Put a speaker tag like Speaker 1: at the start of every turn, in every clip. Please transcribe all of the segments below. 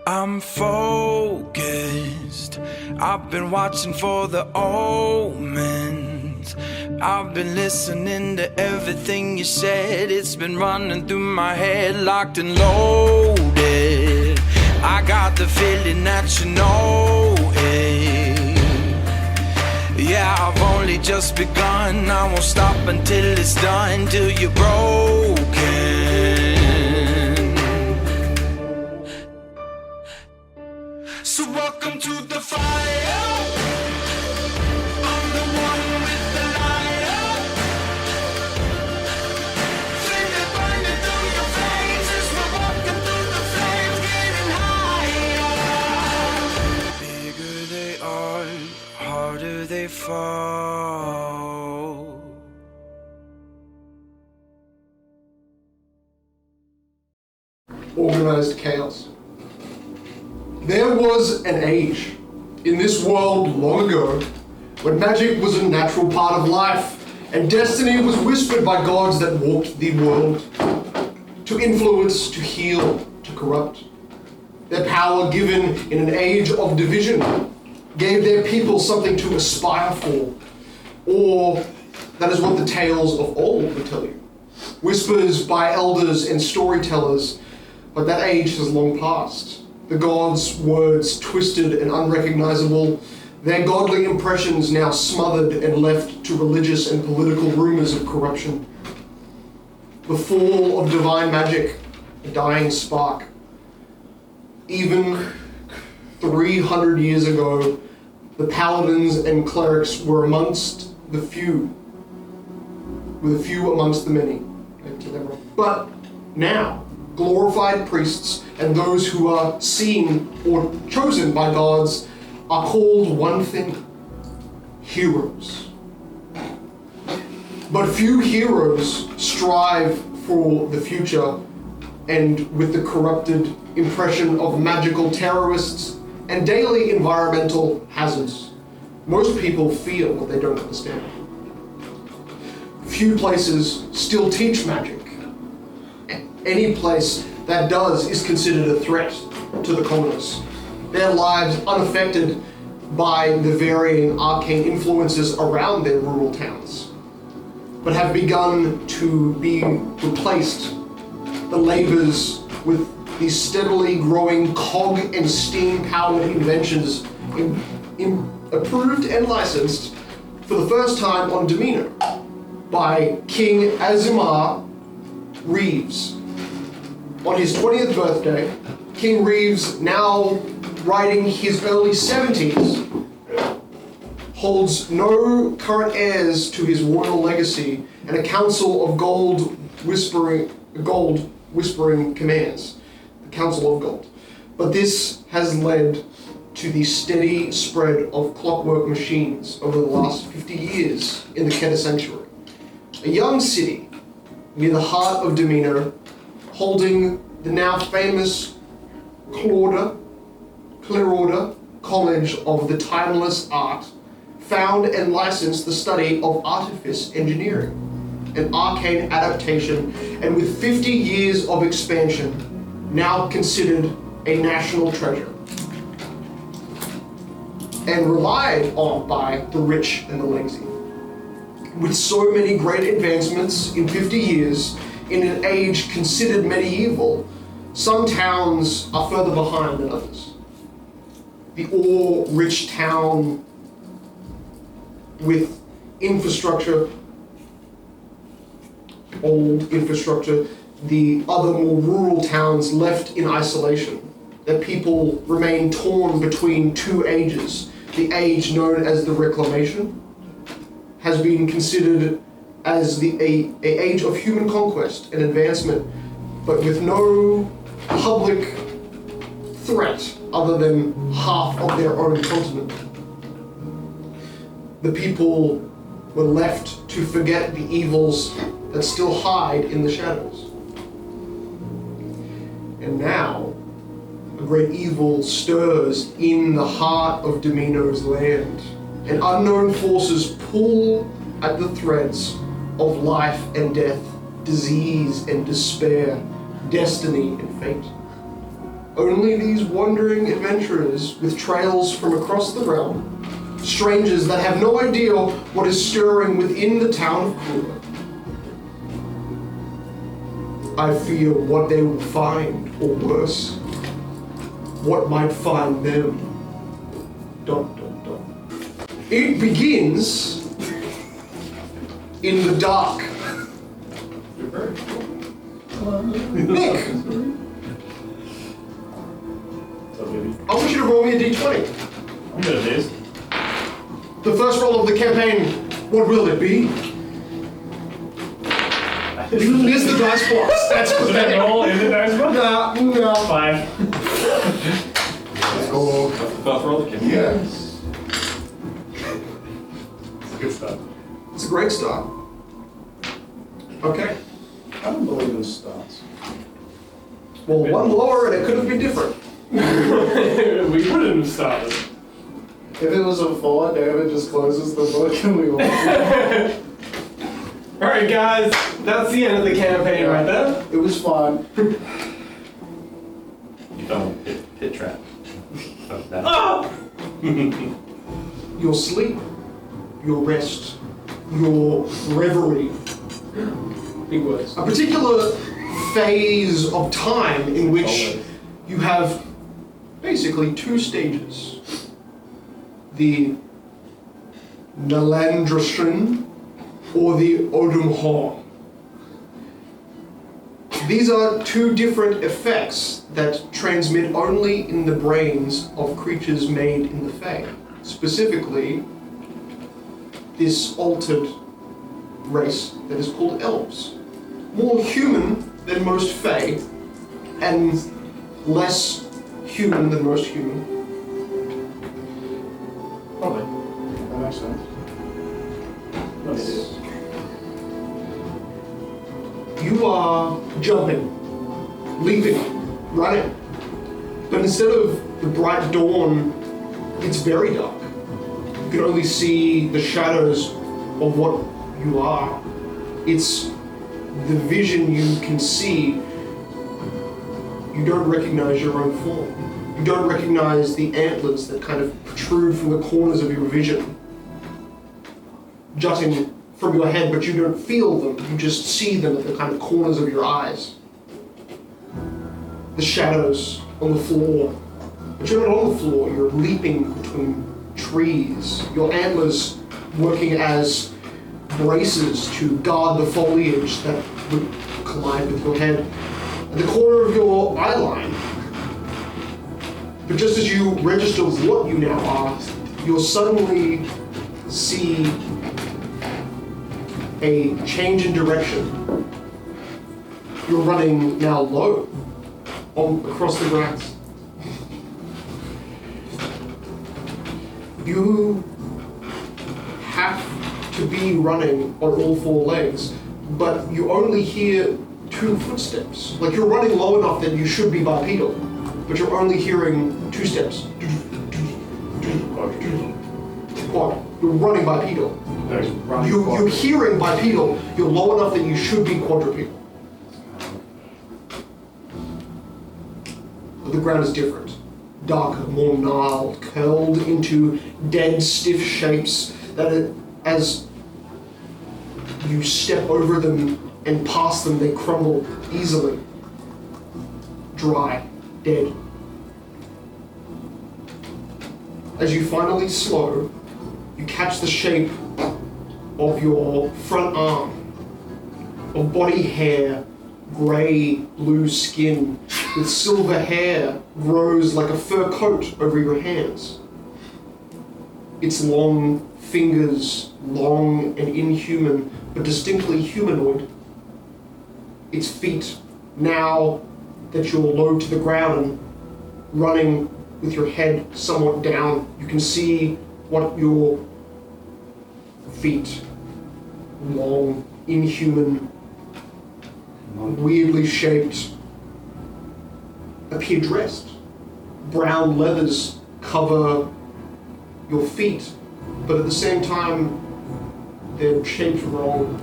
Speaker 1: I'm focused. I've been watching for the omens. I've been listening to everything you said. It's been running through my head, locked and loaded. I got the feeling that you know it. Yeah, I've only just begun. I won't stop until it's done, till you're broken. So welcome to the fire. I'm the one with the lighter. Feel it burning through your veins as we're walking through the flames, getting higher. Bigger they are, harder they fall.
Speaker 2: Organized chaos. There was an age in this world long ago when magic was a natural part of life and destiny was whispered by gods that walked the world to influence, to heal, to corrupt. Their power, given in an age of division, gave their people something to aspire for, or that is what the tales of old would tell you. Whispers by elders and storytellers, but that age has long passed. The gods' words twisted and unrecognizable, their godly impressions now smothered and left to religious and political rumors of corruption. The fall of divine magic, a dying spark. Even 300 years ago, the paladins and clerics were amongst the few, with a few amongst the many. But now, glorified priests and those who are seen or chosen by gods are called one thing: heroes. But few heroes strive for the future, and with the corrupted impression of magical terrorists and daily environmental hazards, most people fear what they don't understand. Few places still teach magic. Any place that does is considered a threat to the commoners. Their lives unaffected by the varying arcane influences around their rural towns, but have begun to be replaced, the labors with these steadily growing cog and steam-powered inventions approved and licensed for the first time on Damino by King Azimar Reeves. On his 20th birthday, King Reeves, now writing his early 70s, holds no current heirs to his royal legacy and a council of gold whispering commands. The Council of Gold. But this has led to the steady spread of clockwork machines over the last 50 years in the Keter Sanctuary, a young city near the heart of Damino, holding the now famous Krueler College of the Timeless Art, found and licensed the study of artifice engineering, an arcane adaptation, and with 50 years of expansion, now considered a national treasure, and relied on by the rich and the lazy. With so many great advancements in 50 years, in an age considered medieval, some towns are further behind than others. The ore-rich town with infrastructure, old infrastructure, the other more rural towns left in isolation. That people remain torn between two ages. The age known as the Reclamation has been considered as the age of human conquest and advancement, but with no public threat other than half of their own continent. The people were left to forget the evils that still hide in the shadows. And now, a great evil stirs in the heart of Damino's land, and unknown forces pull at the threads of life and death, disease and despair, destiny and fate. Only these wandering adventurers with trails from across the realm, strangers that have no idea what is stirring within the town of Krueler. I fear what they will find, or worse, what might find them. Dun, dun, dun. It begins in the dark. Nick, I want you to roll me a d20.
Speaker 3: I'm good at this.
Speaker 2: The first roll of the campaign, what will it be? Here's the dice box. That's
Speaker 3: Is that
Speaker 2: pathetic.
Speaker 3: roll in the dice box?
Speaker 2: No.
Speaker 3: 5.
Speaker 2: Let's go.
Speaker 4: First roll the campaign.
Speaker 2: Yes.
Speaker 3: It's good stuff.
Speaker 2: It's a great start. Okay.
Speaker 5: I don't believe in stats.
Speaker 2: Well, one lower and it could have been different.
Speaker 3: We wouldn't have started.
Speaker 5: If it was a 4, David just closes the book and we walk.
Speaker 6: Alright guys, that's the end of the campaign right there.
Speaker 5: It was fun.
Speaker 4: You fell in a pit trap. Oh, that.
Speaker 6: Ah!
Speaker 2: Your sleep, your rest, your reverie.
Speaker 6: Big words.
Speaker 2: A particular phase of time in which you have basically 2 stages. The Nalandrastrin or the Odumhor. These are 2 different effects that transmit only in the brains of creatures made in the Fae. Specifically, this altered race that is called elves. More human than most Fae, and less human than most human.
Speaker 3: Probably.
Speaker 5: That makes sense.
Speaker 3: Nice.
Speaker 2: You are jumping, leaping, running. But instead of the bright dawn, it's very dark. You can only see the shadows of what you are. It's the vision you can see. You don't recognize your own form. You don't recognize the antlers that kind of protrude from the corners of your vision, jutting from your head, but you don't feel them. You just see them at the kind of corners of your eyes. The shadows on the floor. But you're not on the floor, you're leaping between trees. Your antlers working as braces to guard the foliage that would collide with your head. At the corner of your eye line. But just as you register what you now are, you'll suddenly see a change in direction. You're running now low across the grass. You have to be running on all 4 legs, but you only hear 2 footsteps. Like you're running low enough that you should be bipedal, but you're only hearing 2 steps. Quad. You're running bipedal. You're hearing bipedal, you're low enough that you should be quadrupedal. But the ground is different. Darker, more gnarled, curled into dead, stiff shapes that as you step over them and past them, they crumble easily. Dry, dead. As you finally slow, you catch the shape of your front arm, of body hair, grey blue skin, with silver hair grows like a fur coat over your hands. Its long fingers, long and inhuman, but distinctly humanoid. Its feet, now that you're low to the ground and running with your head somewhat down, you can see what your feet, long, inhuman, weirdly shaped, appear dressed. Brown leathers cover your feet, but at the same time, they're shaped wrong.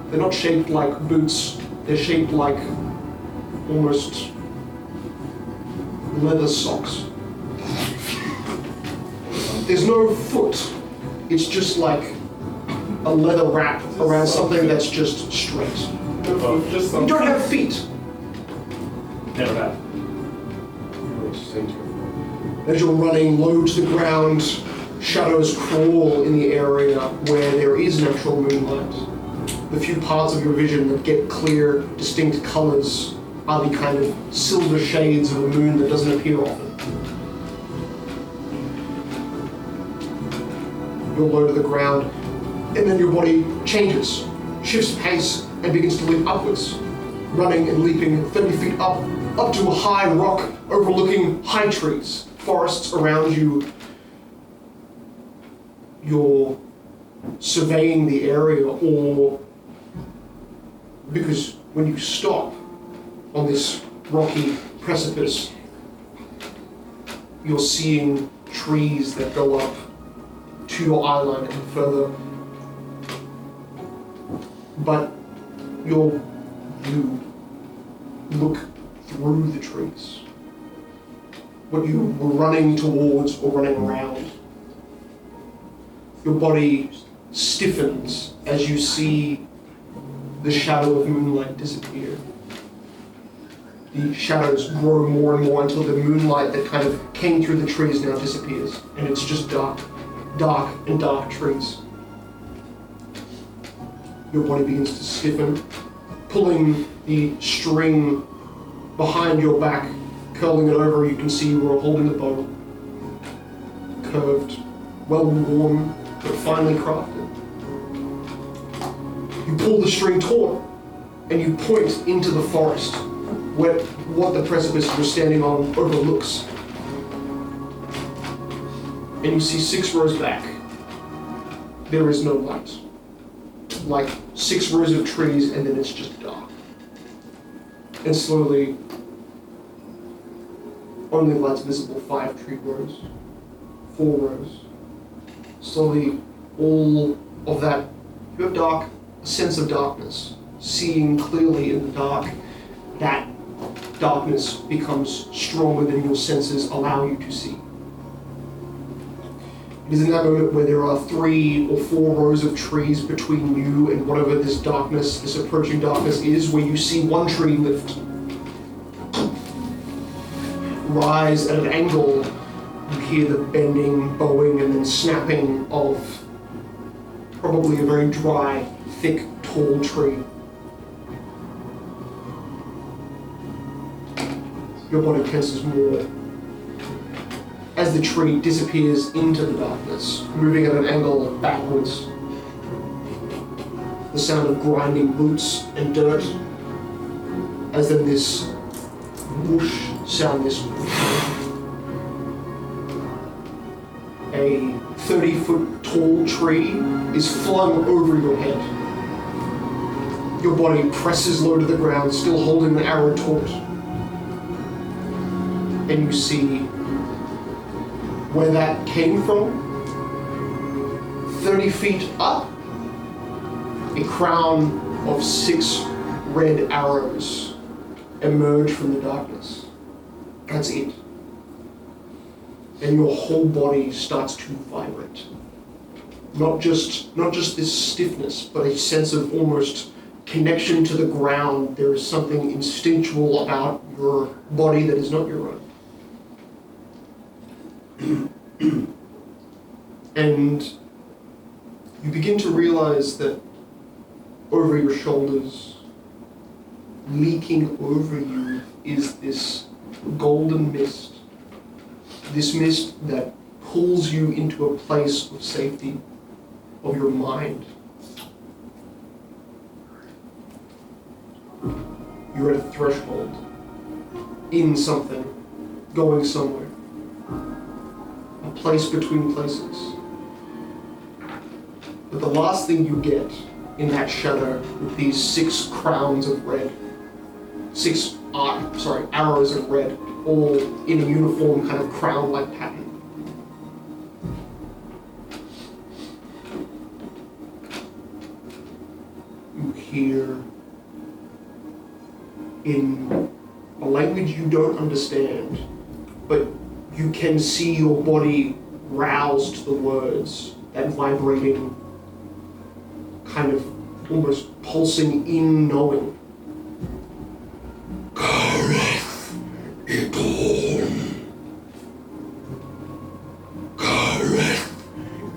Speaker 2: They're not shaped like boots, they're shaped like almost leather socks. There's no foot. It's just like a leather wrap around something that's just straight.
Speaker 3: Just
Speaker 2: You don't have feet.
Speaker 3: Never have.
Speaker 2: As you're running low to the ground, shadows crawl in the area where there is natural moonlight. The few parts of your vision that get clear, distinct colors are the kind of silver shades of a moon that doesn't appear often. You're low to the ground, and then your body changes, shifts pace, and begins to leap upwards, running and leaping 30 feet up to a high rock overlooking high trees, forests around you. You're surveying the area, or because when you stop on this rocky precipice, you're seeing trees that go up to your eye line and further. But you look through the trees. What you were running towards or running around. Your body stiffens as you see the shadow of moonlight disappear. The shadows grow more and more until the moonlight that kind of came through the trees now disappears, and it's just dark and dark trees. Your body begins to stiffen, pulling the string behind your back, curling it over. You can see you are holding the bow, curved, well worn, but finely crafted. You pull the string taut, and you point into the forest, where what the precipice you're standing on overlooks. And you see 6 rows back. There is no light. Like 6 rows of trees, and then it's just dark. And slowly, only light's visible. 5 tree rows, 4 rows. Slowly, all of that, you have a sense of darkness. Seeing clearly in the dark, that darkness becomes stronger than your senses allow you to see. It is in that moment where there are 3 or 4 rows of trees between you and whatever this darkness, this approaching darkness is, where you see one tree lift, rise at an angle. You hear the bending, bowing, and then snapping of probably a very dry, thick, tall tree. Your body tenses more as the tree disappears into the darkness, moving at an angle backwards. The sound of grinding boots and dirt, as then this whoosh sound, this a 30-foot tall tree is flung over your head. Your body presses low to the ground, still holding the arrow taut. And you see where that came from. 30 feet up, a crown of 6 red arrows emerge from the darkness. That's it. And your whole body starts to vibrate. Not just this stiffness, but a sense of almost connection to the ground. There is something instinctual about your body that is not your own. And you begin to realize that over your shoulders, leaking over you, is this golden mist. This mist that pulls you into a place of safety of your mind. You're at a threshold, in something, going somewhere. A place between places. But the last thing you get in that shadow with these 6 crowns of red, 6 arrows of red, all in a uniform kind of crown-like pattern. You hear in a language you don't understand but you can see your body roused to the words, that vibrating, kind of almost pulsing in knowing. Kareth Idorn. Kareth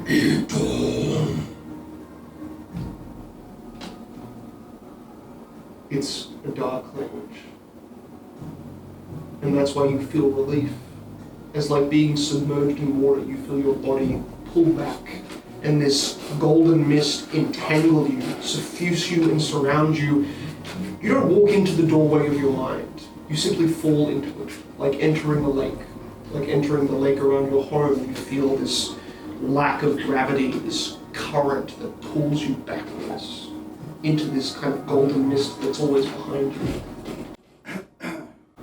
Speaker 2: Idorn. It's a dark language. And that's why you feel relief. It's like being submerged in water. You feel your body pull back, and this golden mist entangle you, suffuse you, and surround you. You don't walk into the doorway of your mind. You simply fall into it, like entering a lake. Like entering the lake around your home. You feel this lack of gravity, this current that pulls you backwards into this kind of golden mist that's always behind you.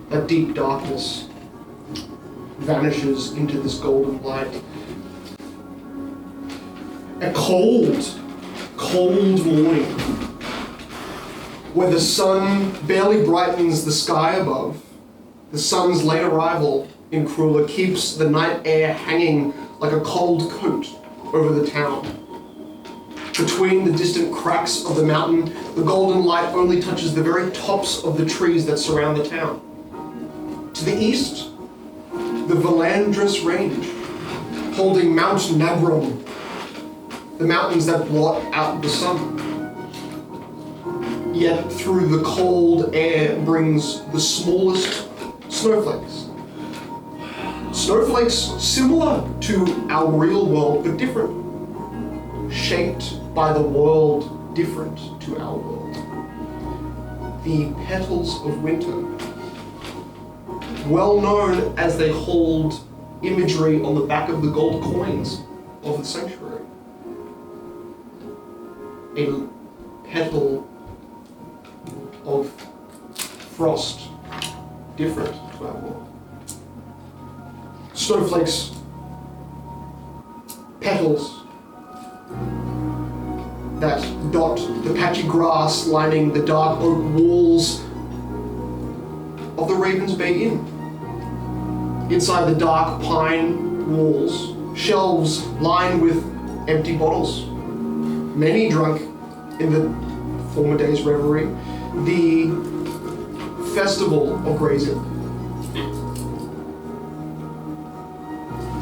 Speaker 2: That deep darkness vanishes into this golden light. A cold morning where the sun barely brightens the sky above. The sun's late arrival in Krueler keeps the night air hanging like a cold coat over the town. Between the distant cracks of the mountain, the golden light only touches the very tops of the trees that surround the town. To the east, the Valandris Range, holding Mount Nagrom, the mountains that blot out the sun. Yet through the cold air brings the smallest snowflakes. Snowflakes similar to our real world, but different. Shaped by the world different to our world. The petals of winter, well known as they hold imagery on the back of the gold coins of the sanctuary. A petal of frost different to our world. Snowflakes, petals that dot the patchy grass lining the dark oak walls of the Raven's Bay Inn. Inside the dark pine walls, shelves lined with empty bottles. Many drunk in the former day's revelry, the festival of grazing.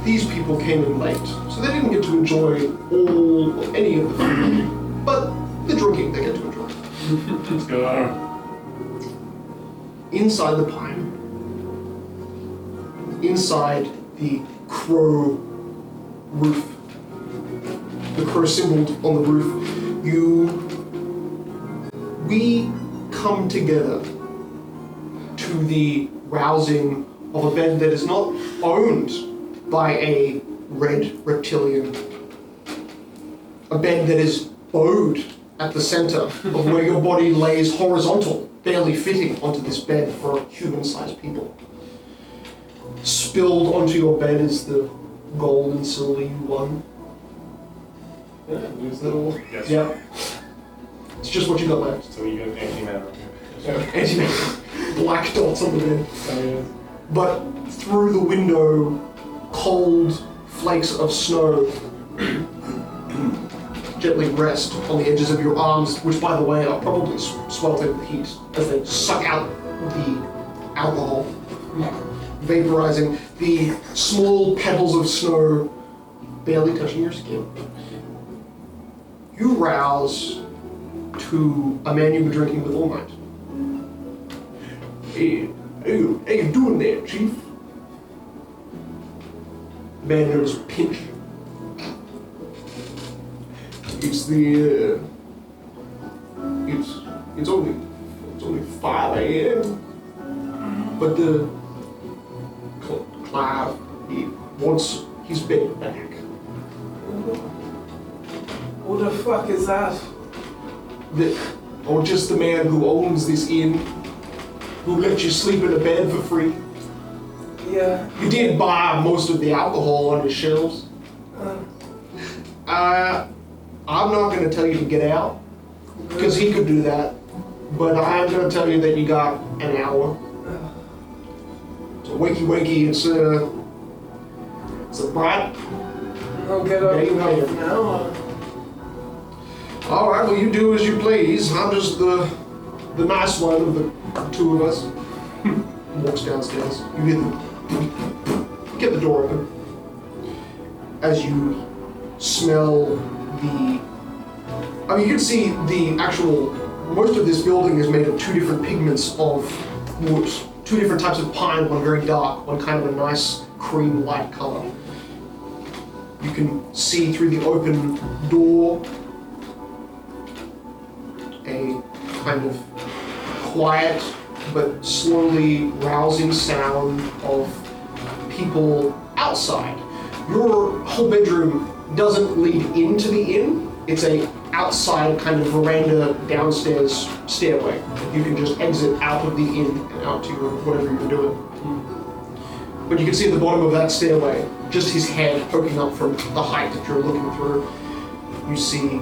Speaker 2: These people came in late, so they didn't get to enjoy all or any of the food, but the drinking they get to enjoy.
Speaker 3: Let's go.
Speaker 2: Inside the pine, inside the crow roof, the crow symboled on the roof, we come together to the rousing of a bed that is not owned by a red reptilian. A bed that is bowed at the center of where your body lays horizontal, barely fitting onto this bed for human-sized people. Spilled onto your bed is the gold and silver you won.
Speaker 3: Yeah, lose little. Yes.
Speaker 2: Yeah. It's just what you got left.
Speaker 3: So you got antimatter.
Speaker 2: Antimatter. Black dots on the bed.
Speaker 3: Oh, yeah.
Speaker 2: But through the window, cold flakes of snow gently rest on the edges of your arms, which, by the way, are probably sweltering with heat as they suck out the alcohol, vaporizing the small pebbles of snow barely touching your skin. You rouse to a man you've been drinking with all night. Hey, how you doing there, Chief? The man known as Pinch. It's the it's only 5 a.m. But the Clive, he wants his bed back.
Speaker 6: What the fuck is that?
Speaker 2: Or just the man who owns this inn, who lets you sleep in a bed for free.
Speaker 6: Yeah.
Speaker 2: He did buy most of the alcohol on his shelves. I'm not going to tell you to get out, because he could do that. But I'm going to tell you that you got an hour. So wakey. It's a Brandt.
Speaker 6: I'll get up
Speaker 2: Yeah, you know.
Speaker 6: now.
Speaker 2: All right, well, you do as you please. I'm just the nice one of the two of us. Walks downstairs. You hear get the door open. As you smell the... I mean, you can see the actual... Most of this building is made of two different pigments of wood. Two different types of pine, one very dark, one kind of a nice cream light color. You can see through the open door a kind of quiet but slowly rousing sound of people outside. Your whole bedroom doesn't lead into the inn. It's a outside kind of veranda downstairs stairway. You can just exit out of the inn and out to your, whatever you're doing. But you can see at the bottom of that stairway, just his head poking up from the height that you're looking through. You see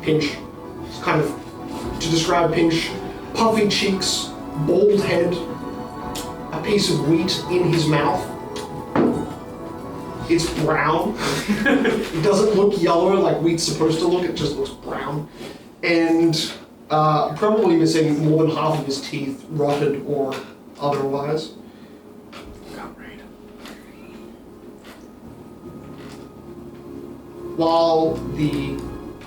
Speaker 2: Pinch. It's kind of, to describe Pinch, puffy cheeks, bald head, a piece of wheat in his mouth. It's brown. It doesn't look yellow like wheat's supposed to look, it just looks brown. And probably missing more than half of his teeth, rotted or otherwise. While the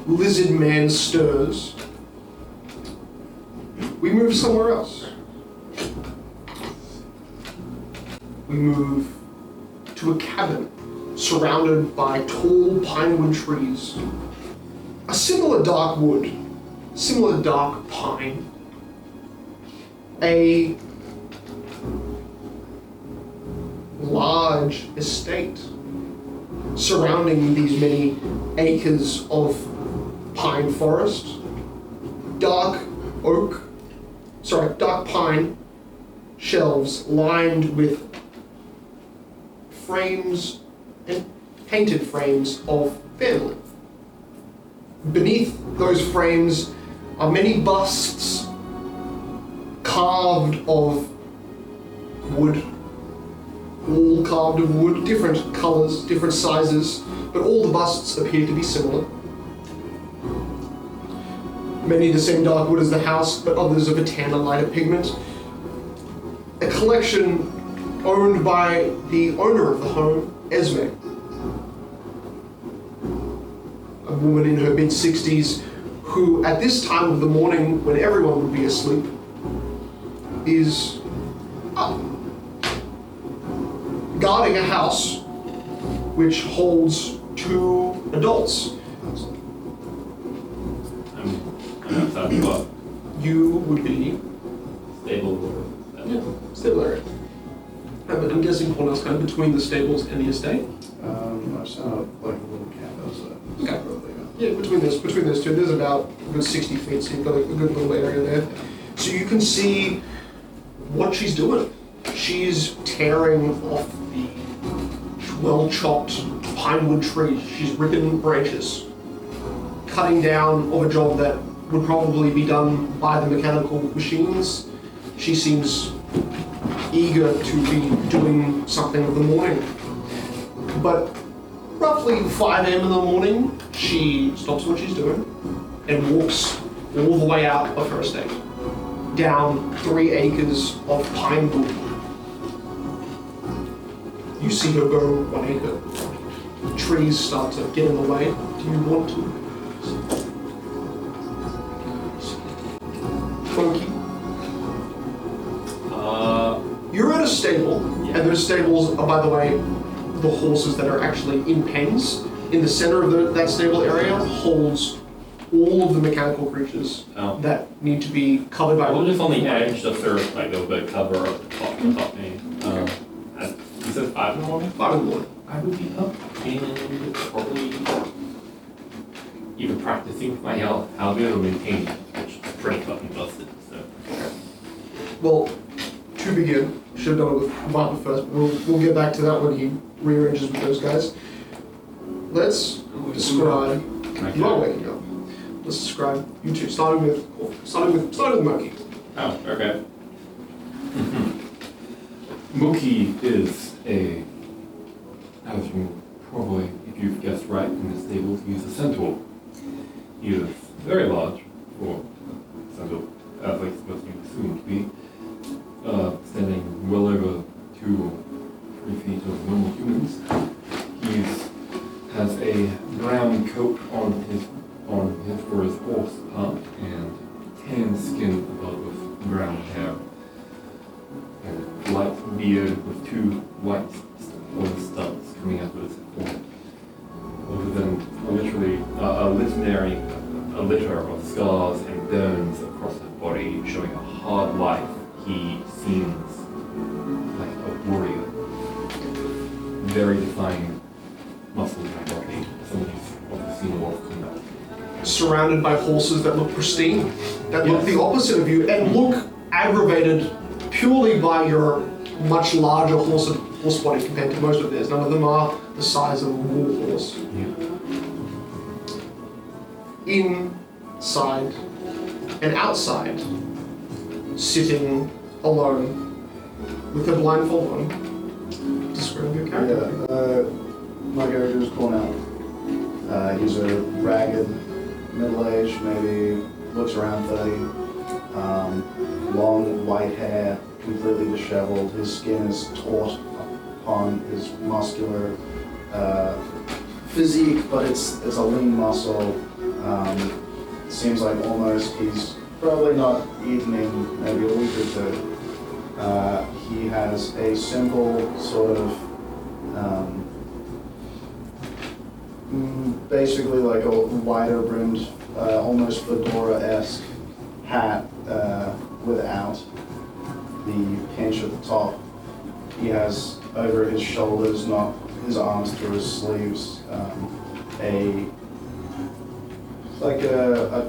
Speaker 2: lizard man stirs, we move somewhere else. We move to a cabin surrounded by tall pinewood trees. A similar dark wood, similar dark pine. A large estate surrounding these many acres of pine forest. Dark pine shelves lined with frames and painted frames of family. Beneath those frames are many busts carved of wood, all carved of wood, different colors, different sizes, but all the busts appear to be similar. Many the same dark wood as the house, but others of a tan and lighter pigment. A collection owned by the owner of the home, Esme. A woman in her mid-60s who, at this time of the morning when everyone would be asleep, is up, guarding a house which holds 2 adults.
Speaker 4: I'm outside the club.
Speaker 2: You would be...
Speaker 4: Stable.
Speaker 2: Yeah, stable area. I'm guessing Cornell's kind of between the stables and the estate.
Speaker 5: I saw like a little cabin, so
Speaker 2: Okay.
Speaker 5: probably
Speaker 2: Yeah, between those two, there's about a good 60 feet, so you've got a good little area there. So you can see what she's doing. She's tearing off the well-chopped pinewood trees. She's ripping branches, cutting down of a job that would probably be done by the mechanical machines. She seems eager to be doing something of the morning. But roughly 5 a.m. in the morning, she stops what she's doing and walks all the way out of her estate, down 3 acres of pine wood. You see her go 1 acre. Trees start to get in the way. Do you want to? Funky. You're at a stable,
Speaker 4: Yeah.
Speaker 2: and those stables are, by the way, the horses that are actually in pens. In the center of that stable area holds all of the mechanical creatures that need to be covered by...
Speaker 4: Well, just on the edge, just sort of like a little bit of cover up the top me. You said 5 in the morning?
Speaker 2: 5 in the morning.
Speaker 4: I would be up and probably even practicing my health, how good I'm maintaining, which is pretty fucking busted, so.
Speaker 2: Well, to begin, should have done it with Martin first, but we'll get back to that when he rearranges with those guys. Let's describe... You are waking up. Let's describe you two, starting with Monkey.
Speaker 4: Oh, okay. Mookie is as you probably, if you've guessed right in the stables, he's a centaur. He is very large for a centaur, as like supposed to be soon to be, standing well over 2-3 feet of normal humans. He has a brown coat on his for his horse part and tan skin above with brown hair. And light beard with 2 white stubs coming out of his forehead. Other than literally a litter of scars and burns across his body, showing a hard life, he seems like a warrior. Very defined muscles and body. Somebody's obviously seen a lot of combat.
Speaker 2: Surrounded by horses that look pristine, that look the opposite of you, and look aggravated purely by your much larger horse body compared to most of theirs. None of them are the size of a war horse. Inside and outside, sitting alone with a blindfold on. Describe your character.
Speaker 5: My character is Cornell. He's a ragged, middle-aged, maybe looks around 30. Long white hair, completely disheveled. His skin is taut upon his muscular physique, but it's a lean muscle. Seems like almost he's probably not eaten in maybe a week or 2. He has a simple sort of basically like a wider brimmed, almost fedora-esque hat without the pinch at the top. He has over his shoulders, not his arms through his sleeves, a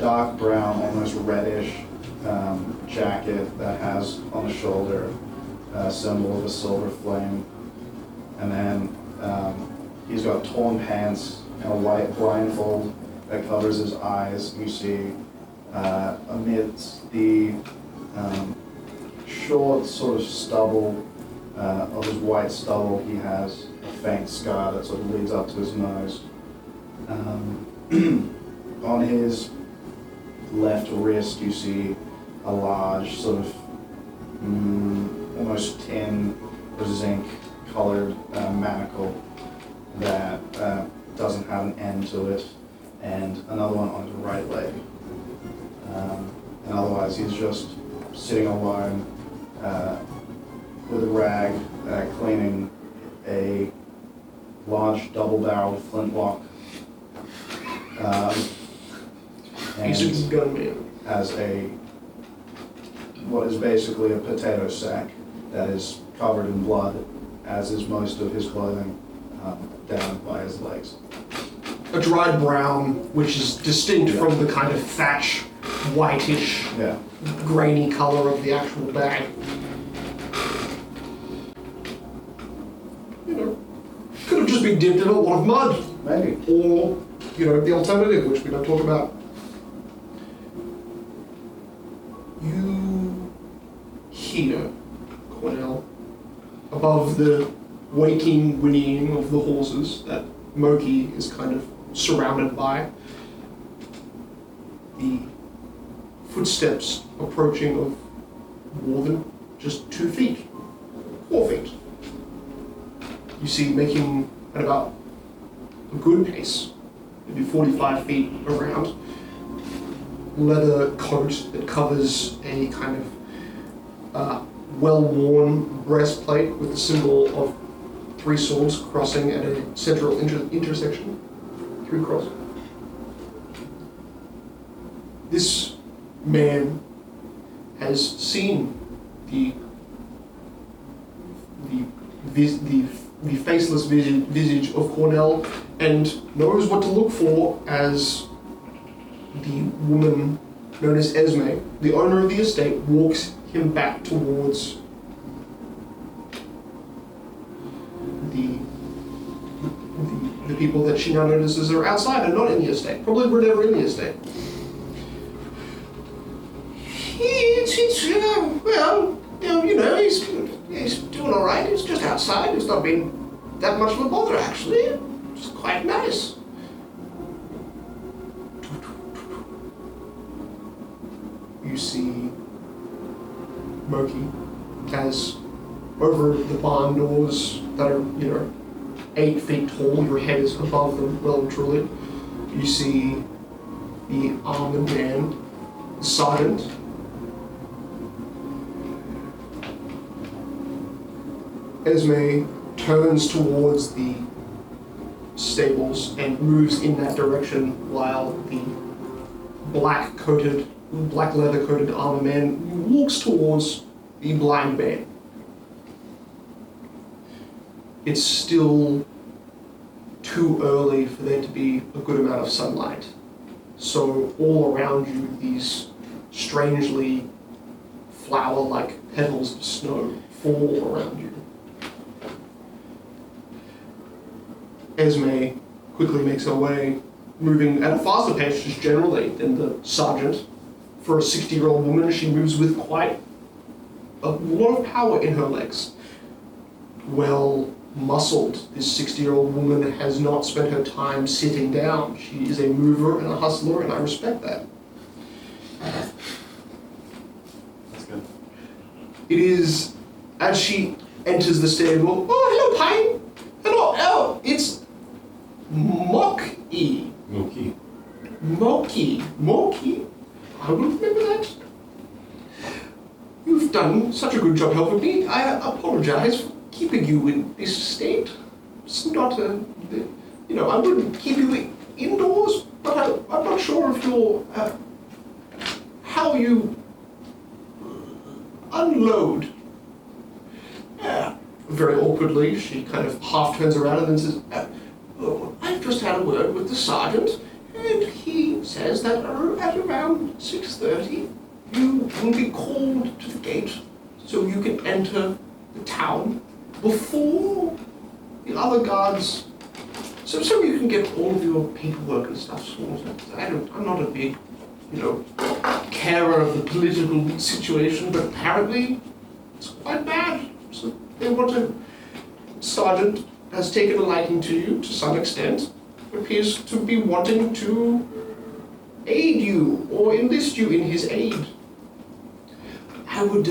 Speaker 5: dark brown, almost reddish jacket that has on the shoulder a symbol of a silver flame. And then he's got torn pants and a white blindfold that covers his eyes. You see amidst the short sort of stubble of his white stubble, he has a faint scar that sort of leads up to his nose. On his left wrist, you see a large sort of almost tin or zinc colored manacle that doesn't have an end to it, and another one on his right leg. And otherwise, he's just sitting alone with a rag, cleaning a large double-barreled flintlock.
Speaker 2: He's a gunman.
Speaker 5: Has what is basically a potato sack that is covered in blood, as is most of his clothing, down by his legs.
Speaker 2: A dried brown, which is distinct from the kind of thatch, whitish, grainy color of the actual bag. You know, could have just been dipped in a lot of mud.
Speaker 5: Maybe.
Speaker 2: Or, the alternative, which we don't talk about. You hear, Cornell, above the waking whinnying of the horses that Moki is kind of surrounded by, the footsteps approaching of more than just 2 feet, 4 feet. You see making at about a good pace, maybe 45 feet around, leather coat that covers a kind of well-worn breastplate with the symbol of 3 swords crossing at a central intersection. 3 cross. This man has seen the faceless visage of Cornell and knows what to look for as the woman known as Esme, the owner of the estate, walks him back towards the people that she now notices are outside and not in the estate. Probably were never in the estate. He's doing all right. It's just outside. It's not been that much of a bother, actually. It's quite nice. You see Moki as over the barn doors that are, 8 feet tall, your head is above them, well and truly. You see the armored man, the sergeant. Esme turns towards the stables and moves in that direction while the black leather coated armor man walks towards the blind man. It's still too early for there to be a good amount of sunlight. So all around you, these strangely flower-like petals of snow fall around you. Esme quickly makes her way, moving at a faster pace just generally than the sergeant. For a 60-year-old woman, she moves with quite a lot of power in her legs. Well muscled, this 60-year-old woman has not spent her time sitting down. She is a mover and a hustler, and I respect that.
Speaker 3: That's good.
Speaker 2: It is, as she enters the stable, oh, hello, Pine. Hello, oh, it's Moki. Moki. I will remember that. You've done such a good job helping me. I apologize for keeping you in this state. It's not I wouldn't keep you indoors, but I'm not sure if you're, how you unload. Very awkwardly, she kind of half turns around and then says, I've just had a word with the sergeant, and he says that at around 6:30, you will be called to the gate so you can enter the town before the other guards, so you can get all of your paperwork and stuff sorted. I'm not a big, carer of the political situation, but apparently it's quite bad. So they want to. Sergeant has taken a liking to you to some extent, appears to be wanting to aid you or enlist you in his aid. I would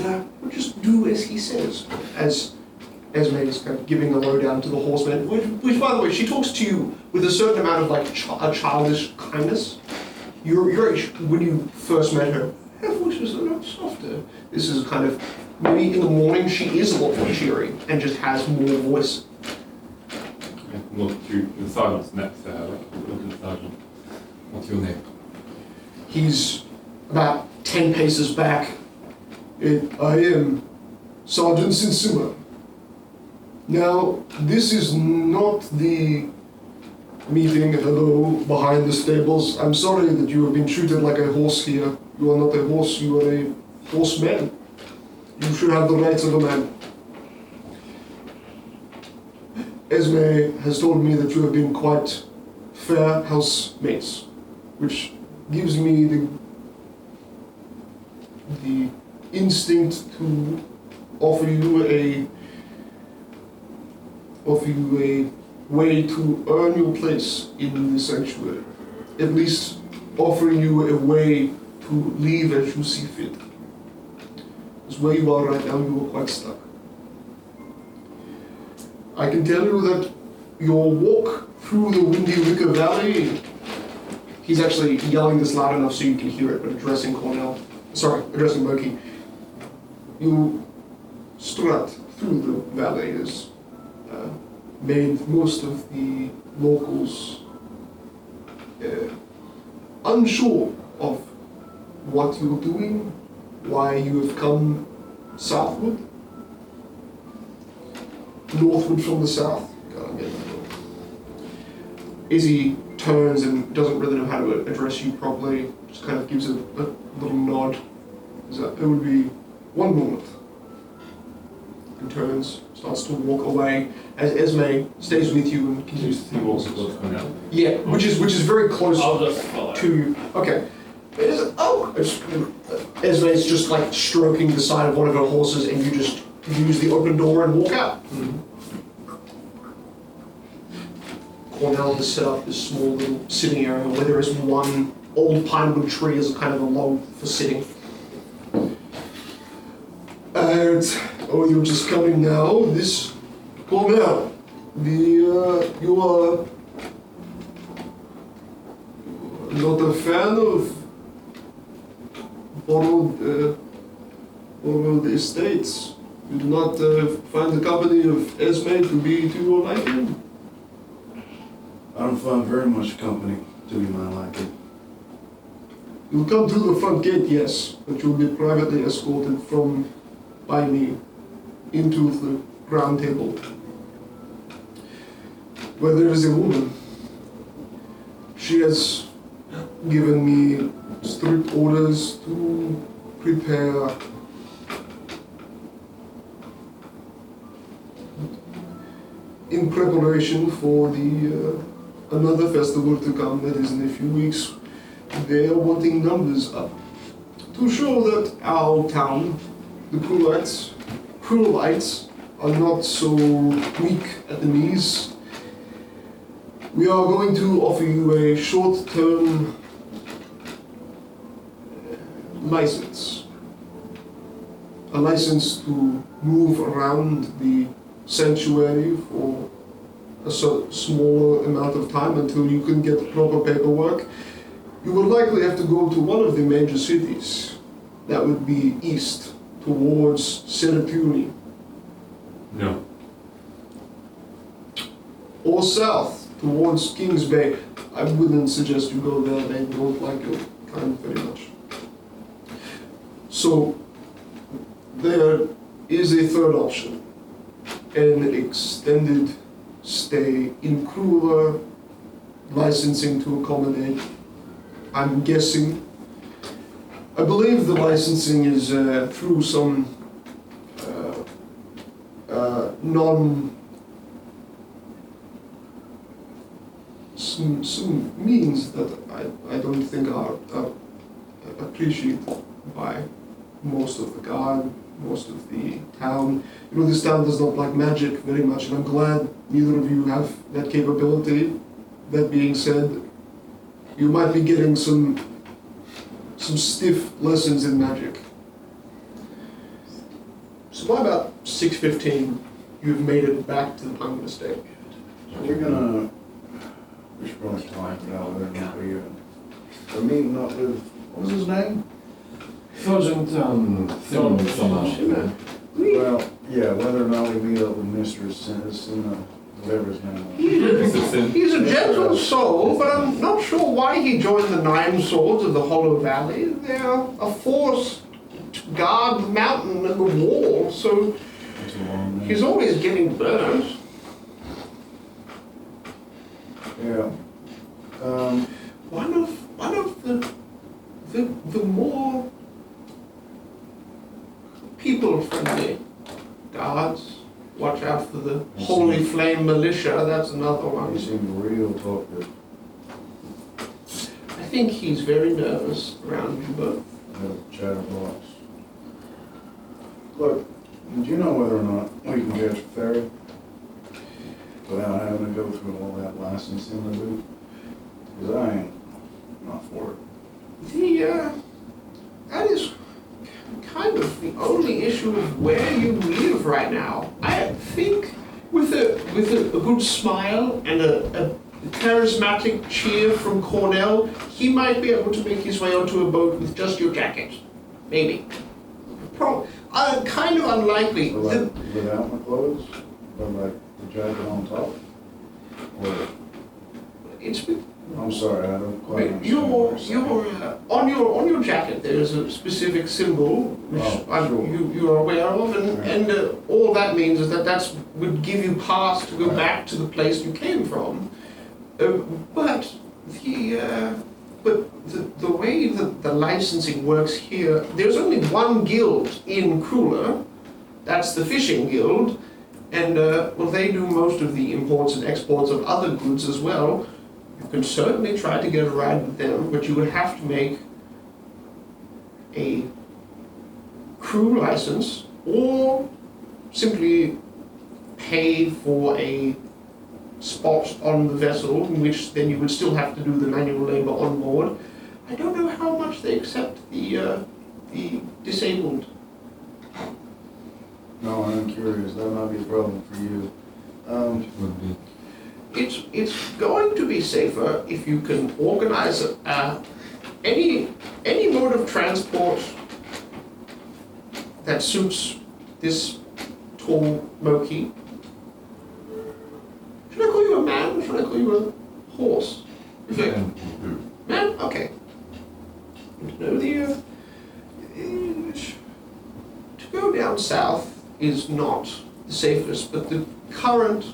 Speaker 2: just do as he says, as Esme is kind of giving a lowdown to the horseman, which by the way, she talks to you with a certain amount of a childish kindness. When you first met her, her voice was a lot softer. This is kind of, maybe in the morning she is a lot more cheery and just has more voice.
Speaker 4: Look to the sergeant's next to her. Look to the sergeant. What's your name?
Speaker 2: He's about 10 paces back. I am Sergeant Sinsuma. Now, this is not the meeting, behind the stables. I'm sorry that you have been treated like a horse here. You are not a horse, you are a horseman. You should have the rights of a man. Esme has told me that you have been quite fair housemates, which gives me the instinct to offer you a way to earn your place in the sanctuary. At least offering you a way to leave as you see fit. Because where you are right now, you are quite stuck. I can tell you that your walk through the Windy Wicker Valley, he's actually yelling this loud enough so you can hear it, but addressing Moki. You strut through the valley has made most of the locals unsure of what you're doing, why you have come southward, northward from the south. Izzy turns and doesn't really know how to address you properly, just kind of gives a little nod. It would be one moment. And turns, starts to walk away as Esme stays with you and continues to
Speaker 4: walk close to now.
Speaker 2: Yeah, which is very close
Speaker 3: I'll just follow.
Speaker 2: to you. Okay. Esme is just like stroking the side of one of her horses, and you just You use the open door and walk out. Cornell has set up this small little sitting area where there is one old pinewood tree as a kind of a log for sitting. And, oh, you're just coming now. This, Cornell, you are not a fan of borrowed estates. You do not find the company of Esme to be to your liking?
Speaker 5: I don't find very much company to be my liking.
Speaker 2: You'll come through the front gate, yes, but you'll be privately escorted by me into the ground table, where there is a woman. She has given me strict orders to prepare in preparation for the another festival to come that is in a few weeks. They are wanting numbers up to show that our town, the Kruelites, are not so weak at the knees. We are going to offer you a short-term license. A license to move around the sanctuary for a smaller amount of time until you can get proper paperwork. You would likely have to go to one of the major cities. That would be east, towards Territorial.
Speaker 4: No.
Speaker 2: Or south, towards Kings Bay. I wouldn't suggest you go there, they don't like your kind very much. So, there is a third option. An extended stay in Krueler, licensing to accommodate. I'm guessing. I believe the licensing is through some some means that I don't think are appreciated by most of the guard, most of the town. You know, this town does not like magic very much, and I'm glad neither of you have that capability. That being said, you might be getting some stiff lessons in magic. So by about 6:15, you've made it back to the Punk Estate.
Speaker 5: We should probably talk about whether or not we're meeting up with, what was his name?
Speaker 4: Sergeant, Simon.
Speaker 5: Well, yeah, whether or not we meet up with Mr. Sin, whatever his name was.
Speaker 2: He's a gentle soul, but I'm not sure why he joined the Nine Swords of the Hollow Valley. They're a force to guard the mountain and the wall, so
Speaker 5: That's a long name.
Speaker 2: he's always getting burned.
Speaker 5: Yeah.
Speaker 2: One of the more people-friendly guards. Watch out for the Holy Flame Militia, that's another one.
Speaker 5: He seemed real talkative.
Speaker 2: I think he's very nervous around you both.
Speaker 5: Had a chatterbox. Look, do you know whether or not we can catch a ferry without having to go through all that licensing to do? Because I ain't not for it.
Speaker 2: That is kind of the only issue of where you live right now. I think with a good smile and a charismatic cheer from Cornell, he might be able to make his way onto a boat with just your jacket. Maybe. Kind of unlikely.
Speaker 5: So like without my clothes, but like the jacket on top? Or,
Speaker 2: It's
Speaker 5: I'm sorry, I don't quite understand what you're saying.
Speaker 2: on your jacket there is a specific symbol which
Speaker 5: Sure.
Speaker 2: you are aware of, and all that means is that would give you pass to go back to the place you came from. But the way that the licensing works here, there's only one guild in Krueler. That's the Fishing Guild, and they do most of the imports and exports of other goods as well. You can certainly try to get a ride with them, but you would have to make a crew license or simply pay for a spot on the vessel, in which then you would still have to do the manual labor on board. I don't know how much they accept the disabled.
Speaker 5: No, I'm curious. That might be a problem for you.
Speaker 4: Would be.
Speaker 2: It's going to be safer if you can organize any mode of transport that suits this tall Moki. Should I call you a man or should I call you a horse? Man? Okay. No, to go down south is not the safest, but the current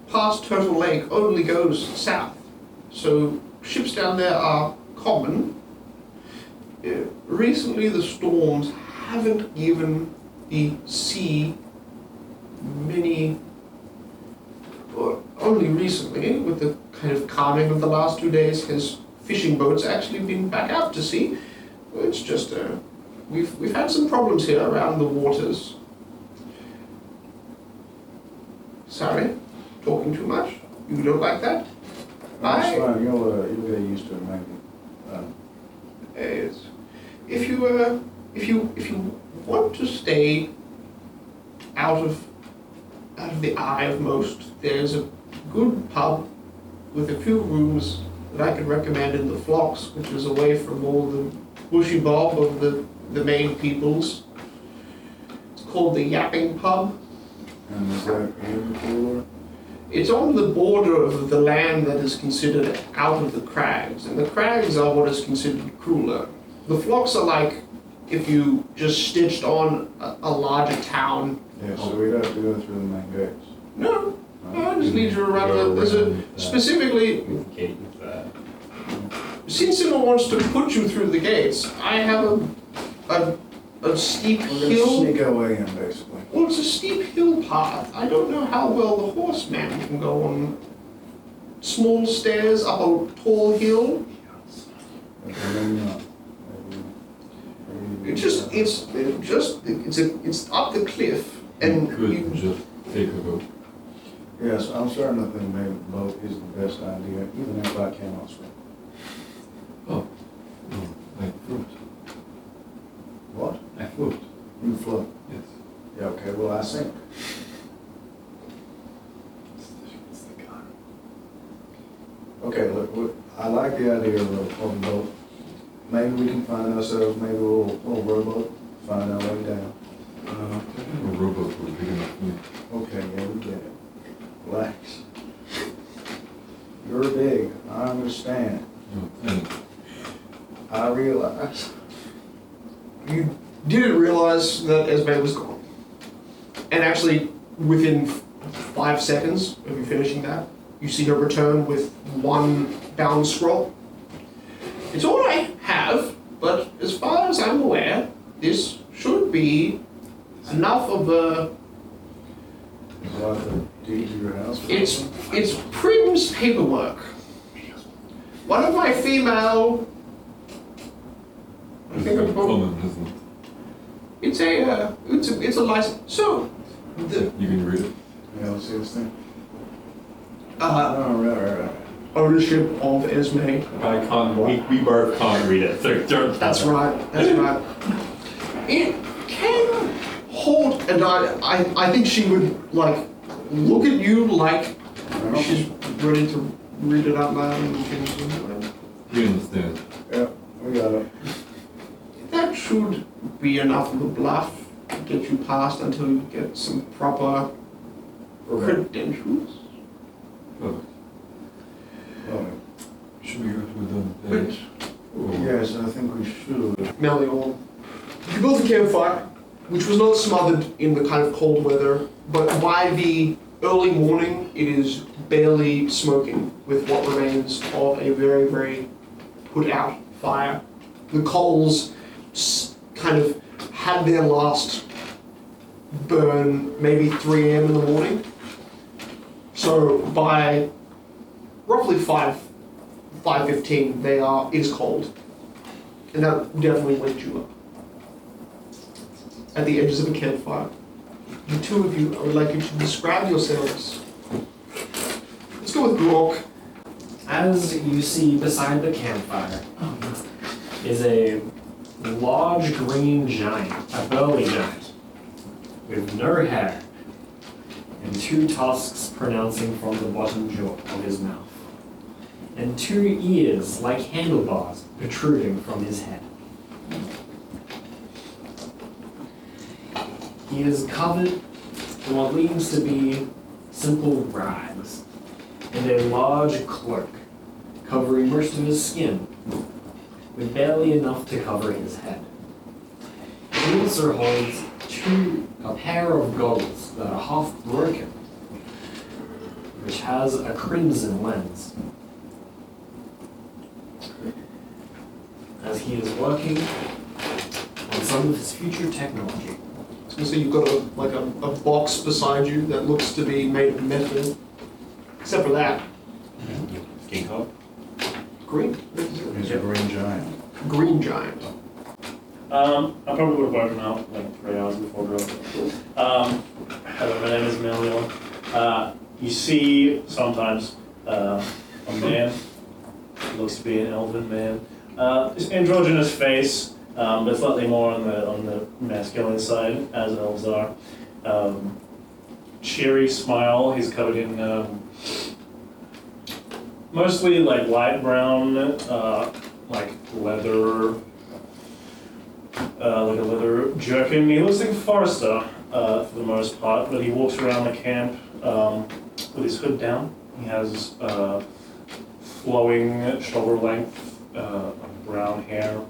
Speaker 2: past Turtle Lake only goes south. So ships down there are common. Recently the storms haven't given the sea many, or only recently, with the kind of calming of the last 2 days, has fishing boats actually been back out to sea. It's just, we've had some problems here around the waters. Sorry, talking too much? You don't like that?
Speaker 5: That's fine. You'll get used to it, maybe.
Speaker 2: If you want to stay out of the eye of most, there's a good pub with a few rooms that I could recommend in the Flocks, which is away from all the bushy bob of the main peoples. It's called the Yapping Pub.
Speaker 5: And is that in Krueler?
Speaker 2: It's on the border of the land that is considered out of the crags, and the crags are what is considered Krueler. The Flocks are like if you just stitched on a larger town.
Speaker 5: Yeah, so we'd have to go through the main gates.
Speaker 2: No, I just need you around. There's a specifically.
Speaker 3: Gate with that.
Speaker 2: Since someone wants to put you through the gates, I have a steep
Speaker 5: We're gonna
Speaker 2: hill.
Speaker 5: sneak our way in, basically.
Speaker 2: Well, it's a steep hill path. I don't know how well the horseman can go on small stairs up a tall hill.
Speaker 5: Okay, maybe not. Maybe
Speaker 2: It's up the cliff, and
Speaker 4: You could
Speaker 2: you,
Speaker 4: just take a boat.
Speaker 5: Yes, I'm starting to think maybe the boat is the best idea, even if I cannot swim.
Speaker 4: Oh, no, I float.
Speaker 5: What?
Speaker 4: I float.
Speaker 5: You float?
Speaker 4: Yes.
Speaker 5: Yeah, okay, well, I sink.
Speaker 4: It's the gun.
Speaker 5: Okay, look, I like the idea of a boat. Maybe we can find ourselves, maybe a little rowboat, find our way down.
Speaker 4: A rowboat would be big enough for me.
Speaker 5: Okay, yeah, we get it. Relax. You're big, I understand.
Speaker 4: No, tiny.
Speaker 5: I realize.
Speaker 2: you didn't realize that Esme was gone. And actually, within 5 seconds of you finishing that, you see her return with one bound scroll. It's all I have, but as far as I'm aware, this should be enough of a.
Speaker 5: Is that the deed to your house?
Speaker 2: It's Prim's paperwork. One of my female. I think I'm
Speaker 4: Common, isn't it?
Speaker 2: it's a license. So, the
Speaker 4: You can read it.
Speaker 5: Yeah, let's see this thing.
Speaker 2: uh,
Speaker 5: Oh, right.
Speaker 2: ownership of Esme.
Speaker 3: I can't, we both can't read it, so don't.
Speaker 2: That's right. That's right. It can hold, and I think she would like look at you like she's ready to read it out loud and finish it.
Speaker 4: We understand.
Speaker 5: Yeah, we got it.
Speaker 2: That should be enough of a bluff to get you past until you get some proper credentials.
Speaker 4: Perfect.
Speaker 5: Oh,
Speaker 4: Should we go to the
Speaker 2: But
Speaker 4: village? Or-
Speaker 5: yes, I think we should.
Speaker 2: Melior, you built a campfire, which was not smothered in the kind of cold weather, but by the early morning, it is barely smoking with what remains of a very, very put out fire. The coals kind of had their last burn maybe 3 a.m. in the morning. So by roughly 5:15, it is cold. And that definitely waked you up. At the edges of a campfire, the two of you, I would like you to describe yourselves. Let's go with Grok.
Speaker 7: As you see beside the campfire is a large green giant, a burly giant, with no hair and two tusks pronouncing from the bottom jaw of his mouth, and two ears like handlebars protruding from his head. He is covered in what seems to be simple rags and a large cloak covering most of his skin, with barely enough to cover his head. He also holds a pair of goggles that are half broken, which has a crimson lens. As he is working on some of his future technology.
Speaker 2: So you've got a box beside you that looks to be made of metal, except for that.
Speaker 3: King Kong.
Speaker 2: Green.
Speaker 5: He's a green giant.
Speaker 2: Green giant.
Speaker 8: I probably would have woken up like 3 hours before growing. Hello, my name is Emilio. You see sometimes a man, looks to be an elven man. It's androgynous face, but slightly more on the masculine side, as elves are. Cheery smile. He's covered in mostly like light brown, like leather. Like a leather jerkin. He looks like a forester for the most part, but he walks around the camp with his hood down. He has flowing shoulder length brown hair.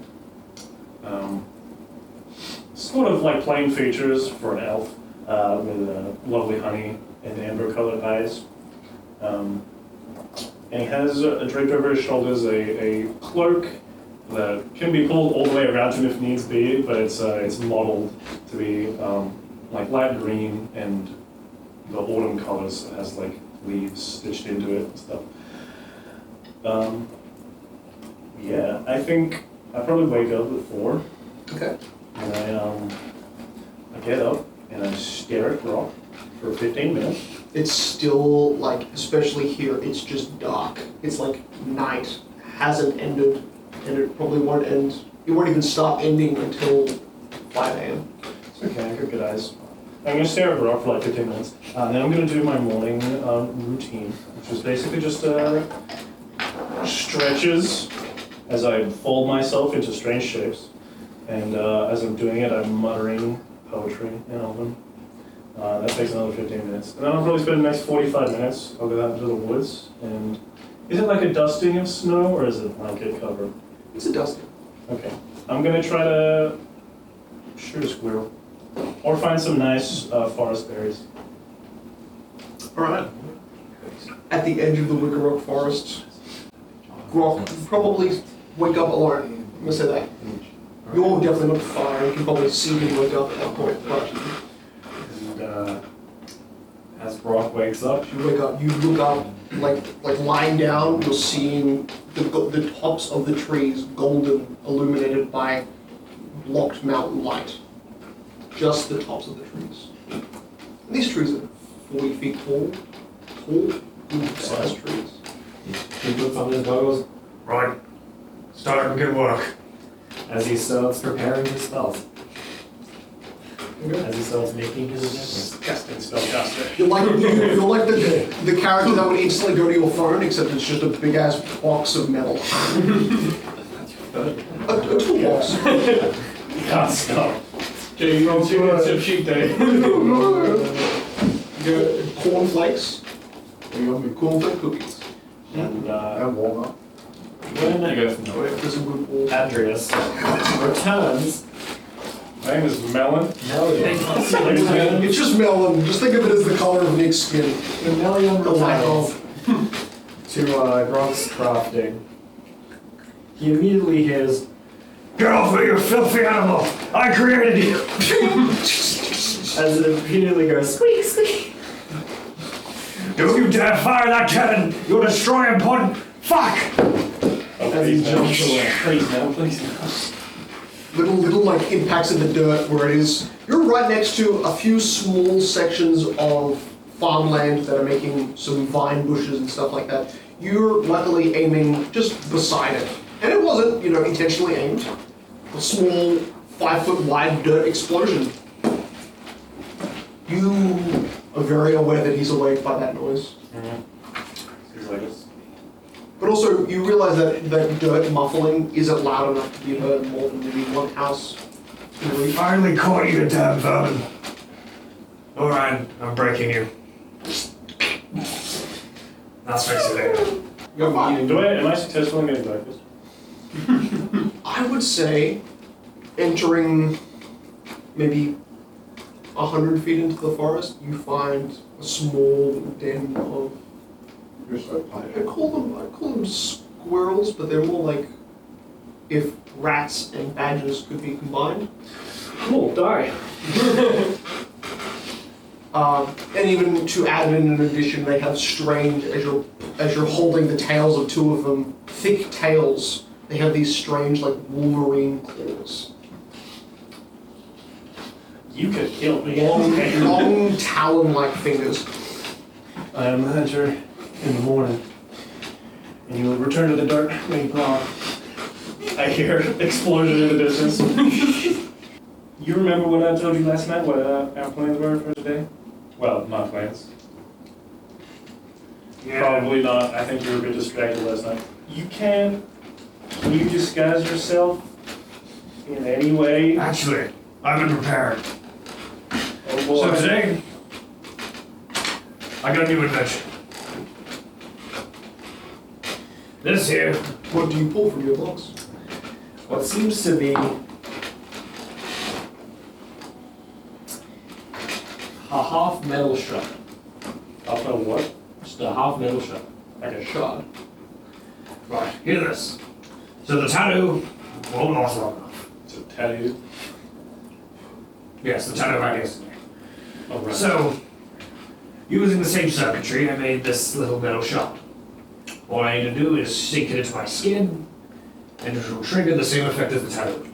Speaker 8: Sort of like plain features for an elf with lovely honey and amber colored eyes. And he has draped over his shoulders a cloak that can be pulled all the way around him if needs be, but it's modeled to be like light green and the autumn colors. It has like leaves stitched into it and stuff. Yeah, I think I probably wake up at 4.
Speaker 2: Okay.
Speaker 8: And I get up and I stare at Rock for 15 minutes.
Speaker 2: It's still like, especially here, it's just dark. It's like night hasn't ended, and it probably won't end. It won't even stop ending until 5 a.m.
Speaker 8: It's okay, I got good eyes. I'm gonna stare at Rock for like 15 minutes. Then I'm gonna do my morning routine, which is basically just stretches as I fold myself into strange shapes. And as I'm doing it, I'm muttering poetry in Elven. That takes another 15 minutes. And then I'll probably spend the next 45 minutes. I'll go out into the woods. And is it like a dusting of snow, or is it blanket cover?
Speaker 2: It's a dusting.
Speaker 8: Okay. I'm gonna try to shoot a squirrel. Or find some nice forest berries.
Speaker 2: Alright. At the edge of the Wickerrock Forest, Grok, you probably wake up alone. I'm gonna say that. You're definitely not far, you can probably see him wake up at that point, but
Speaker 7: And as Brock wakes up,
Speaker 2: you wake up, you look up, like lying down, you're seeing the tops of the trees golden, illuminated by blocked mountain light. Just the tops of the trees. And these trees are 40 feet tall, good-sized trees.
Speaker 7: he puts on his goggles. Right, starting good work. As he starts preparing his spells. As he starts making his adjustments.
Speaker 8: Casting spellcaster.
Speaker 2: You're like the character that would instantly go to your phone, except it's just a big ass box of metal. a toolbox.
Speaker 8: Can't stop.
Speaker 3: Some sheep day.
Speaker 2: Cornflakes. You got me cornflake cookies.
Speaker 8: And
Speaker 5: walnut.
Speaker 7: When
Speaker 3: I go from nowhere.
Speaker 2: There's some good balls.
Speaker 7: Adrius returns,
Speaker 8: my name is Melon.
Speaker 7: Melion
Speaker 2: It's just melon. Just think of it as the color of Nick's skin.
Speaker 7: Melion
Speaker 2: The lack
Speaker 7: returns
Speaker 2: of.
Speaker 7: to Gronk's crafting. He immediately hears, "Get off me, you filthy animal! I created you!" As it immediately goes, squeak, squeak. Don't you dare fire that cannon! You'll destroy important. Fuck!
Speaker 8: Oh,
Speaker 7: As he
Speaker 8: please no.
Speaker 7: jumps away.
Speaker 8: Please no, please no.
Speaker 2: little like impacts in the dirt where it is. You're right next to a few small sections of farmland that are making some vine bushes and stuff like that. You're luckily aiming just beside it. And it wasn't, intentionally aimed. A small 5-foot wide dirt explosion. You are very aware that he's awake by that noise.
Speaker 8: Seems like it's...
Speaker 2: But also, you realize that dirt muffling isn't loud enough to be heard more than maybe one house.
Speaker 7: We finally caught you, damn vermin. Alright, I'm breaking you. That's fix it later.
Speaker 2: You're fine.
Speaker 8: Am I successful in getting breakfast?
Speaker 2: I would say entering maybe 100 feet into the forest, you find a small den of.
Speaker 5: You're so tired.
Speaker 2: I call them squirrels, but they're more like if rats and badgers could be combined.
Speaker 7: Cool, die.
Speaker 2: And even to add in addition, they have strange, as you're holding the tails of two of them, thick tails. They have these strange, like Wolverine claws.
Speaker 8: You could kill me.
Speaker 2: Long talon-like fingers.
Speaker 8: I am the hunter in the morning, and you will return to the dark when you gone. I hear explosion in the distance. You remember what I told you last night, what our plans were for today? Well, my plans.
Speaker 7: Yeah.
Speaker 8: Probably not. I think you were a bit distracted last night. Can you disguise yourself in any way?
Speaker 7: Actually, I've been prepared.
Speaker 8: Oh boy.
Speaker 7: So today, I got a new invention. This here,
Speaker 2: What do you pull from your box?
Speaker 7: what seems to be a half metal shot.
Speaker 8: I'll know what?
Speaker 7: Just a half metal shot.
Speaker 8: Like a shot.
Speaker 7: Right, hear this. So the tattoo won't last long enough.
Speaker 8: To tell you.
Speaker 7: Yes, the tattoo right yesterday.
Speaker 8: Oh, right.
Speaker 7: So, using the same circuitry, I made this little metal shot. All I need to do is sink it into my skin, and it will trigger the same effect as the tattoo.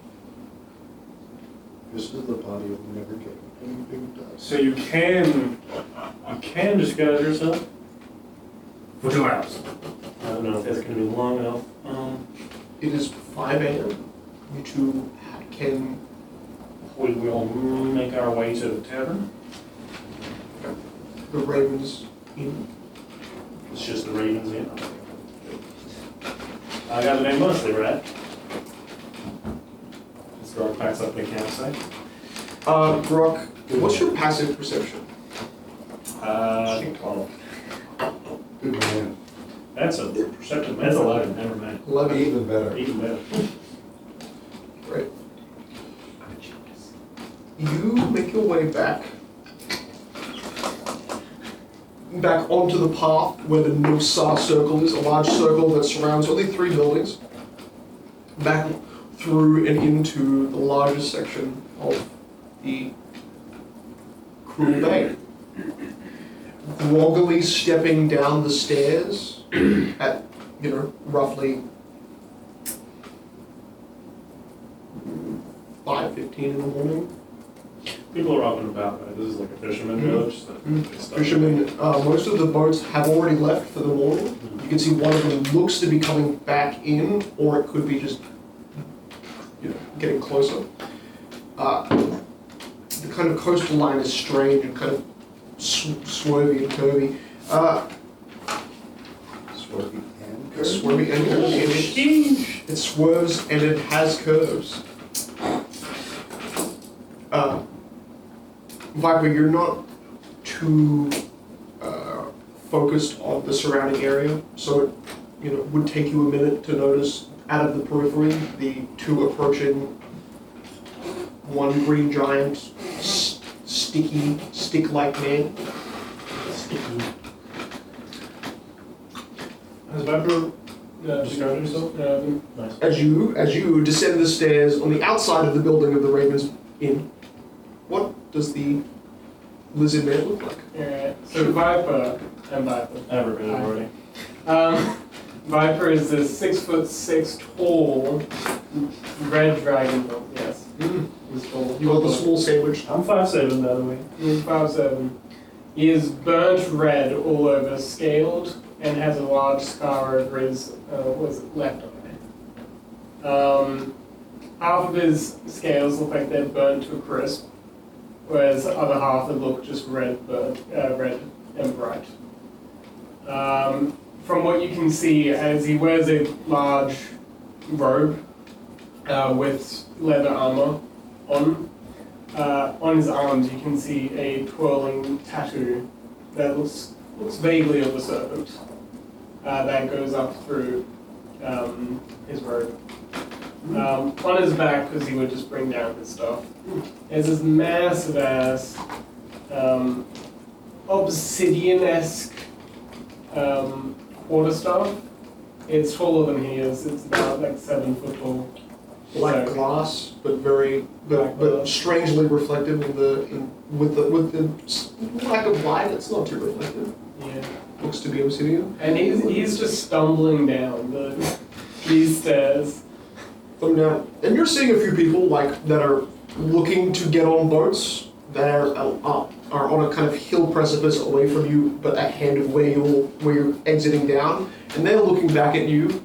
Speaker 5: This is the body of never getting anything done.
Speaker 8: So you can disguise yourself?
Speaker 7: For 2 hours.
Speaker 8: I don't know if that's going to be long enough.
Speaker 2: It is 5 a.m. You two can.
Speaker 8: We will make our way to the tavern.
Speaker 2: The Ravens Inn.
Speaker 8: It's just the Ravens Inn. I got the name mostly, right? Scar packs up the campsite.
Speaker 2: Brock, what's your passive perception?
Speaker 8: 12.
Speaker 5: Good man.
Speaker 8: That's a perceptive
Speaker 7: That's
Speaker 8: man.
Speaker 7: 11, never mind.
Speaker 2: 11.
Speaker 5: Even better.
Speaker 8: Even better.
Speaker 2: Right. You make your way back onto the path where the Nosar circle is, a large circle that surrounds only 3 buildings. Back through and into the largest section of the Krueler Bay. Groggily stepping down the stairs at, roughly 5:15 in the morning.
Speaker 8: People are up and about, right? This is like a fisherman village. So it's stuff.
Speaker 2: Fishermen, most of the boats have already left for the morning. You can see one of them looks to be coming back in, or it could be just, getting closer. The kind of coastal line is strange and kind of swervy and curvy.
Speaker 5: Swervy and curvy.
Speaker 2: Swervy and curvy. It swerves and it has curves. Viper, you're not too focused on the surrounding area, so it would take you a minute to notice out of the periphery the 2 approaching, one green giant, sticky, stick-like man.
Speaker 8: Sticky. Has Viper described himself? Nice.
Speaker 2: As you descend the stairs on the outside of the building of the Ravens Inn, what does the lizard man look like?
Speaker 6: Alright, so Viper, and Viper.
Speaker 8: I've heard it already.
Speaker 9: Viper is this 6'6" tall red dragon. Yes. He's tall.
Speaker 2: You want the small sandwich?
Speaker 8: I'm 5'7", by the way.
Speaker 9: He's 5'7". He is burnt red all over, scaled, and has a large scar over his left eye. Half of his scales look like they're burnt to a crisp, whereas the other half they look just red and bright. From what you can see, as he wears a large robe with leather armor on his arms, you can see a twirling tattoo that looks vaguely of a serpent that goes up through his robe. On his back, because he would just bring down his stuff, there's this massive ass obsidian-esque quarterstaff. It's taller than he is. It's about like 7 foot tall.
Speaker 2: Like
Speaker 9: So-
Speaker 2: glass, but
Speaker 9: Black
Speaker 2: but
Speaker 9: glass.
Speaker 2: strangely reflective with the lack of light. It's not too reflective.
Speaker 9: Yeah.
Speaker 2: Looks to be obsidian.
Speaker 9: And he's just stumbling down these stairs.
Speaker 2: From now, and you're seeing a few people like that are looking to get on boats that are on a kind of hill precipice away from you, but ahead of where you're exiting down, and they're looking back at you,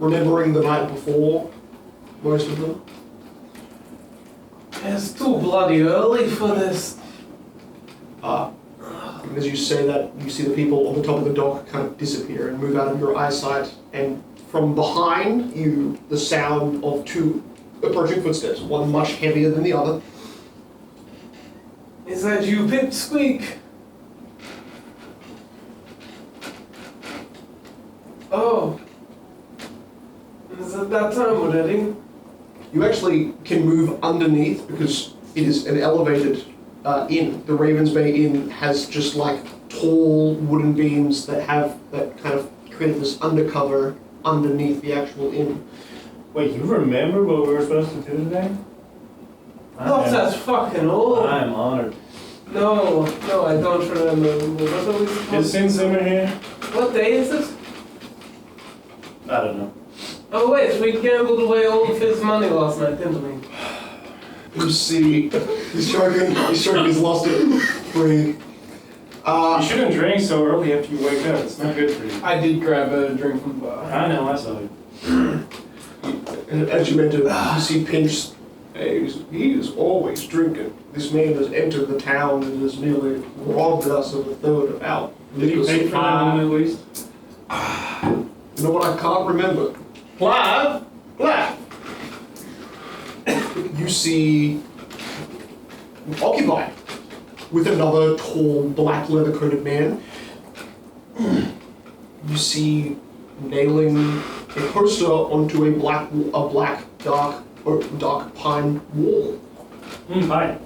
Speaker 2: remembering the night before. Most of them.
Speaker 6: It's too bloody early for this.
Speaker 2: And as you say that, you see the people on the top of the dock kind of disappear and move out of your eyesight, and from behind you, the sound of 2 approaching footsteps, one much heavier than the other.
Speaker 6: Is that you, Pipsqueak? Oh. Is it that time already?
Speaker 2: You actually can move underneath because it is an elevated inn. The Ravens Bay Inn has just like tall wooden beams that kind of create this undercover underneath the actual inn.
Speaker 8: Wait, you remember what we were supposed to do today?
Speaker 6: Not that fucking old.
Speaker 8: I'm honored.
Speaker 6: No, I don't remember. What are we
Speaker 8: Is
Speaker 6: supposed
Speaker 8: Sin Simmer here?
Speaker 6: What day is it?
Speaker 8: I don't know.
Speaker 6: Oh wait, we gambled away all of his money last night, didn't we?
Speaker 2: You see, he's choking, he's lost it. Breathe.
Speaker 8: You shouldn't drink so early after you wake up. It's not good for you.
Speaker 9: I did grab a drink from the bar.
Speaker 8: I know, I saw you.
Speaker 2: And as you enter, you see Pinch. He is always drinking. This man has entered the town and has nearly robbed us of a third of our
Speaker 8: Did you pay for that one at least?
Speaker 2: You know what I can't remember?
Speaker 9: Clive!
Speaker 2: You see occupied with another tall, black leather-coated man. You see nailing a poster onto a black dark pine wall.
Speaker 8: Fine.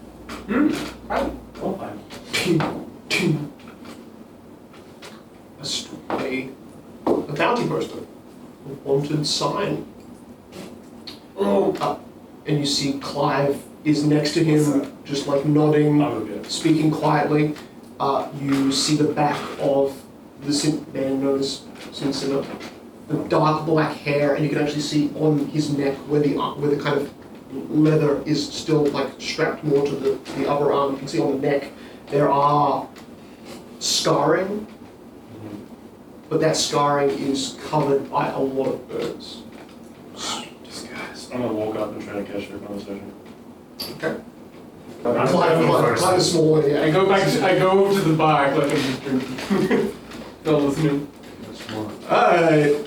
Speaker 9: Fine.
Speaker 8: Oh, fine.
Speaker 2: A bounty poster, a wanted sign. And you see Clive is next to him, just like nodding,
Speaker 8: I'll go get it.
Speaker 2: speaking quietly. You see the back of the man known as Cincinnati, the dark black hair, and you can actually see on his neck where the kind of leather is still like strapped more to the upper arm. You can see on the neck there are scarring, but that scarring is covered by a lot of burns.
Speaker 8: Disguise. I'm gonna walk up and try to catch their conversation.
Speaker 2: Okay.
Speaker 8: I'm
Speaker 2: Clive is small, yeah.
Speaker 9: I go over to the bar like I'm just drinking. Not listening.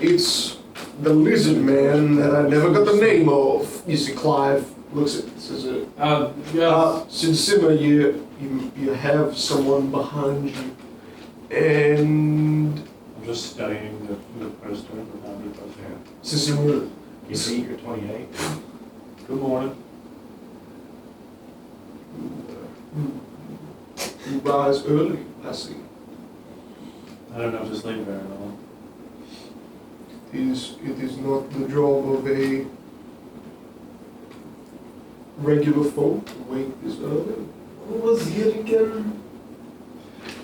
Speaker 2: It's the lizard man that I never got the name of. You see Clive looks at says it. Since Simmer, you have someone behind you. And
Speaker 8: I'm just studying the poster, the bounty poster.
Speaker 2: Simmer,
Speaker 8: You see, you're 28. Good morning.
Speaker 2: you rise early, I see.
Speaker 8: I don't know if this lady very long.
Speaker 2: It is not the job of a regular folk to wake this early.
Speaker 6: Who was here again?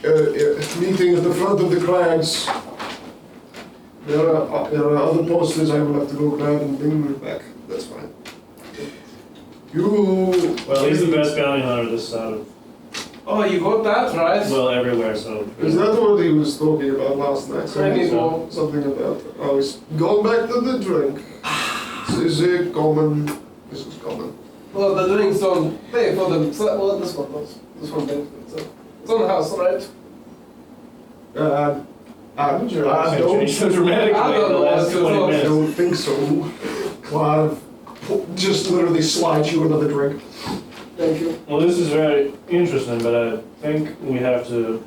Speaker 2: Meeting at the front of the crags. There are other posters I will have to go grab and bring them back. That's fine. You...
Speaker 8: Well, he's the best bounty hunter this side of,
Speaker 6: Oh, you got that right.
Speaker 8: well, everywhere, so.
Speaker 2: Is that what he was talking about last night?
Speaker 6: Maybe
Speaker 8: so.
Speaker 2: Something about... Oh, he's going back to the drink. This is common. This is common.
Speaker 6: Well, the drinks don't pay for them. So, well, this one does. This one pays for it. So it's on the house, right?
Speaker 2: I don't...
Speaker 8: Changed so dramatically
Speaker 6: I don't
Speaker 8: in the
Speaker 6: know
Speaker 8: last
Speaker 6: what's
Speaker 8: 20
Speaker 6: going on.
Speaker 2: I
Speaker 8: minutes.
Speaker 2: don't think so. Clive just literally slides you another drink.
Speaker 6: Thank you.
Speaker 8: Well, this is very interesting, but I think we have to,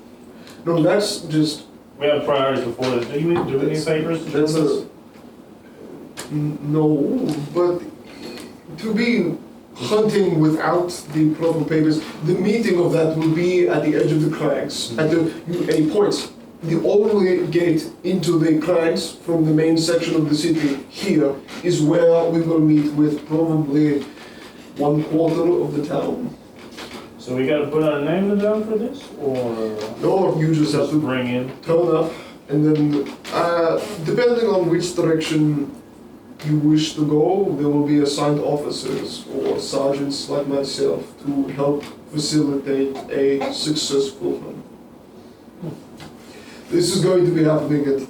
Speaker 2: No, that's just...
Speaker 8: we have priorities before this. Do we need papers to do
Speaker 2: That's
Speaker 8: this?
Speaker 2: No, but to be hunting without the proper papers, the meeting of that will be at the edge of the crags, at a point. The only gate into the crags from the main section of the city here is where we will meet with probably 1/4 of the town.
Speaker 8: So we gotta put our name down for this, or
Speaker 2: No, you just have
Speaker 8: just
Speaker 2: to
Speaker 8: bring in?
Speaker 2: turn up, and then depending on which direction you wish to go, there will be assigned officers or sergeants like myself to help facilitate a successful hunt. This is going to be happening at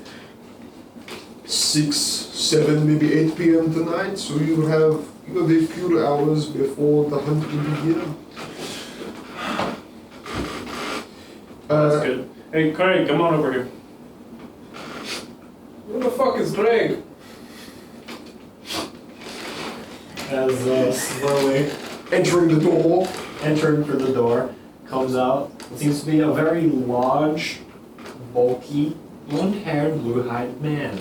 Speaker 2: 6, 7, maybe 8 p.m. tonight, so you have a few hours before the hunt will begin.
Speaker 8: That's good. Hey, Craig, come on over here.
Speaker 6: Who the fuck is Greg?
Speaker 7: As slowly
Speaker 2: Entering the door.
Speaker 7: entering for the door, comes out. It seems to be a very large, bulky, blonde-haired, blue-eyed man.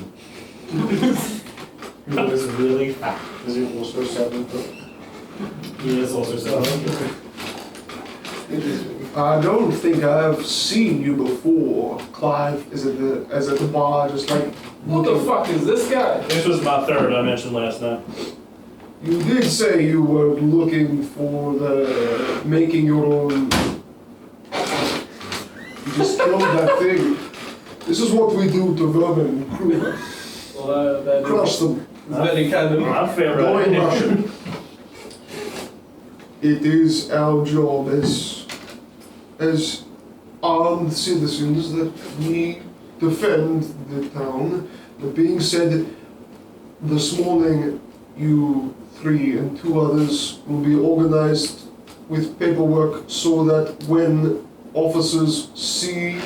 Speaker 7: Who is really fat.
Speaker 8: Is he also 7 foot?
Speaker 7: He is also 7 foot.
Speaker 2: I don't think I've seen you before. Clive is at the bar, just like
Speaker 6: What the fuck is this guy?
Speaker 8: This was my third I mentioned last night.
Speaker 2: You did say you were looking for the making your own. You just killed that thing. This is what we do to vermin and Krueler.
Speaker 6: Well, that
Speaker 2: Crush them.
Speaker 6: is very kind of.
Speaker 8: I'm fair
Speaker 2: Go in
Speaker 8: right.
Speaker 2: Russian. It is our job as armed citizens that we defend the town. That being said, this morning you 3 and 2 others will be organized with paperwork so that when officers see...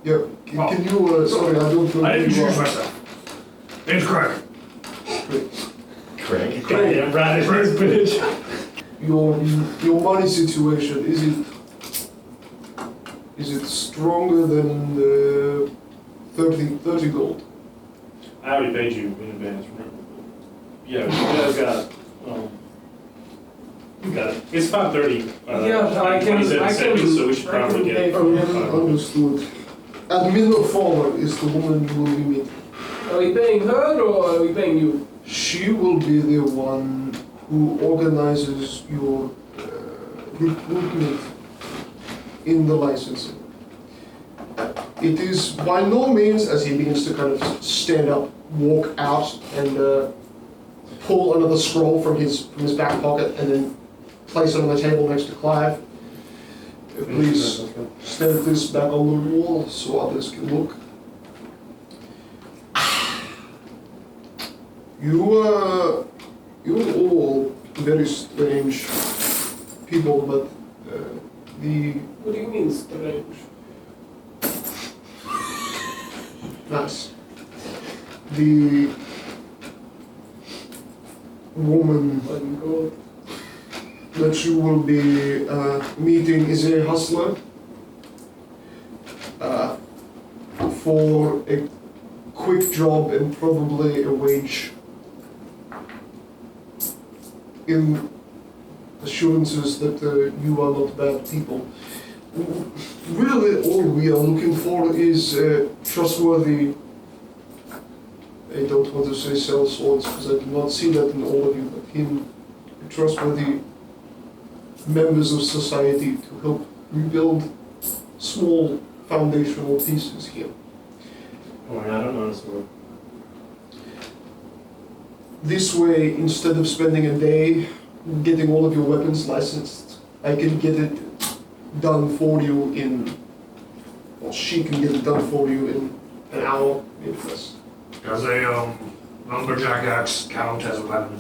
Speaker 2: Yeah, can you, sorry, I don't know.
Speaker 8: I didn't
Speaker 2: who you
Speaker 8: choose
Speaker 2: are.
Speaker 8: myself. Name's Craig.
Speaker 4: Craig.
Speaker 8: Yeah, right in his bitch.
Speaker 2: Your money situation, is it stronger than the 30 gold?
Speaker 8: I already paid you in advance, remember? Yeah, you guys got it. You got it. It's 5:30.
Speaker 6: Yeah, I can-
Speaker 8: so we should
Speaker 6: I can
Speaker 8: probably
Speaker 6: pay
Speaker 8: get.
Speaker 6: for
Speaker 2: Understood. Admin forward is the woman you will be meeting.
Speaker 6: Are we paying her or are we paying you?
Speaker 2: She will be the one who organizes your recruitment in the licensing. It is by no means, as he begins to kind of stand up, walk out, and pull another scroll from his back pocket, and then place it on the table next to Clive. Please stand this back on the wall so others can look. You're all very strange people, but
Speaker 6: What do you mean strange?
Speaker 2: nice. The woman
Speaker 6: I'm good.
Speaker 2: that you will be meeting is a hustler for a quick job and probably a wage in assurances that you are not bad people. Really, all we are looking for is trustworthy, I don't want to say sellswords because I do not see that in all of you, but him, trustworthy members of society to help rebuild small foundational pieces here.
Speaker 8: Oh, I don't know this word.
Speaker 2: This way, instead of spending a day getting all of your weapons licensed, I can get it done for you in, or she can get it done for you in an hour, maybe less.
Speaker 7: Does a lumberjack axe count as a weapon?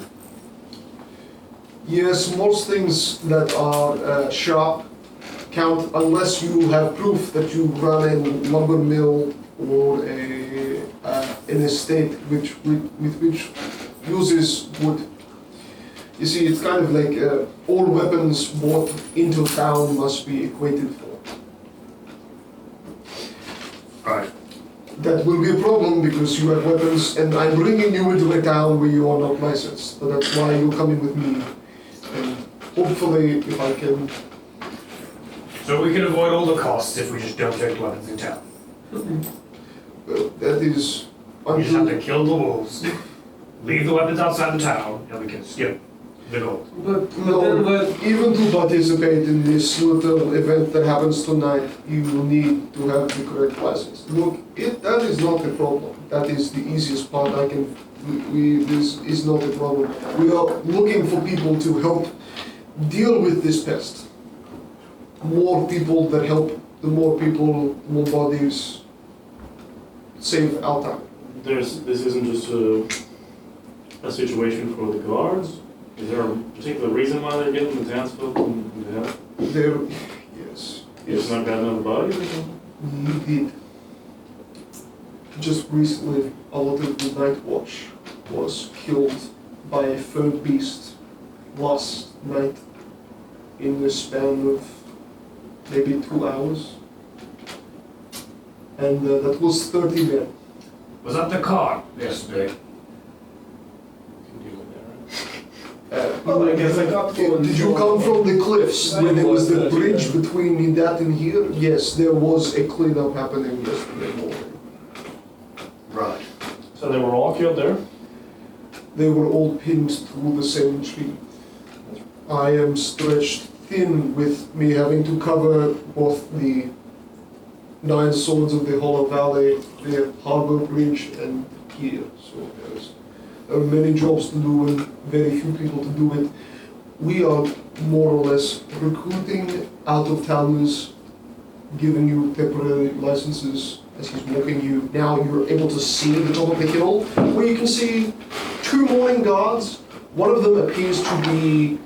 Speaker 2: Yes, most things that are sharp count unless you have proof that you run a lumber mill or an estate with which uses wood. You see, it's kind of like all weapons brought into town must be equated for.
Speaker 7: Right.
Speaker 2: That will be a problem because you have weapons and I'm bringing you into a town where you are not licensed. So that's why you're coming with me. And hopefully, if I can...
Speaker 7: So we can avoid all the costs if we just don't take weapons in town.
Speaker 2: that is...
Speaker 7: We just have to kill the wolves, leave the weapons outside the town, and we can skip the gold.
Speaker 2: No, even to participate in this little event that happens tonight, you will need to have the correct license. Look, that is not a problem. That is the easiest part. This is not a problem. We are looking for people to help deal with this pest. More people that help, the more people, more bodies, save our time.
Speaker 8: This isn't just a situation for the guards. Is there a particular reason why they're getting the townsfolk and help?
Speaker 2: There, yes.
Speaker 8: You just not got enough bodies or something?
Speaker 2: We did. Just recently, a lot of the night watch was killed by a fur beast last night in the span of maybe 2 hours. And that was 30 men.
Speaker 7: Was that the car yesterday?
Speaker 9: Well, I guess I got to
Speaker 2: Did you come from the cliffs where there was the bridge between that and here? Yes, there was a cleanup happening yesterday morning.
Speaker 7: Right.
Speaker 8: So they were all killed there?
Speaker 2: They were all pinned to the same tree. I am stretched thin with me having to cover both the 9 swords of the Hollow Valley, the harbor bridge, and here. So there are many jobs to do and very few people to do it. We are more or less recruiting out-of-towners, giving you temporary licenses as he's walking you. Now you're able to see the top of the hill, where you can see 2 morning guards. One of them appears to be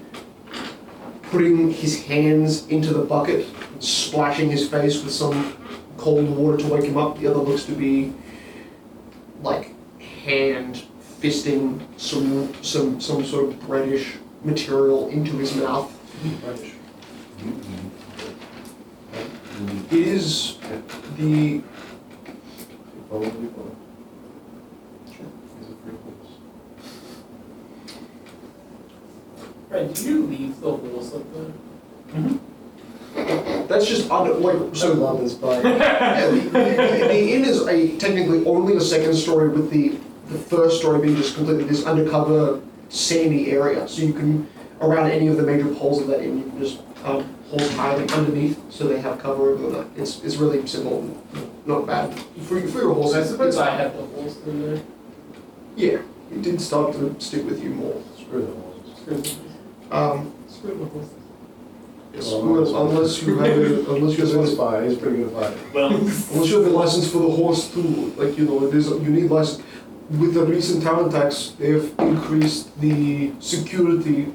Speaker 2: putting his hands into the bucket, splashing his face with some cold water to wake him up. The other looks to be like hand fisting some sort of reddish material into his mouth. It is the
Speaker 9: Right, do you leave the horse up there?
Speaker 2: that's just under like so.
Speaker 5: I love this bike.
Speaker 2: Yeah, the inn is technically only a second story, with the first story being just completely this undercover sandy area. So you can, around any of the major poles of that inn, you can just horse hide underneath, so they have cover over the night. It's really simple, and not bad for your horse.
Speaker 9: I suppose I had the horse in there.
Speaker 2: Yeah, it did start to stick with you more.
Speaker 5: Screw the horses.
Speaker 9: Screw the horse. Screw the horse.
Speaker 2: Yes, well, unless you have a
Speaker 5: Spy. He's pretty good at fighting.
Speaker 8: Well,
Speaker 2: unless you have a license for the horse too, like you need license. With the recent town attacks, they have increased the security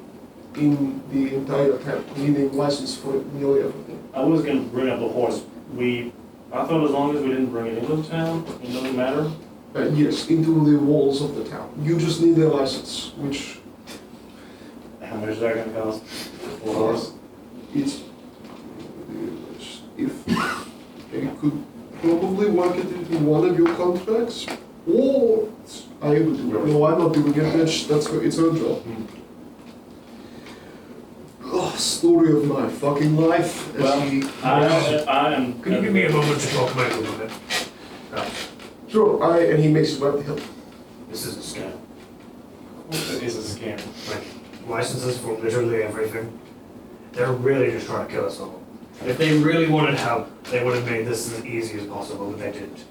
Speaker 2: in the entire town, needing license for nearly everything.
Speaker 8: I was going to bring up the horse. I thought as long as we didn't bring it into town, it doesn't matter.
Speaker 2: Yes, into the walls of the town. You just need a license, which
Speaker 8: How much is that going to cost for a horse?
Speaker 2: it's if they could probably work it into one of your contracts, or I would do it. No, I'm not doing it. It's her job. Oh, story of my fucking life.
Speaker 8: I am.
Speaker 7: Could you give me a moment to talk about it a little bit?
Speaker 2: Sure, and he makes his way up the hill.
Speaker 7: This is a scam.
Speaker 8: It is a scam.
Speaker 7: Like, licenses for literally everything. They're really just trying to kill us all. If they really wanted help, they would have made this as easy as possible, but they didn't.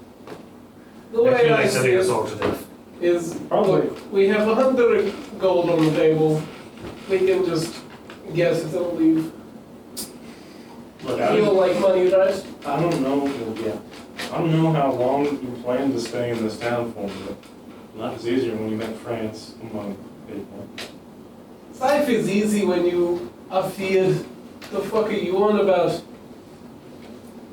Speaker 9: The way I
Speaker 10: They're
Speaker 9: see
Speaker 10: sending us
Speaker 9: it
Speaker 10: all to death.
Speaker 9: is,
Speaker 8: Probably.
Speaker 9: look, we have 100 gold on the table. We can just guess if they'll leave.
Speaker 8: Look,
Speaker 9: Feel like money, right?
Speaker 8: I don't know. Yeah. I don't know how long you plan to stay in this town for, but life is easier when you make friends among people.
Speaker 9: Life is easy when you are feared. The fuck are you on about?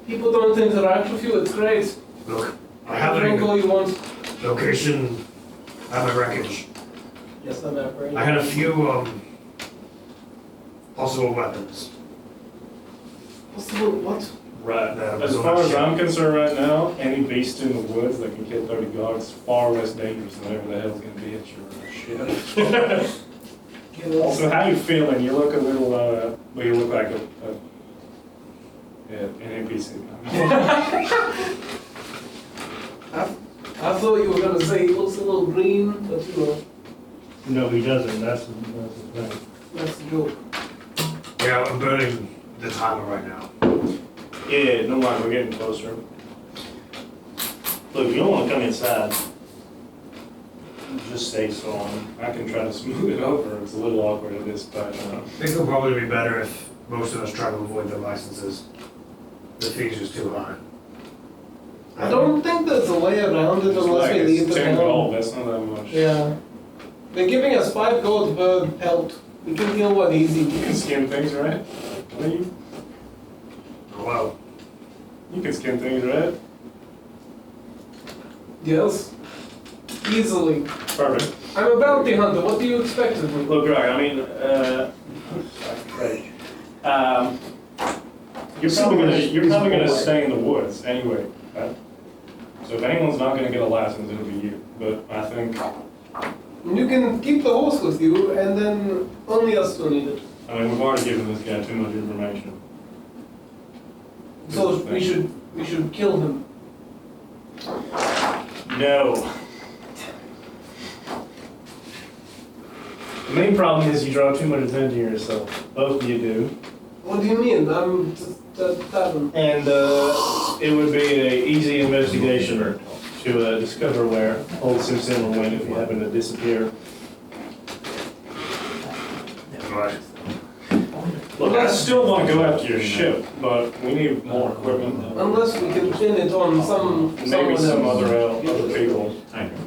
Speaker 9: People don't interact with you, it's great.
Speaker 10: Look, I have
Speaker 9: Drink all
Speaker 10: a
Speaker 9: you want.
Speaker 10: location. I have a wreckage.
Speaker 9: Yes, I'm afraid.
Speaker 10: I had a few possible weapons.
Speaker 9: Possible what?
Speaker 8: Right.
Speaker 10: That
Speaker 8: As
Speaker 10: was
Speaker 8: far
Speaker 10: on
Speaker 8: as
Speaker 10: that
Speaker 8: I'm concerned right now, any beast in the woods that can kill 30 dogs is far less dangerous than whatever the hell's gonna be at your shit. Also, how you feeling? You look a little, well, you look like an NPC.
Speaker 9: I thought you were gonna say he looks a little green, but you know,
Speaker 8: No, he doesn't. That's the thing.
Speaker 9: that's the joke.
Speaker 10: Yeah, I'm burning the timer right now.
Speaker 8: Yeah, no mind, we're getting closer. Look, you don't want to come inside. Just stay strong. I can try to smooth it over. It's a little awkward at this time.
Speaker 10: I think it'll probably be better if most of us try to avoid their licenses. The fees is too high.
Speaker 9: I don't think there's a way around it unless we leave the
Speaker 8: 10
Speaker 9: town.
Speaker 8: gold, that's not that much.
Speaker 9: Yeah. They're giving us 5 gold per pelt. We can deal one easy.
Speaker 8: You can skin things, right? Are you?
Speaker 10: Oh, well,
Speaker 8: You can skin things, right?
Speaker 9: Yes. Easily.
Speaker 8: Perfect.
Speaker 9: I'm a bounty hunter. What do you expect of me?
Speaker 8: Look, right, I mean, you're probably gonna stay in the woods anyway, right? So if anyone's not gonna get a license, it'll be you. But I think,
Speaker 9: You can keep the horse with you, and then only us will need it.
Speaker 8: I mean, we've already given this guy too much information.
Speaker 9: So we should kill him.
Speaker 8: No. The main problem is you draw too much attention to yourself. Both of you do.
Speaker 9: What do you mean? I'm just a tavern.
Speaker 8: And it would be an easy investigation to discover where old Simpson went if he happened to disappear.
Speaker 10: right.
Speaker 8: Look, I still want to go after your ship, but we need more equipment.
Speaker 9: Unless we can pin it on
Speaker 8: Maybe
Speaker 9: someone
Speaker 8: some
Speaker 9: else.
Speaker 8: other people.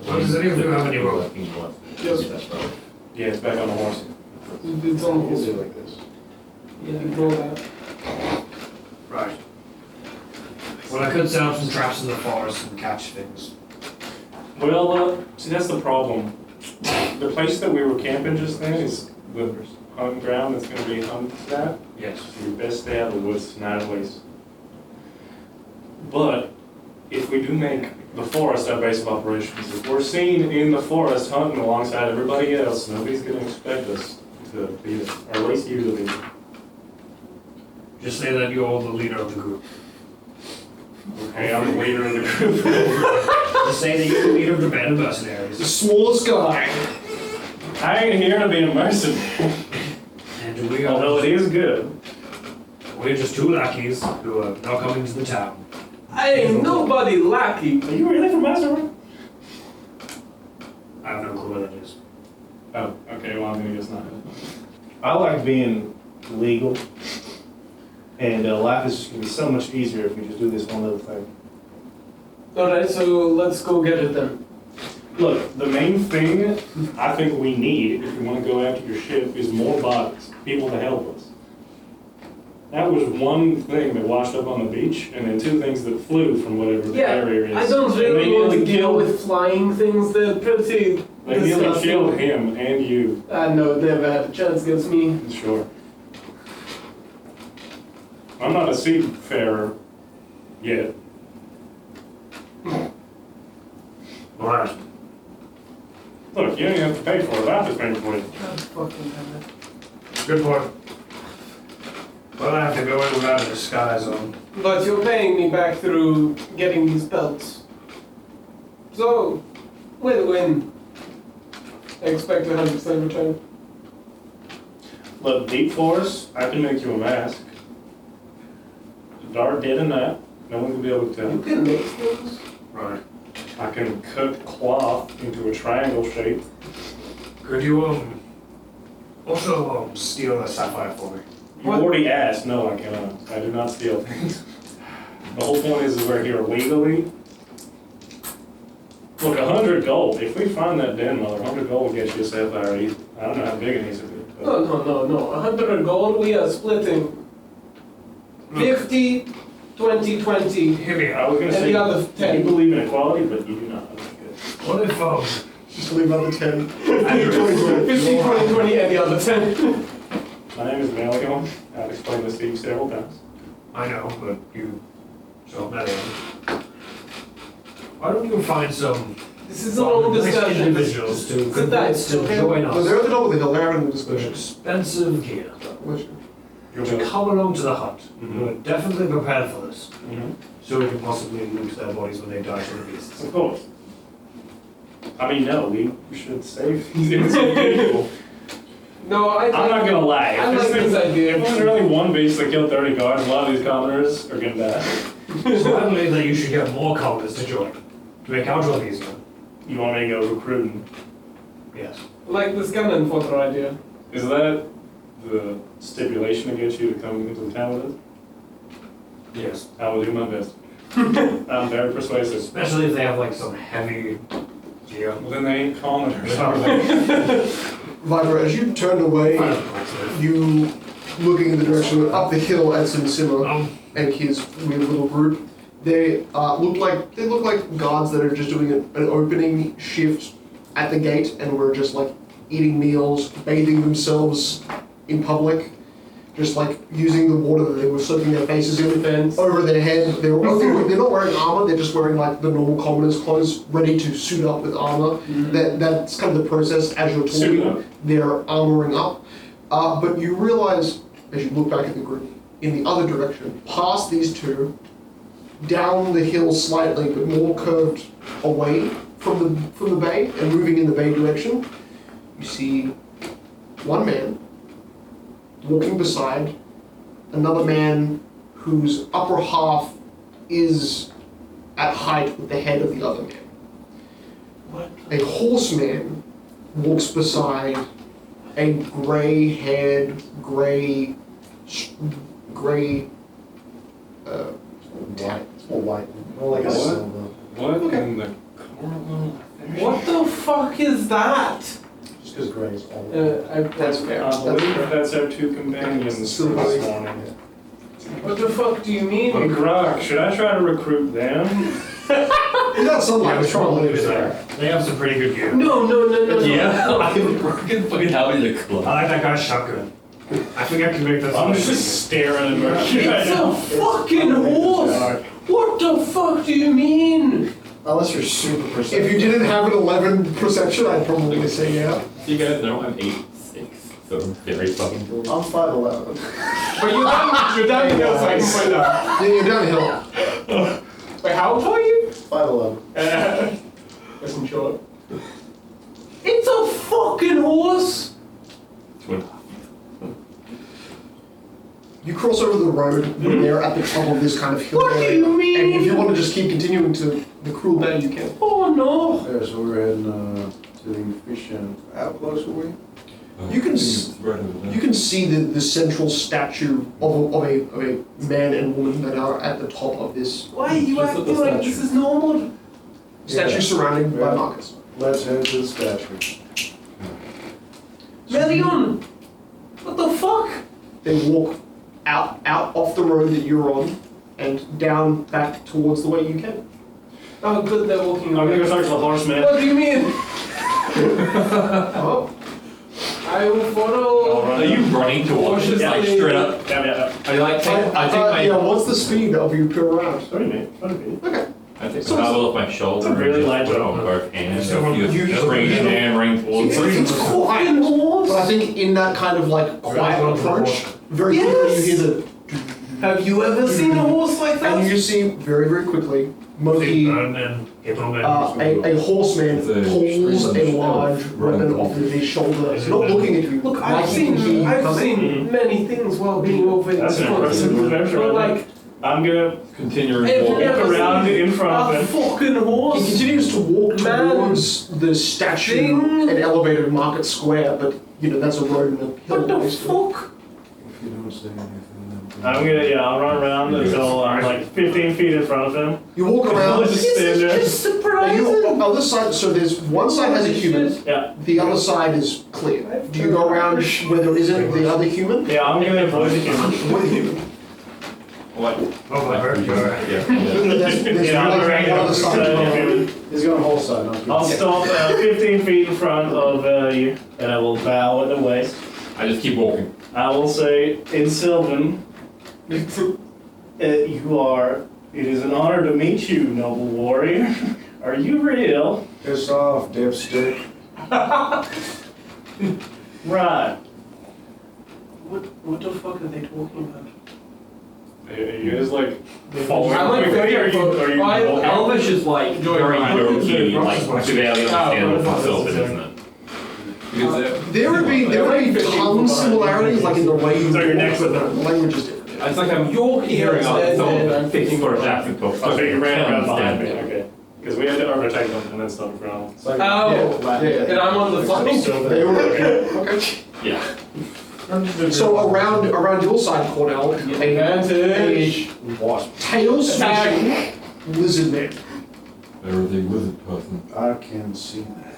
Speaker 10: So does any of you have any rope?
Speaker 9: Yes.
Speaker 8: Yeah, it's back on the horse.
Speaker 9: It's on the horse.
Speaker 5: like this.
Speaker 9: Yeah, ignore that.
Speaker 10: Right. Well, I could set up some traps in the forest and catch things.
Speaker 8: Well, see, that's the problem. The place that we were camping just then is the hunting ground that's going to be hunted at.
Speaker 10: Yes.
Speaker 8: So you best stay out of the woods tonight at least. But if we do make the forest our base of operations, if we're seen in the forest hunting alongside everybody else, nobody's going to expect us to be there, or at least you to be there.
Speaker 10: Just say that you're the leader of the group.
Speaker 8: Okay, I'm the leader of the group.
Speaker 10: Just say that you're the leader of the band of mercenaries.
Speaker 2: The smallest guy.
Speaker 8: I ain't here to be a mercenary,
Speaker 10: And we are,
Speaker 8: although it is good.
Speaker 10: we're just two lackeys who are now coming to the town.
Speaker 9: I ain't nobody lackey.
Speaker 8: Are you really from Masterwork?
Speaker 10: I have no clue what that is.
Speaker 8: Oh, okay, well, I'm gonna guess not. I like being legal, and life is just gonna be so much easier if we just do this one little thing.
Speaker 9: Alright, so let's go get it then.
Speaker 8: Look, the main thing I think we need, if we wanna go after your ship, is more bodies, people to help us. That was one thing that washed up on the beach, and then 2 things that flew from whatever the
Speaker 9: Yeah,
Speaker 8: carrier is.
Speaker 9: I don't
Speaker 8: And they
Speaker 9: really want to
Speaker 8: nearly
Speaker 9: deal
Speaker 8: killed-
Speaker 9: with flying things. They're pretty
Speaker 8: They nearly
Speaker 9: disgusting.
Speaker 8: killed him and you,
Speaker 9: I know, never had a chance against me.
Speaker 8: sure. I'm not a seafarer yet.
Speaker 10: Alright.
Speaker 8: Look, you don't even have to pay for it, I'll just pay for it.
Speaker 9: God fucking damn it.
Speaker 10: Good point. Well, I have to go in without a disguise on.
Speaker 9: But you're paying me back through getting these pelts. So, win-win. I expect 100% return.
Speaker 8: Look, deep forest, I can make you a mask. Dark, dead and night, no one can be able to
Speaker 9: You
Speaker 8: tell.
Speaker 9: can make things.
Speaker 10: Right.
Speaker 8: I can cut cloth into a triangle shape.
Speaker 10: Could you also steal a sapphire for me?
Speaker 8: You already asked. No, I cannot. I do not steal things. The whole point is we're here legally. Look, 100 gold. If we find that den mother, 100 gold will get you a sapphire. I don't know how big it needs to be. But
Speaker 9: No. 100 gold, we are splitting 50, 20, 20.
Speaker 10: Hear me
Speaker 8: I
Speaker 10: out.
Speaker 8: was going to
Speaker 9: And
Speaker 8: say,
Speaker 9: the other
Speaker 8: you
Speaker 9: 10.
Speaker 8: believe in equality, but you do not. Okay, good.
Speaker 10: What if
Speaker 2: Just leave out the 10.
Speaker 9: 50, 20, 20, and the other 10.
Speaker 8: My name is Malion. I've explained this to you several times.
Speaker 10: I know, but you so that why don't you find some
Speaker 9: This is a long
Speaker 10: nice
Speaker 9: discussion.
Speaker 10: individuals to
Speaker 9: Sit
Speaker 10: convince to
Speaker 9: down.
Speaker 10: join
Speaker 2: Well, they're
Speaker 10: us
Speaker 2: at the top of the hill, they're having the
Speaker 10: with
Speaker 2: discussion.
Speaker 10: expensive gear.
Speaker 2: Which-
Speaker 8: You'll
Speaker 10: To come along to the hunt.
Speaker 8: Mhm.
Speaker 10: We're definitely prepared for this.
Speaker 8: Mhm.
Speaker 10: So we can possibly lose their bodies when they die to the beasts.
Speaker 8: Of course. I mean, no, we should save these innocent people.
Speaker 9: No,
Speaker 8: I'm not gonna lie.
Speaker 9: I like this idea.
Speaker 8: If there's really one beast that killed 30 guards, a lot of these commoners are gonna die.
Speaker 10: So I believe that you should get more colonists to join. To make our job easier.
Speaker 8: You want me to go recruiting?
Speaker 10: Yes.
Speaker 9: Like this cannon fodder idea.
Speaker 8: Is that the stipulation to get you to come into the town with us?
Speaker 10: Yes.
Speaker 8: I will do my best. I'm very persuasive.
Speaker 10: Especially if they have like some heavy gear.
Speaker 8: Well, then they ain't commoners.
Speaker 2: Viper, as you turned away, you looking in the direction up the hill at Simsima and his weird little group. They look like guards that are just doing an opening shift at the gate and were just like eating meals, bathing themselves in public, just like using the water that they were soaking their faces in over their head. They're not wearing armor. They're just wearing like the normal commoners' clothes, ready to suit up with armor. That's kind of the process as you're
Speaker 8: Suit up.
Speaker 2: talking. They're armoring up, but you realize as you look back at the group in the other direction, past these two, down the hill slightly, but more curved away from the bay and moving in the bay direction, you see one man walking beside another man whose upper half is at height with the head of the other man. A horseman walks beside a grey-haired, grey,
Speaker 5: White. It's more white. More like a
Speaker 3: What?
Speaker 5: silver.
Speaker 3: What
Speaker 2: Okay.
Speaker 3: in the Cornwall?
Speaker 9: What the fuck is that?
Speaker 5: Just because gray is all.
Speaker 2: That's fair.
Speaker 8: I believe that's our two companions for this morning.
Speaker 9: What the fuck do you mean?
Speaker 8: Hey, Grok, should I try to recruit them?
Speaker 2: You got sunlight.
Speaker 10: Yeah,
Speaker 2: It's probably
Speaker 10: is
Speaker 2: there.
Speaker 10: there. They have some pretty good gear.
Speaker 9: No.
Speaker 3: Yeah, I can fucking have it in the club.
Speaker 10: I like that guy's shotgun. I think I can make that.
Speaker 8: I'm just staring at Murphy right
Speaker 9: It's a
Speaker 8: now.
Speaker 9: fucking horse! What the fuck do you mean?
Speaker 5: Unless you're super perceptive.
Speaker 2: If you didn't have an 11 perception, I'd probably say yeah.
Speaker 3: You guys know I'm 8'6", so I'm very fucking cool.
Speaker 5: I'm 5'11".
Speaker 9: But you're down the hill, so I can find out.
Speaker 2: Yeah, you're downhill.
Speaker 9: Wait, how old are you?
Speaker 5: 5'11".
Speaker 9: Listen short. It's a fucking horse!
Speaker 2: You cross over the road when they're at the top of this kind of hill
Speaker 9: What do
Speaker 2: area.
Speaker 9: you mean?
Speaker 2: And if you want to just keep continuing to the cruel bay, you can.
Speaker 9: Oh no!
Speaker 11: Yeah, so we're heading to the fish and how close are we?
Speaker 2: You can You can see the central statue of a man and woman that are at the top of this
Speaker 9: Why are you
Speaker 11: Just
Speaker 9: acting
Speaker 11: at the
Speaker 9: like
Speaker 11: statue.
Speaker 9: this is normal?
Speaker 2: statue
Speaker 11: Yeah.
Speaker 2: surrounded by
Speaker 11: Yeah.
Speaker 2: Marcus.
Speaker 11: Let's head to the statue.
Speaker 9: Melion! What the fuck?
Speaker 2: They walk out off the road that you're on and down back towards the way you came.
Speaker 9: Oh good, they're walking
Speaker 8: I'm gonna
Speaker 9: away.
Speaker 8: go talk to the horseman.
Speaker 9: What do you mean?
Speaker 2: Oh,
Speaker 9: I will follow.
Speaker 3: Are you running towards it, like straight up?
Speaker 8: Yeah.
Speaker 3: Are you like, I take my,
Speaker 2: yeah. What's the speed of you peel around?
Speaker 8: 30 minutes. 30 minutes.
Speaker 2: Okay.
Speaker 3: I take my towel off my shoulder
Speaker 8: It's a really
Speaker 3: and
Speaker 8: light
Speaker 3: just put it
Speaker 8: job.
Speaker 3: on both hands.
Speaker 10: So
Speaker 3: You bring it and ring towards
Speaker 2: It's
Speaker 3: it.
Speaker 2: quiet,
Speaker 9: Fucking horse!
Speaker 2: but I think in that kind of like quiet approach, very quickly you hear the.
Speaker 9: Have you ever seen a horse like
Speaker 2: And you
Speaker 9: that?
Speaker 2: see very, very quickly, Moki,
Speaker 10: And Hippoman.
Speaker 2: a horseman
Speaker 11: It's a
Speaker 2: pulls a
Speaker 11: strange
Speaker 2: large
Speaker 11: elf
Speaker 2: weapon
Speaker 11: running
Speaker 2: off of his shoulder. He's not looking at you.
Speaker 9: Look,
Speaker 2: like he can hear you
Speaker 9: I've
Speaker 2: coming.
Speaker 9: seen many things while being over in
Speaker 8: That's
Speaker 9: this
Speaker 8: an impressive
Speaker 9: continent.
Speaker 8: measure,
Speaker 9: But
Speaker 8: isn't
Speaker 9: like,
Speaker 8: I'm gonna
Speaker 3: Continuing
Speaker 9: Hey,
Speaker 3: walk.
Speaker 9: yeah,
Speaker 8: walk around in front
Speaker 9: A
Speaker 8: of him.
Speaker 9: fucking
Speaker 2: He
Speaker 9: horse!
Speaker 2: continues to walk
Speaker 9: Man.
Speaker 2: towards the statue
Speaker 9: Thing.
Speaker 2: and elevated Market Square, but that's a road and a hill.
Speaker 9: What the
Speaker 2: basically.
Speaker 9: fuck?
Speaker 11: If you don't say anything, then
Speaker 8: I'm gonna, I'll run around until I'm like 15 feet in front of him.
Speaker 2: You walk around.
Speaker 8: Just stand there.
Speaker 9: It's surprising!
Speaker 2: You, on the other side, so there's one side has a human,
Speaker 8: Yeah,
Speaker 2: the other side is clear. Do you go around where there isn't the other human?
Speaker 8: yeah, I'm gonna avoid the human.
Speaker 2: What do you do?
Speaker 3: What?
Speaker 10: Oh, my bird.
Speaker 2: There's
Speaker 8: Yeah, I'm
Speaker 2: really one other side.
Speaker 8: gonna
Speaker 5: He's going whole side, not
Speaker 8: I'll stop 15 feet in front of you, and I will bow at the waist.
Speaker 3: I just keep walking.
Speaker 8: I will say, in Sylvan, it is an honor to meet you, noble warrior. Are you real?
Speaker 11: piss off, dipstick.
Speaker 8: Right. What the fuck are they talking about?
Speaker 3: Are you guys like following
Speaker 9: I like
Speaker 3: quickly? Are you walking?
Speaker 4: Elvish is like very low-key, like barely understandable for Sylvan, isn't it?
Speaker 3: Because
Speaker 2: There would be tongue similarities, like in the way you
Speaker 8: So you're
Speaker 2: walk,
Speaker 8: next
Speaker 2: but
Speaker 8: to
Speaker 2: the
Speaker 8: them.
Speaker 2: language is different.
Speaker 4: It's like I'm Yorkie hearing out
Speaker 9: Yeah,
Speaker 4: Sylvan fixed for a accent talk.
Speaker 8: Oh, so you ran around behind me,
Speaker 4: Understand.
Speaker 8: okay. Because we had to overtake them and then stop in front of them.
Speaker 5: It's like,
Speaker 9: Oh, and I'm on the flank.
Speaker 2: They were okay.
Speaker 4: Yeah.
Speaker 2: So around your side, Cornell,
Speaker 9: Advantage.
Speaker 5: wasp.
Speaker 2: tail swishing lizard man.
Speaker 4: There is a wizard person.
Speaker 11: I can see that.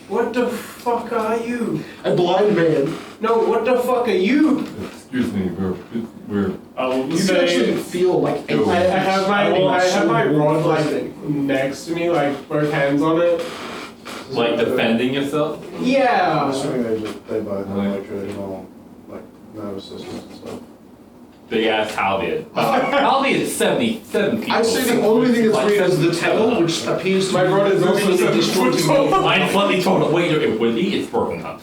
Speaker 9: What the fuck are you?
Speaker 2: A blind man.
Speaker 9: No, what the fuck are you?
Speaker 4: Excuse me, we're
Speaker 8: I will
Speaker 2: You can actually
Speaker 8: say,
Speaker 2: feel like a
Speaker 9: I have my rod like
Speaker 2: Fascinating.
Speaker 9: next to me, like both hands on it.
Speaker 4: like defending yourself.
Speaker 5: I'm
Speaker 9: Yeah.
Speaker 11: assuming they both have like traditional like nervous systems and stuff.
Speaker 4: Big ass halberd. Halberd is 77 feet.
Speaker 2: I'd say the only thing that's weird is the tail, which appears to
Speaker 9: My
Speaker 2: be
Speaker 9: rod is also
Speaker 2: completely
Speaker 9: 7
Speaker 2: destroyed
Speaker 9: foot
Speaker 2: to
Speaker 9: tall.
Speaker 2: me.
Speaker 4: Mine slightly taller. Wager it would be. It's broken up.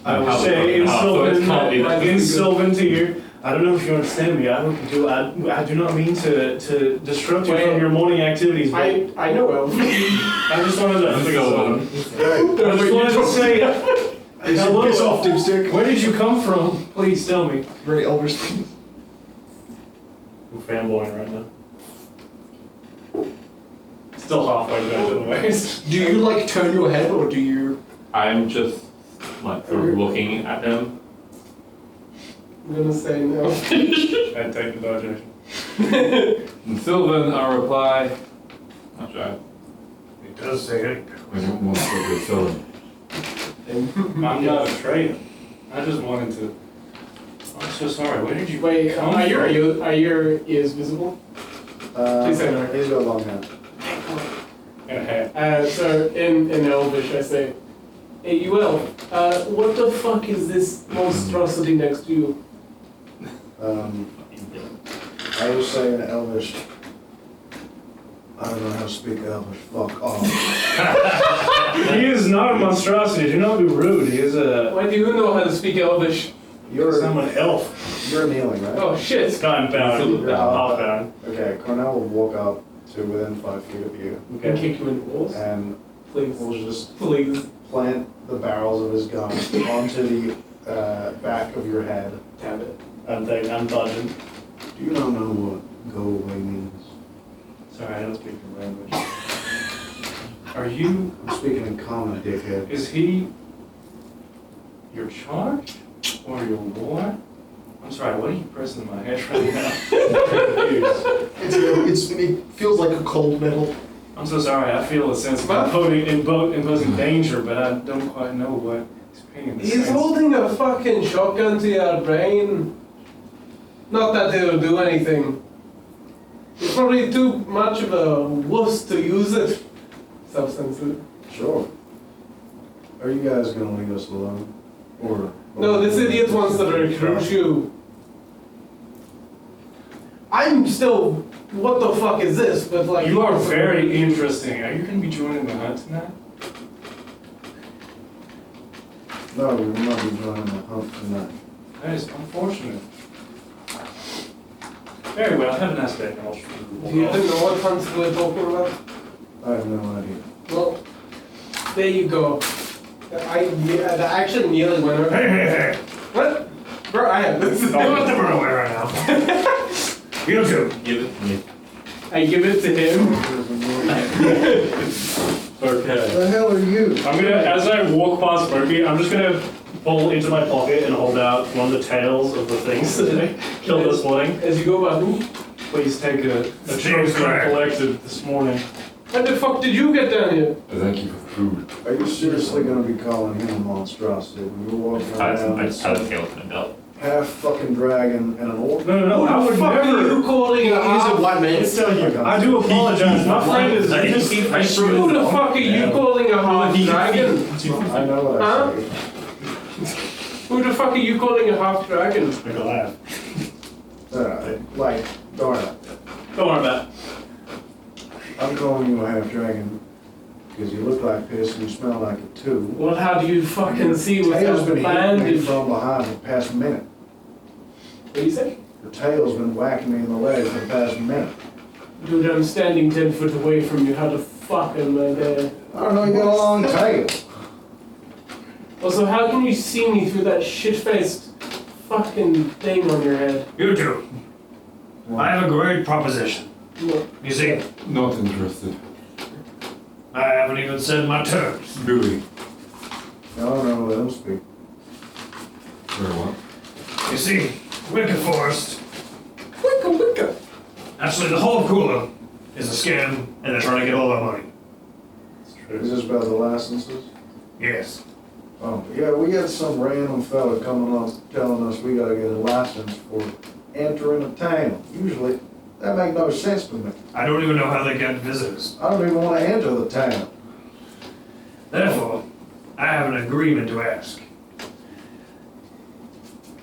Speaker 8: I will say in
Speaker 4: So it's can't be that.
Speaker 8: Sylvan to you, I don't know if you understand me, I hope you do, I do not mean to disrupt you from your morning activities, but
Speaker 9: I know Elf.
Speaker 8: I just wanted to figure
Speaker 4: Sylvan.
Speaker 8: I just wanted to say, hello,
Speaker 2: Piss off, dipstick.
Speaker 8: where did you come from? Please tell me.
Speaker 2: Very elvish thing.
Speaker 8: I'm fanboying right now. Still halfway down to the waist.
Speaker 2: Do you like turn your head or do you?
Speaker 4: I'm just like sort of looking at them.
Speaker 9: I'm gonna say no.
Speaker 8: I'd take the dodge.
Speaker 4: And Sylvan, I reply, not shy.
Speaker 10: It does say it.
Speaker 4: I don't want to go to Sylvan.
Speaker 8: I'm not a traitor. I just wanted to. I'm so sorry. Where did you
Speaker 9: Wait,
Speaker 8: come
Speaker 9: are
Speaker 8: from?
Speaker 9: your ears visible? Please say no.
Speaker 5: He's got long hair.
Speaker 8: And a hat.
Speaker 9: So in Elvish I say, hey you elf, what the fuck is this monstrosity next to you?
Speaker 5: I was saying Elvish. I don't know how to speak Elvish. Fuck off.
Speaker 8: He is not a monstrosity. Do not be rude. He is a.
Speaker 9: Why do you know how to speak Elvish?
Speaker 5: You're
Speaker 8: I'm an elf.
Speaker 5: you're kneeling, right?
Speaker 9: Oh shit.
Speaker 8: Time bound. Half bound.
Speaker 5: Okay, Cornell will walk up to within 5 feet of you,
Speaker 9: And kick you in the balls?
Speaker 5: and
Speaker 9: Please.
Speaker 5: we'll just
Speaker 9: Please.
Speaker 5: plant the barrels of his gun onto the back of your head.
Speaker 9: Damn it.
Speaker 8: I'm dodging.
Speaker 11: Do you not know what go away means?
Speaker 8: Sorry, I don't speak your language. Are you?
Speaker 11: I'm speaking in common, dickhead.
Speaker 8: Is he your charge or your war? I'm sorry. What are you pressing in my head right now?
Speaker 2: It feels like a cold metal.
Speaker 8: I'm so sorry. I feel a sense of imposing danger, but I don't quite know what he's paying.
Speaker 9: He's holding a fucking shotgun to your brain. Not that it'll do anything. He's probably too much of a wuss to use it. Self-censored.
Speaker 5: Sure. Are you guys gonna leave us alone? Or
Speaker 9: No, this idiot wants to recruit you. I'm still, what the fuck is this? But like,
Speaker 8: You are very interesting. Are you going to be joining the hunt tonight?
Speaker 11: No, we will not be joining the hunt tonight.
Speaker 8: That is unfortunate. Very well. Have a nice day. I'll
Speaker 9: Do you even know what hunts we're talking about?
Speaker 11: I have no idea.
Speaker 9: Well, there you go. The action nearly went over.
Speaker 10: Hey!
Speaker 9: What? Bro, I have this.
Speaker 10: I'm not the away right now. You two.
Speaker 3: Give it to me.
Speaker 9: I give it to him.
Speaker 3: Okay.
Speaker 11: The hell are you?
Speaker 8: I'm gonna, as I walk past Murphy, I'm just gonna pull into my pocket and hold out one of the tails of the things that I killed this morning.
Speaker 9: As you go by,
Speaker 8: Please take a
Speaker 10: James
Speaker 8: trophy I
Speaker 10: Craig.
Speaker 8: collected this morning.
Speaker 9: how the fuck did you get down here?
Speaker 4: Thank you for food.
Speaker 11: Are you seriously gonna be calling him a monstrosity when you're walking
Speaker 3: I
Speaker 11: around
Speaker 3: just had a tail in a belt.
Speaker 11: half fucking dragon and an orc?
Speaker 8: No, I would
Speaker 9: Fuck are
Speaker 8: never.
Speaker 9: you calling a
Speaker 2: He's a white man.
Speaker 8: Tell you, I do apologize. My friend is just
Speaker 9: Who the fuck are you calling a half dragon?
Speaker 11: I know what I say.
Speaker 9: Who the fuck are you calling a half dragon?
Speaker 8: Make a laugh.
Speaker 11: Like, darn it.
Speaker 8: Don't worry about it.
Speaker 11: I'm calling you a half dragon because you look like piss and you smell like it too.
Speaker 9: Well, how do you fucking see
Speaker 11: Your tail's
Speaker 9: without
Speaker 11: been hitting me
Speaker 9: bandage?
Speaker 11: from behind for the past minute.
Speaker 9: What do you say?
Speaker 11: Your tail's been whacking me in the leg for the past minute.
Speaker 9: Dude, I'm standing 10 foot away from you. How the fuck am I there?
Speaker 11: I don't know, you got a long tail.
Speaker 9: Also, how can you see me through that shit-faced fucking thing on your head?
Speaker 10: You two. I have a great proposition.
Speaker 9: Look,
Speaker 10: You see,
Speaker 4: Not interested.
Speaker 10: I haven't even said my terms.
Speaker 4: Really?
Speaker 11: No, let him speak.
Speaker 4: Very well.
Speaker 10: You see, Wicker Forest,
Speaker 9: wicka.
Speaker 10: actually the whole of Krueler, is a scam, and they're trying to get all our money.
Speaker 11: Is this about the licenses?
Speaker 10: Yes.
Speaker 11: Oh, yeah, we had some random fella coming up telling us we gotta get a license for entering a town. Usually, that make no sense to me.
Speaker 10: I don't even know how they get visitors.
Speaker 11: I don't even wanna enter the town.
Speaker 10: Therefore, I have an agreement to ask.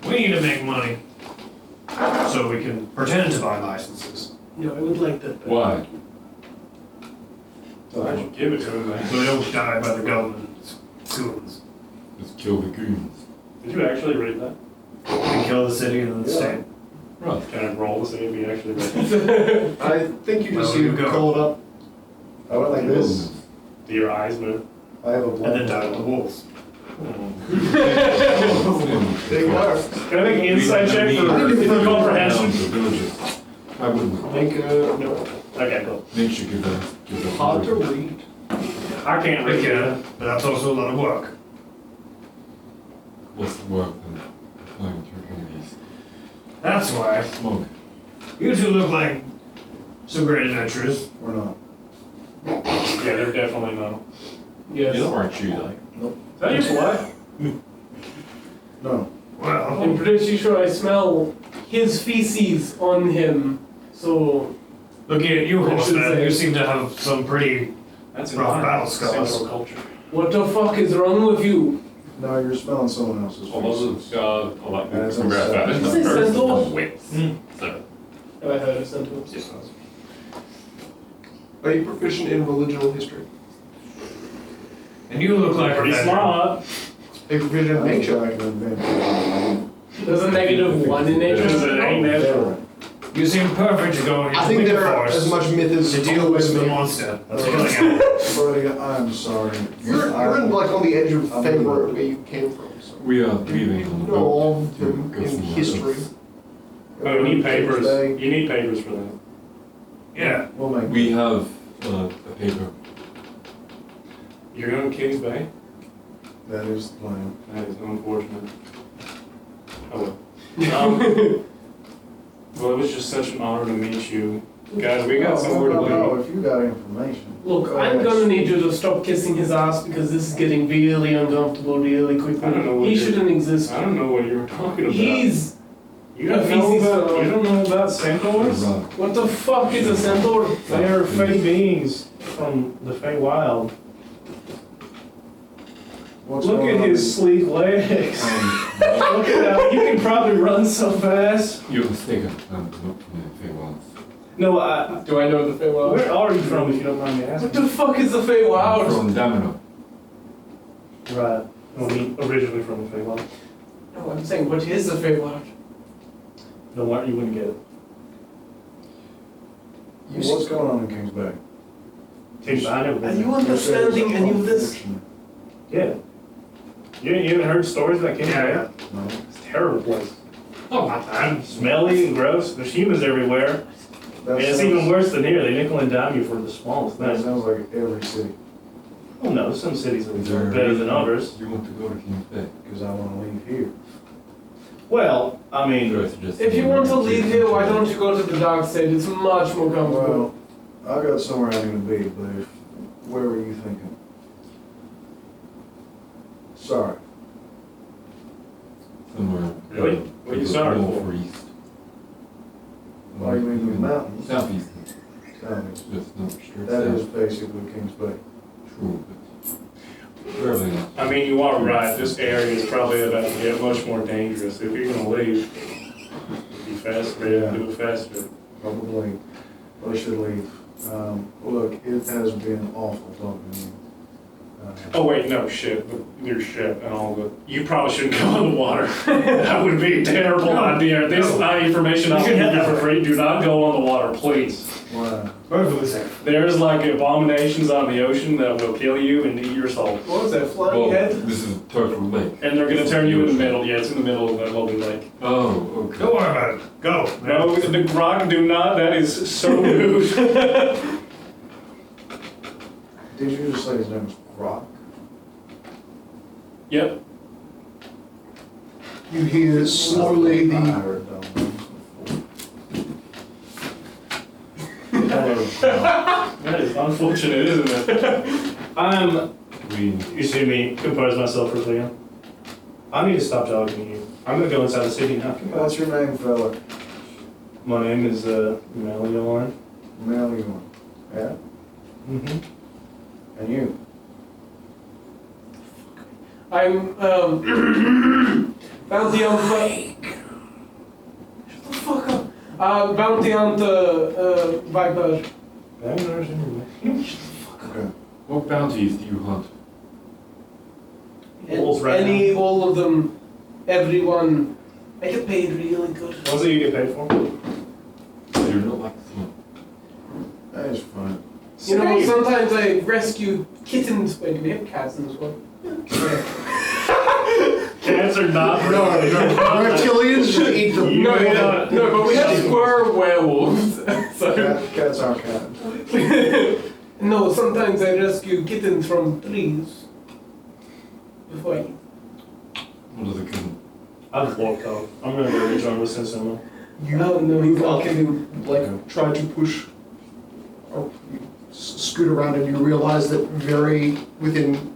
Speaker 10: We need to make money so we can pretend to buy licenses.
Speaker 9: No, I would like that. better.
Speaker 4: Why?
Speaker 8: I should give it to him, man.
Speaker 10: So we don't die by the government's goons.
Speaker 4: Let's kill the goons.
Speaker 8: Did you actually read that?
Speaker 10: We kill the city and the state.
Speaker 4: Right.
Speaker 8: Can I roll to see if he actually read it?
Speaker 2: I think you just
Speaker 10: Well, you
Speaker 2: need to
Speaker 10: go.
Speaker 2: call it up.
Speaker 11: I went like this.
Speaker 8: Do your eyes move?
Speaker 11: I have a
Speaker 10: And then
Speaker 11: blind.
Speaker 10: die with the wolves.
Speaker 2: There you go.
Speaker 8: Can I make an insight check for comprehension?
Speaker 4: The villages. I wouldn't.
Speaker 8: Make a, no. Okay, cool.
Speaker 4: Nature give a
Speaker 2: Hard to read.
Speaker 8: I can't
Speaker 10: We
Speaker 8: read it.
Speaker 10: can, but that's also a lot of work.
Speaker 4: What's the work then? Applying to communities.
Speaker 10: That's why
Speaker 4: Smoke.
Speaker 10: you two look like some great adventurers.
Speaker 11: We're not.
Speaker 8: Yeah, they're definitely not.
Speaker 9: Yes.
Speaker 3: You aren't you, like?
Speaker 8: Is that your blood?
Speaker 11: No.
Speaker 10: Well,
Speaker 9: I'm pretty sure I smell his feces on him. So,
Speaker 10: looking at you,
Speaker 9: I should
Speaker 10: horseman,
Speaker 9: say-
Speaker 10: you seem to have some pretty
Speaker 8: That's
Speaker 10: rough battle scars.
Speaker 8: Central culture.
Speaker 9: what the fuck is wrong with you?
Speaker 11: No, you're smelling someone else's
Speaker 3: Although,
Speaker 11: feces.
Speaker 3: I like
Speaker 11: That's
Speaker 3: to grab that.
Speaker 9: Did you say centaur?
Speaker 3: Wait. So,
Speaker 9: Have I heard of centaurs?
Speaker 3: yes.
Speaker 2: Are you proficient in religion history?
Speaker 10: And you look like
Speaker 8: Pretty
Speaker 10: a
Speaker 8: smart.
Speaker 2: Are you proficient in
Speaker 11: I look
Speaker 2: nature?
Speaker 11: like an adventurer.
Speaker 9: There's a -1 in
Speaker 8: There's
Speaker 9: nature.
Speaker 8: an ain't natural.
Speaker 10: You seem perfect to go into
Speaker 2: I think
Speaker 10: Wicker
Speaker 2: there are
Speaker 10: Forest
Speaker 2: as much myth as
Speaker 10: to deal with the monster. That's killing him.
Speaker 11: Buddy, I'm sorry.
Speaker 2: You're in like on the edge of
Speaker 11: I'm
Speaker 2: Feyre
Speaker 11: leaving.
Speaker 2: where you came from. So.
Speaker 4: We are leaving
Speaker 2: You
Speaker 4: on the
Speaker 2: know
Speaker 4: boat.
Speaker 2: all of them
Speaker 4: Go
Speaker 2: in
Speaker 4: somewhere
Speaker 2: history.
Speaker 4: else.
Speaker 8: Oh, you need papers.
Speaker 11: Tuesday,
Speaker 8: You need papers for that.
Speaker 10: Yeah.
Speaker 11: We'll make
Speaker 4: We have a paper.
Speaker 8: You're going to Kings Bay?
Speaker 11: that is the plan.
Speaker 8: That is unfortunate. Oh well. Well, it was just such an honor to meet you. Guys, we got somewhere to
Speaker 11: No,
Speaker 8: go.
Speaker 11: if you got information.
Speaker 9: Look,
Speaker 11: go
Speaker 9: I'm
Speaker 11: ahead.
Speaker 9: gonna need you to stop kissing his ass because this is getting really uncomfortable really quickly.
Speaker 8: I don't know what
Speaker 9: He
Speaker 8: you're-
Speaker 9: shouldn't exist.
Speaker 8: I don't know what you were talking about.
Speaker 9: He's...
Speaker 8: You don't know about centaurs?
Speaker 4: Right.
Speaker 9: What the fuck is a centaur?
Speaker 8: They are fey beings from the Fey Wild.
Speaker 11: What's
Speaker 8: Look
Speaker 11: going
Speaker 8: at
Speaker 11: on?
Speaker 8: his sleek legs. Look at that. You can probably run so fast.
Speaker 4: You're mistaken. I'm not from the Feywilds.
Speaker 8: No,
Speaker 9: Do I know the Feywild?
Speaker 8: where are you from, if you don't mind me
Speaker 9: What
Speaker 8: asking?
Speaker 9: the fuck is the
Speaker 4: I'm
Speaker 9: Feywild?
Speaker 4: from Damino.
Speaker 8: Right. Well, me originally from the Fey Wild.
Speaker 9: No, I'm saying, what is the Feywild?
Speaker 8: No, why you wouldn't get it?
Speaker 11: What's going on in Kings Bay?
Speaker 8: Take I never
Speaker 9: Are
Speaker 8: been
Speaker 9: you
Speaker 8: there.
Speaker 9: understanding any of this?
Speaker 8: Yeah. You haven't heard stories about King
Speaker 10: Yeah,
Speaker 8: Bay?
Speaker 10: yeah.
Speaker 11: No.
Speaker 8: It's a terrible place.
Speaker 10: Oh, not bad.
Speaker 8: Smelly and gross. There's humans everywhere.
Speaker 11: That
Speaker 8: And it's
Speaker 11: sounds-
Speaker 8: even worse than here. They nickel and dime you for the smallest
Speaker 11: That
Speaker 8: things.
Speaker 11: sounds like every city,
Speaker 8: Oh no, some cities
Speaker 4: Is there
Speaker 8: are
Speaker 4: a
Speaker 8: better
Speaker 4: reason
Speaker 8: than others.
Speaker 4: You want to go to Kings Bay?
Speaker 11: because I wanna leave here.
Speaker 8: Well, I mean,
Speaker 4: Or I suggest
Speaker 9: If you want to leave here, why don't you go to the dark side? It's much more comfortable.
Speaker 11: Well, I got somewhere I'm gonna be, but where were you thinking? Sorry.
Speaker 4: Somewhere.
Speaker 8: Really? What are you sorry
Speaker 4: north
Speaker 8: for?
Speaker 4: or east?
Speaker 11: Why you mean the mountains?
Speaker 4: Southeast.
Speaker 11: Southeast.
Speaker 4: Just no straight
Speaker 11: That is
Speaker 4: south.
Speaker 11: basically Kings Bay.
Speaker 4: True, but rarely enough.
Speaker 8: I mean, you are right. This area is probably about to get much more dangerous. If you're gonna leave, be faster.
Speaker 11: Yeah.
Speaker 8: Do it faster.
Speaker 11: Probably, I should leave. Look, it has been awful talking to you.
Speaker 8: Oh wait, no shit. Your ship and all the. You probably shouldn't go in the water. That would be a terrible idea. This is not information I
Speaker 10: You
Speaker 8: can
Speaker 10: should
Speaker 8: give you
Speaker 10: have
Speaker 8: for
Speaker 10: that.
Speaker 8: free. Do not go on the water, please.
Speaker 11: Wow.
Speaker 10: Perfectly safe.
Speaker 8: There's like abominations on the ocean that will kill you and eat your soul.
Speaker 9: What was that, flying
Speaker 4: Well,
Speaker 9: head?
Speaker 4: this is Turtle Lake.
Speaker 8: And they're gonna turn you in the middle. Yeah, it's in the middle of that lovely lake.
Speaker 4: Oh, okay.
Speaker 10: Don't worry about it. Go.
Speaker 8: No, the rock, do not. That is so rude.
Speaker 11: Did you just say his name was Grok?
Speaker 8: Yep.
Speaker 2: You hear slowly
Speaker 11: I
Speaker 2: the
Speaker 11: heard that one before.
Speaker 8: That is unfortunate, isn't it? You see me compose myself for a second. I need to stop talking to you. I'm gonna go inside the city now.
Speaker 11: What's your name, fella?
Speaker 8: My name is Melion.
Speaker 11: Melion. Yeah?
Speaker 8: Mm-hmm.
Speaker 11: And you?
Speaker 9: I'm bounty on the. Shut the fuck up. Bounty on the Viper.
Speaker 11: Okay.
Speaker 4: What bounties do you hunt?
Speaker 8: Bulls right
Speaker 9: Any, all of them, everyone. I get paid really good.
Speaker 8: What's it you get paid for?
Speaker 4: You're not like some.
Speaker 11: That is fine.
Speaker 9: You know, sometimes I rescue kittens. Wait, do we have cats in this one?
Speaker 8: Cats are not
Speaker 2: reptilians should eat them.
Speaker 9: No, but we have squirrel werewolves. So.
Speaker 11: Cats aren't cats.
Speaker 9: No, sometimes I rescue kittens from trees. Before I eat.
Speaker 4: What does it come?
Speaker 8: I've walked out. I'm gonna go rejoin with Sensomo.
Speaker 9: No, he's not kidding.
Speaker 2: Like try to push, or you scoot around and you realize that very within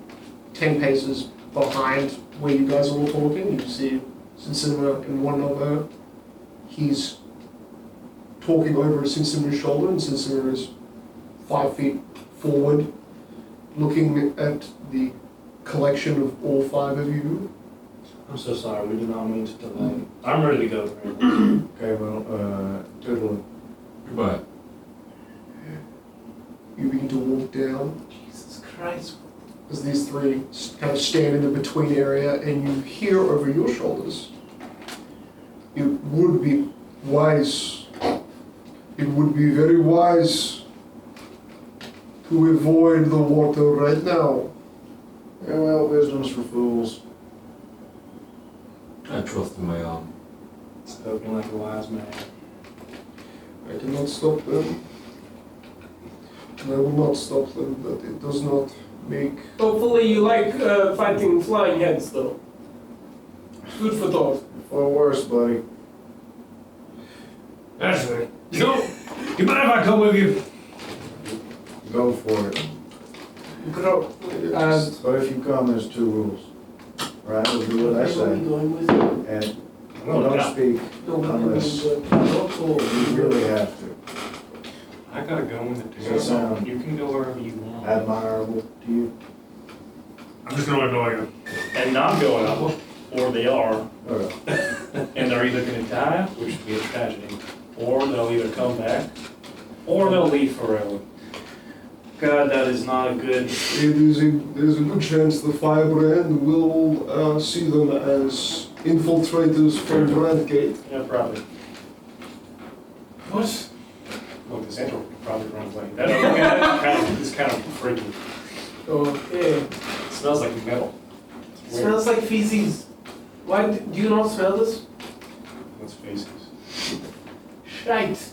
Speaker 2: 10 paces behind where you guys are all talking, you see Sinsima and one other. He's talking over Sinsima's shoulder, and Sinsima is 5 feet forward, looking at the collection of all 5 of you.
Speaker 8: I'm so sorry. We did not mean to delay. I'm ready to go.
Speaker 11: Okay, well, Toodle.
Speaker 4: Goodbye.
Speaker 2: You begin to walk down
Speaker 9: Jesus Christ.
Speaker 2: as these 3 kind of stand in the between area, and you hear over your shoulders. It would be wise. It would be very wise to avoid the water right now.
Speaker 11: Yeah, well, wisdom's for fools.
Speaker 4: I trust in my arm.
Speaker 8: Spoken like a wise man.
Speaker 2: I cannot stop them. And I will not stop them, but it does not make...
Speaker 9: Hopefully you like fighting flying heads though. Good for thought.
Speaker 11: For worse, buddy.
Speaker 10: Actually, you mind if I come with you?
Speaker 11: Go for it. But if you come, there's 2 rules. Right? We'll do what I
Speaker 9: Where are we
Speaker 11: say.
Speaker 9: going with you?
Speaker 11: And
Speaker 8: No,
Speaker 11: don't speak
Speaker 9: No,
Speaker 11: unless
Speaker 9: no,
Speaker 11: you really have to.
Speaker 8: I gotta go in the
Speaker 11: Does that sound
Speaker 8: You can go wherever you want.
Speaker 11: admirable to you?
Speaker 10: I'm just gonna ignore you.
Speaker 8: And not going up, or they are,
Speaker 11: Okay.
Speaker 8: and they're either gonna die, which would be a tragedy, or they'll either come back, or they'll leave forever. God, that is not a good.
Speaker 2: There's a good chance the Firebrand will see them as infiltrators from Brandt Gate.
Speaker 8: Yeah, probably. What? Look, this intro probably runs away. That is kind of freaky.
Speaker 9: Okay.
Speaker 8: It smells like metal.
Speaker 9: Smells like feces. Why do you not smell this?
Speaker 8: What's faces?
Speaker 9: Shite.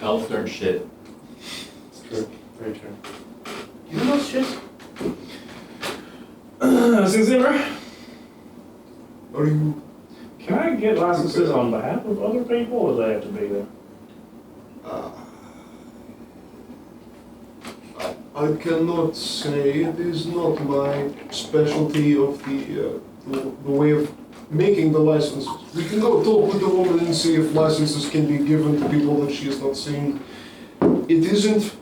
Speaker 3: Elves aren't shit.
Speaker 8: It's true. Very true.
Speaker 9: You know shit?
Speaker 8: Sinzimmer,
Speaker 2: Are you?
Speaker 8: can I get licenses on behalf of other people, or do they have to be there?
Speaker 2: I cannot say. It is not my specialty of the way of making the licenses. We can go talk with the woman and see if licenses can be given to people that she has not seen. It isn't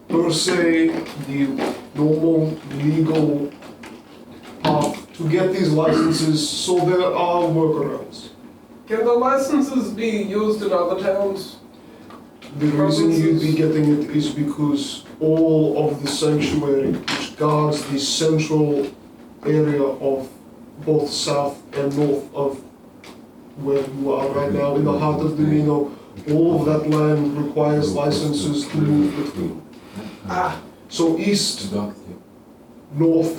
Speaker 2: per se the normal legal path to get these licenses, so there are workarounds.
Speaker 9: Can the licenses be used in other towns?
Speaker 2: The reason you'd be getting it is because all of the sanctuary, which guards the central area of both south and north of where you are right now, in the heart of Damino, all of that land requires licenses to move between. So east, north,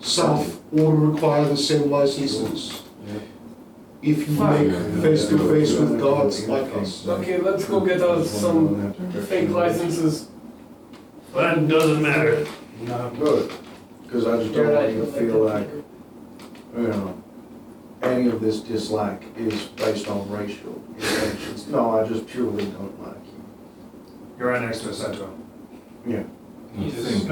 Speaker 2: south, all require the same licenses. If you make face-to-face with guards like us.
Speaker 9: Okay, let's go get us some fake licenses.
Speaker 10: That doesn't matter.
Speaker 11: No, good, because I just don't want you to feel like, you know, any of this dislike is based on racial intentions. No, I just purely don't like you.
Speaker 10: You're right next to a centaur.
Speaker 11: Yeah.
Speaker 4: You think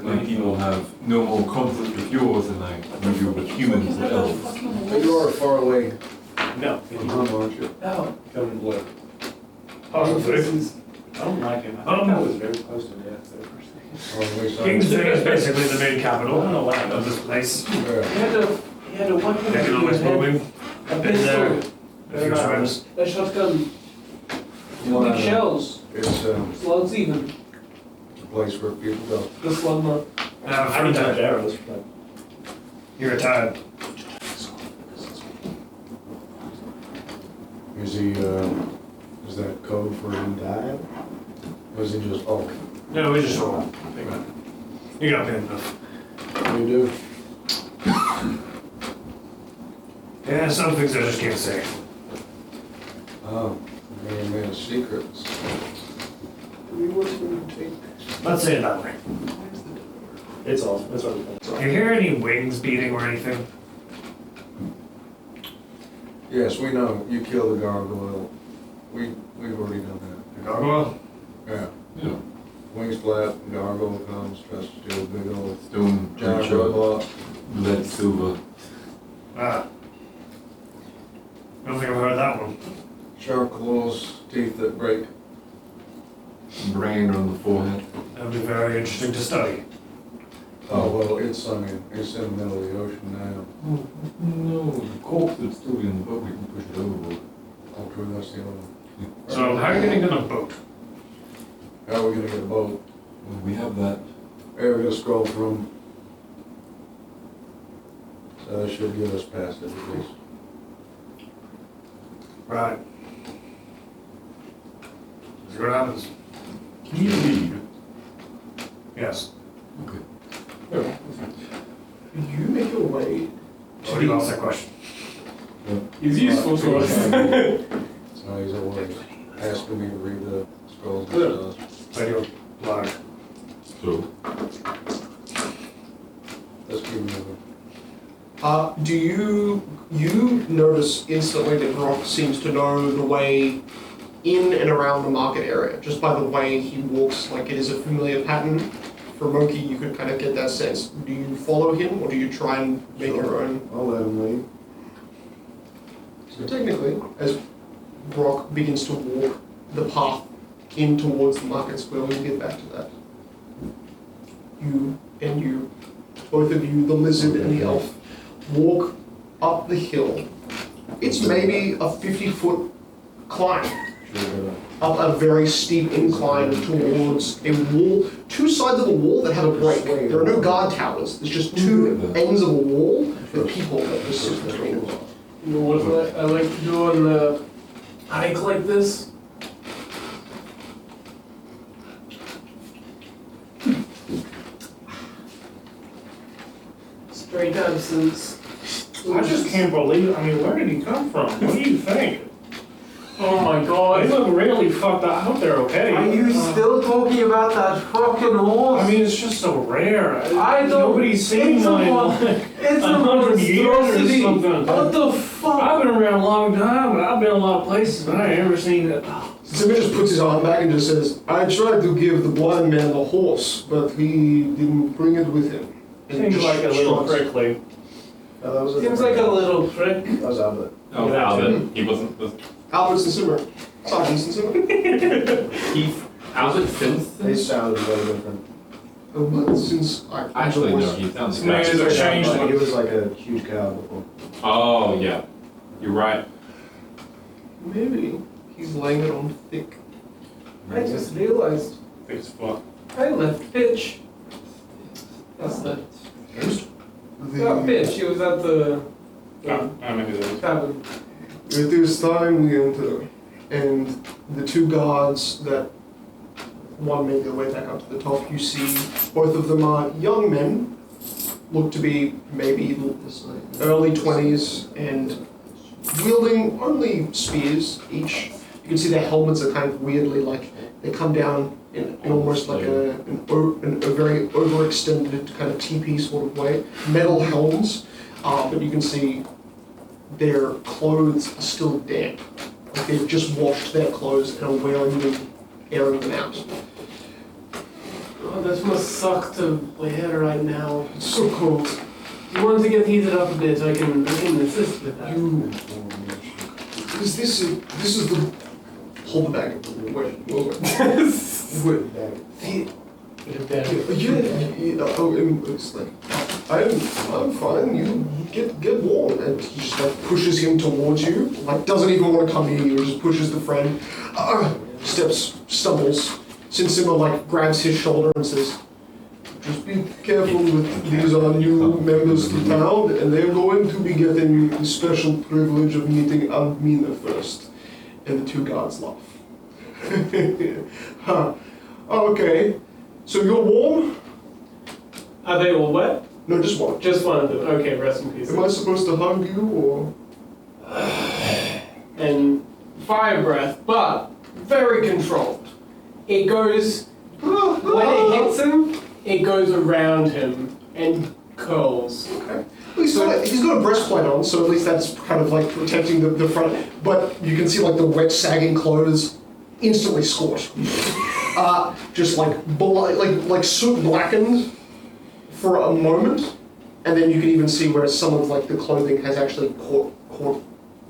Speaker 4: like people have no more conflict with yours than I do with humans or elves.
Speaker 11: But you are far away
Speaker 8: No.
Speaker 11: from home, aren't you?
Speaker 9: Oh,
Speaker 8: Come blue.
Speaker 9: licenses.
Speaker 8: I don't like him. I think I was very close to death there for a second.
Speaker 11: Or at least I-
Speaker 10: Kingston is basically the main capital
Speaker 8: I don't know why.
Speaker 10: of this place.
Speaker 11: Yeah.
Speaker 9: You had to what kind of
Speaker 10: Economics
Speaker 9: thing you had?
Speaker 10: moving.
Speaker 9: A
Speaker 10: Been there
Speaker 9: pistol,
Speaker 10: a few times.
Speaker 9: a shotgun, two
Speaker 11: Well,
Speaker 9: big shells,
Speaker 11: It's
Speaker 9: slugs even,
Speaker 11: a place where people go.
Speaker 9: the slug mark.
Speaker 10: I have a
Speaker 8: I
Speaker 10: friend
Speaker 8: don't have
Speaker 10: that
Speaker 8: arrows, but
Speaker 10: you're retired.
Speaker 11: Is he, is that code for he died? Or is he just, oh,
Speaker 10: No, we just roll. You got paid enough.
Speaker 11: you do?
Speaker 10: Yeah, some things I just can't say.
Speaker 11: Oh, man, man, secrets.
Speaker 9: We were to take.
Speaker 10: Let's say it that way.
Speaker 8: it's awesome. It's already fun.
Speaker 10: You hear any wings beating or anything?
Speaker 11: Yes, we know, you killed the gargoyle. We've already done that.
Speaker 10: The gargoyle?
Speaker 11: Yeah.
Speaker 4: Yeah.
Speaker 11: Wings flap, gargoyle comes, tries to steal a big old
Speaker 4: Stone,
Speaker 11: giant
Speaker 4: creature,
Speaker 11: robot.
Speaker 4: lead, silver.
Speaker 10: Ah. I don't think I've heard that one.
Speaker 11: Sharp claws, teeth that break.
Speaker 4: Brain on the forehead.
Speaker 10: That'd be very interesting to study.
Speaker 11: Oh, well, it's, I mean, it's in the middle of the ocean now.
Speaker 4: Oh, no, the corpse would still be in the boat, we can push it overboard.
Speaker 11: Oh, true, that's the other one.
Speaker 10: So how are you getting on a boat?
Speaker 11: How are we gonna get a boat?
Speaker 4: Well, we have that.
Speaker 11: There, we gotta scroll through 'em. So that should get us past it at least.
Speaker 10: Right. See what happens.
Speaker 4: Can you read?
Speaker 10: Yes.
Speaker 4: Okay.
Speaker 9: You make your way.
Speaker 10: So you asked that question.
Speaker 9: He's useful to us.
Speaker 11: So he's always asking me to read the scrolls and stuff.
Speaker 10: I do. Large.
Speaker 4: So,
Speaker 11: Let's keep moving.
Speaker 2: Do you notice instantly that Brock seems to know the way in and around the market area, just by the way he walks, like it is a familiar pattern. For Monkey, you could kind of get that sense. Do you follow him, or do you try and make your own?
Speaker 11: I'll let him lead.
Speaker 2: So technically, as Brock begins to walk the path in towards the market square, we'll get back to that. You, both of you, the lizard and the elf, walk up the hill. It's maybe a 50-foot climb. Up a very steep incline towards a wall, two sides of a wall that have a break. There are no guard towers, there's just two ends of a wall with people that just sit between them.
Speaker 9: You know what I like to do on a hike like this? Straight absence.
Speaker 8: I just can't believe, I mean, where did he come from? What do you think?
Speaker 9: Oh my god.
Speaker 8: They look really fucked up. I hope they're okay.
Speaker 11: Are you still talking about that fucking horse?
Speaker 8: I mean, it's just so rare.
Speaker 11: I don't.
Speaker 8: Nobody's seen
Speaker 11: it's
Speaker 8: one in
Speaker 11: it's a
Speaker 8: 100 years or
Speaker 11: monstrosity.
Speaker 8: something.
Speaker 11: What the fuck?
Speaker 8: I've been around a long time, but I've been a lot of places, but I ain't ever seen it.
Speaker 2: Simon just puts his arm back and just says, I tried to give the blind man the horse, but he didn't bring it with him. And
Speaker 8: Seems
Speaker 2: just
Speaker 8: like a little
Speaker 2: shrugs.
Speaker 8: prickly.
Speaker 5: No, that was
Speaker 9: Seems like a little prick.
Speaker 5: That was Albert.
Speaker 3: Oh,
Speaker 8: Yeah,
Speaker 3: Albert. He wasn't.
Speaker 2: Albert's and Simmer. Sergeant's and Simmer.
Speaker 3: He's Albert Simpson.
Speaker 5: They sounded very different.
Speaker 2: Oh, but since I
Speaker 3: Actually, no. He sounds
Speaker 8: Maybe
Speaker 3: exactly.
Speaker 8: they're changed.
Speaker 5: Like, he was like a huge cow before.
Speaker 3: Oh yeah, you're right.
Speaker 2: maybe he's laying it on thick.
Speaker 9: I just realized
Speaker 8: Thick as fuck.
Speaker 9: I left Pitch. That's the not
Speaker 2: The,
Speaker 9: Pitch. He was at the
Speaker 8: I don't know who that is.
Speaker 9: tavern.
Speaker 2: It is time we enter, and the two guards that one made their way back up to the top, you see both of them are young men, look to be maybe early 20s, and wielding only spears each. You can see their helmets are kind of weirdly like, they come down in almost like a very overextended kind of teepee sort of way. Metal helms, but you can see their clothes are still damp. Like they've just washed their clothes and are wearing them, airing them out.
Speaker 9: Oh, this must suck to wear right now.
Speaker 2: It's so cold.
Speaker 9: You want to get heated up a bit, I can assist with that.
Speaker 2: Is this is the hold the bag. Wait. It's like I'm fine. You get warm, and he just like pushes him towards you. Like doesn't even want to come near you. Just pushes the friend. Stumbles. Sinsima like grabs his shoulder and says, "Just be careful with these are new members to town, and they're going to be getting the special privilege of meeting Damino first." And the two guards laugh. Huh. Okay. So you're warm?
Speaker 9: Are they all wet?
Speaker 2: No, just one.
Speaker 9: Just one of them. Okay, rest in peace.
Speaker 2: Am I supposed to hug you or?
Speaker 9: And fire breath, but very controlled. It goes, when it hits him, it goes around him and curls.
Speaker 2: Okay. Well, he's got a breastplate on, so at least that's kind of like protecting the front. But you can see like the wet, sagging clothes instantly scorched. Just like soot blackened for a moment, and then you can even see where some of like the clothing has actually caught.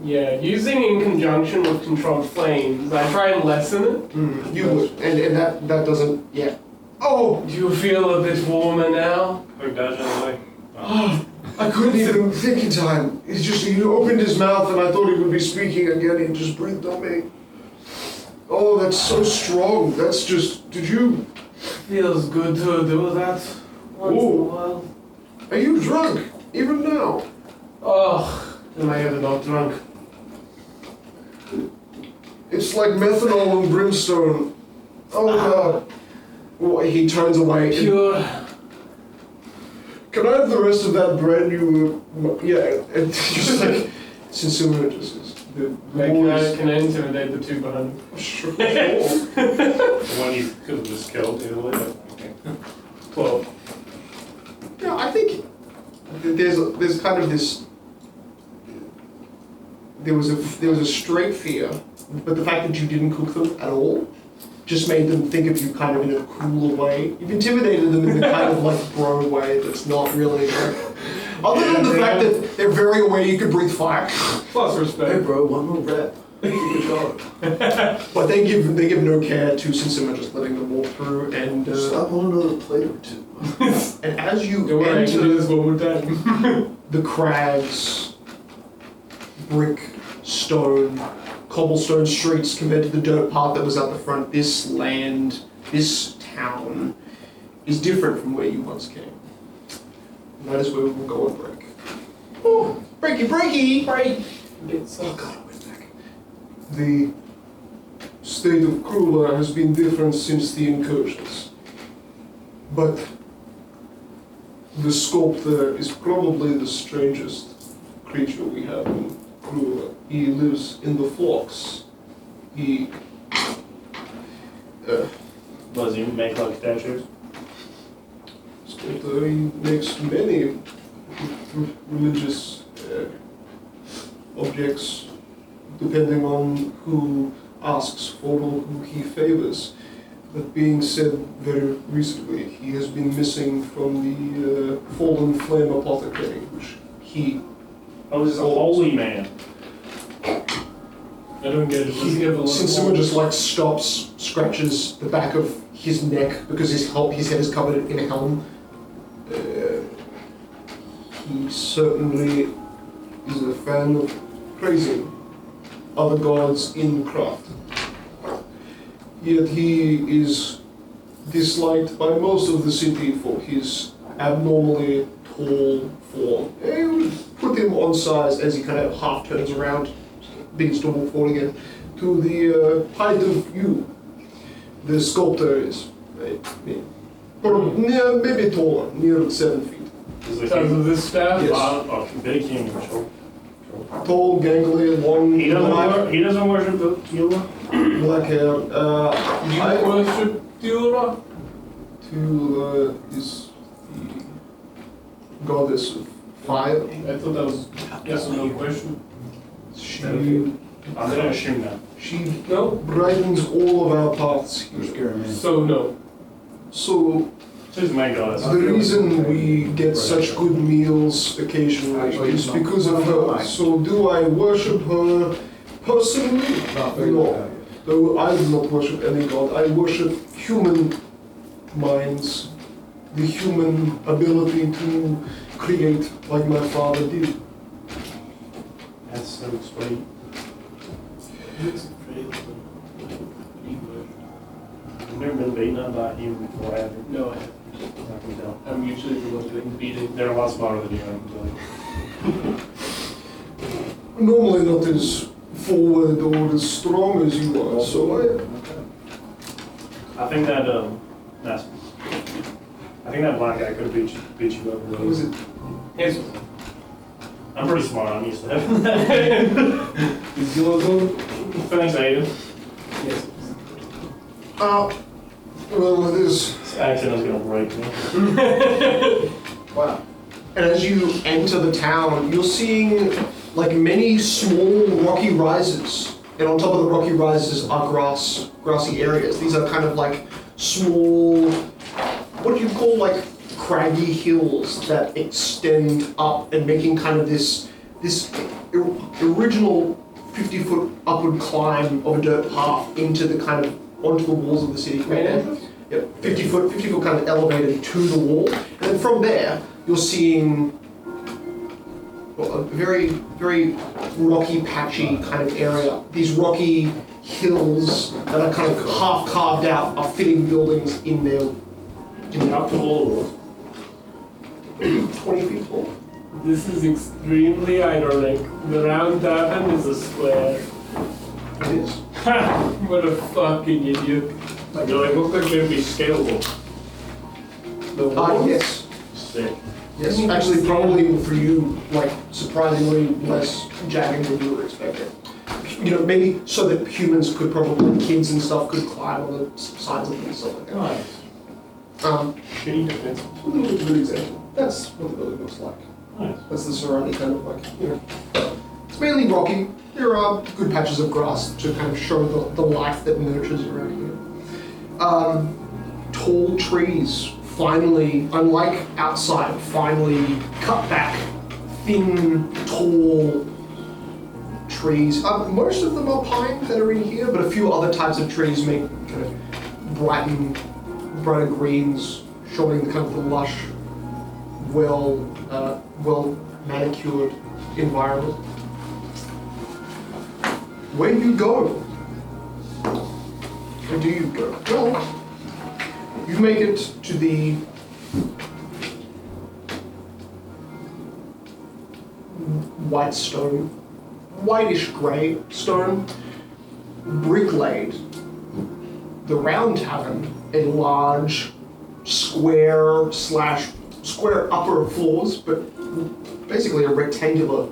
Speaker 9: Yeah, using in conjunction with controlled flames, I try and lessen it.
Speaker 2: You would, and that doesn't. Yeah. Oh,
Speaker 9: Do you feel a bit warmer now?
Speaker 8: Quick dash out of the way.
Speaker 2: I couldn't even think in time. It's just he opened his mouth, and I thought he would be speaking again. He just breathed on me. Oh, that's so strong. That's just. Did you?
Speaker 9: Feels good to do that once in a while.
Speaker 2: Are you drunk? Even now?
Speaker 9: Oh, am I ever not drunk?
Speaker 2: It's like methanol and brimstone. Oh God. Oh, he turns away.
Speaker 9: Pure.
Speaker 2: Can I have the rest of that bread you were... Yeah, and just like... Sincere just is... The
Speaker 9: Can
Speaker 2: boys...
Speaker 9: I intimidate the two behind me?
Speaker 2: Sure.
Speaker 8: The one you could have just killed easily, but okay.
Speaker 9: 12.
Speaker 2: Yeah, I think there's kind of this... There was a straight fear, but the fact that you didn't cook them at all just made them think of you kind of in a cooler way. You've intimidated them in the kind of like bro way that's not really like... Other than the fact that they're very aware you could breathe fire.
Speaker 9: Plus respect.
Speaker 11: Hey bro, one more rep. Keep it going.
Speaker 2: But they give no care to Sinsima just letting them walk through, and
Speaker 11: Stop on another plate or two.
Speaker 2: and as you
Speaker 9: Don't worry, I can do
Speaker 2: enter
Speaker 9: this one more time.
Speaker 2: the crags, brick, stone, cobblestone streets compared to the dirt path that was at the front, this land, this town, is different from where you once came. And that is where we will go on break. Oh, breaky!
Speaker 9: Break! Get some.
Speaker 2: Oh God, I went back. The state of Krueler has been different since the incursions. But the sculptor is probably the strangest creature we have in Krueler. He lives in the flocks. He
Speaker 8: Does he make like statues?
Speaker 2: sculptor, he makes many religious objects depending on who asks for or who he favors. That being said, very recently he has been missing from the Fallen Flame Apothecary, which he...
Speaker 8: Oh, this is a holy man.
Speaker 9: I don't get it. Does he have a lot
Speaker 2: Since
Speaker 9: of
Speaker 2: someone just like stops, scratches the back of his neck because his head is covered in a helm, he certainly is a fan of praising other gods in craft. Yet he is disliked by most of the city for his abnormally tall form. I would put him on size as he kind of half turns around, begins to walk forward again, to the height of you. The sculptor is maybe taller, near 7 feet.
Speaker 8: Is the
Speaker 9: size of
Speaker 8: king?
Speaker 9: this staff?
Speaker 2: Yes.
Speaker 8: Oh, big king, sure.
Speaker 2: Tall, gangly, long,
Speaker 8: He doesn't worship the Krueler?
Speaker 2: black hair.
Speaker 9: You worship Krueler?
Speaker 2: Krueler is the goddess of fire.
Speaker 9: I thought that was yes or no question.
Speaker 2: She
Speaker 8: I'm gonna assume that.
Speaker 9: No?
Speaker 2: brightens all of our paths
Speaker 11: You're
Speaker 2: here.
Speaker 11: scaring me.
Speaker 9: So no.
Speaker 2: So
Speaker 8: She's the main goddess.
Speaker 2: the reason we get such good meals occasionally is because of her. So do I worship her personally? No. Though I do not worship any god, I worship human minds, the human ability to create like my father did.
Speaker 8: That's so sweet. I've never been beaten up by a human before, have you?
Speaker 9: No,
Speaker 8: I can tell.
Speaker 9: I'm usually the one getting beaten.
Speaker 8: They're a lot smarter than you, I can tell you.
Speaker 2: Normally not as forward or as strong as you are, so
Speaker 8: I think that, that's, I think that black guy could have beat you up.
Speaker 2: what was it?
Speaker 9: Yes.
Speaker 8: I'm pretty smart, I'm used to that.
Speaker 9: Is yours on?
Speaker 8: Thanks, Aiden.
Speaker 9: Yes.
Speaker 2: Well, it is.
Speaker 8: This accent is gonna break me.
Speaker 2: Wow. And as you enter the town, you're seeing like many small rocky rises. And on top of the rocky rises are grassy areas. These are kind of like small, what do you call like craggy hills that extend up and making kind of this original 50-foot upward climb of a dirt path into the kind of onto the walls of the city.
Speaker 9: Main entrance?
Speaker 2: Yep, 50 foot kind of elevated to the wall. And then from there, you're seeing a very, very rocky, patchy kind of area. These rocky hills that are kind of half carved out are fitting buildings in there.
Speaker 8: How tall?
Speaker 2: 20 feet tall.
Speaker 9: This is extremely ironic. The round tavern is a square.
Speaker 2: It is.
Speaker 9: What a fucking idiot.
Speaker 8: Do they look like they'd be scalable?
Speaker 9: The walls?
Speaker 2: Yes.
Speaker 8: Sick.
Speaker 2: Yes. Actually, probably for you, like, surprisingly less jagged than you were expecting. You know, maybe so that humans could probably, kids and stuff, could climb on the sides of them and stuff like that.
Speaker 8: Nice. Shitty defense.
Speaker 2: A little bit of a good example. That's what the building looks like.
Speaker 8: Nice.
Speaker 2: That's the surrounding kind of like, you know. It's mainly rocky. There are good patches of grass to kind of show the life that nurtures around here. Tall trees, finally, unlike outside, finally cut back, thin, tall trees. Most of them are pine that are in here, but a few other types of trees make kind of brighter greens, showing kind of the lush, well manicured environment. Where do you go? Where do you go? Well, you make it to the white stone, whitish grey stone, brick laid. The Round Tavern, a large square upper floors, but basically a rectangular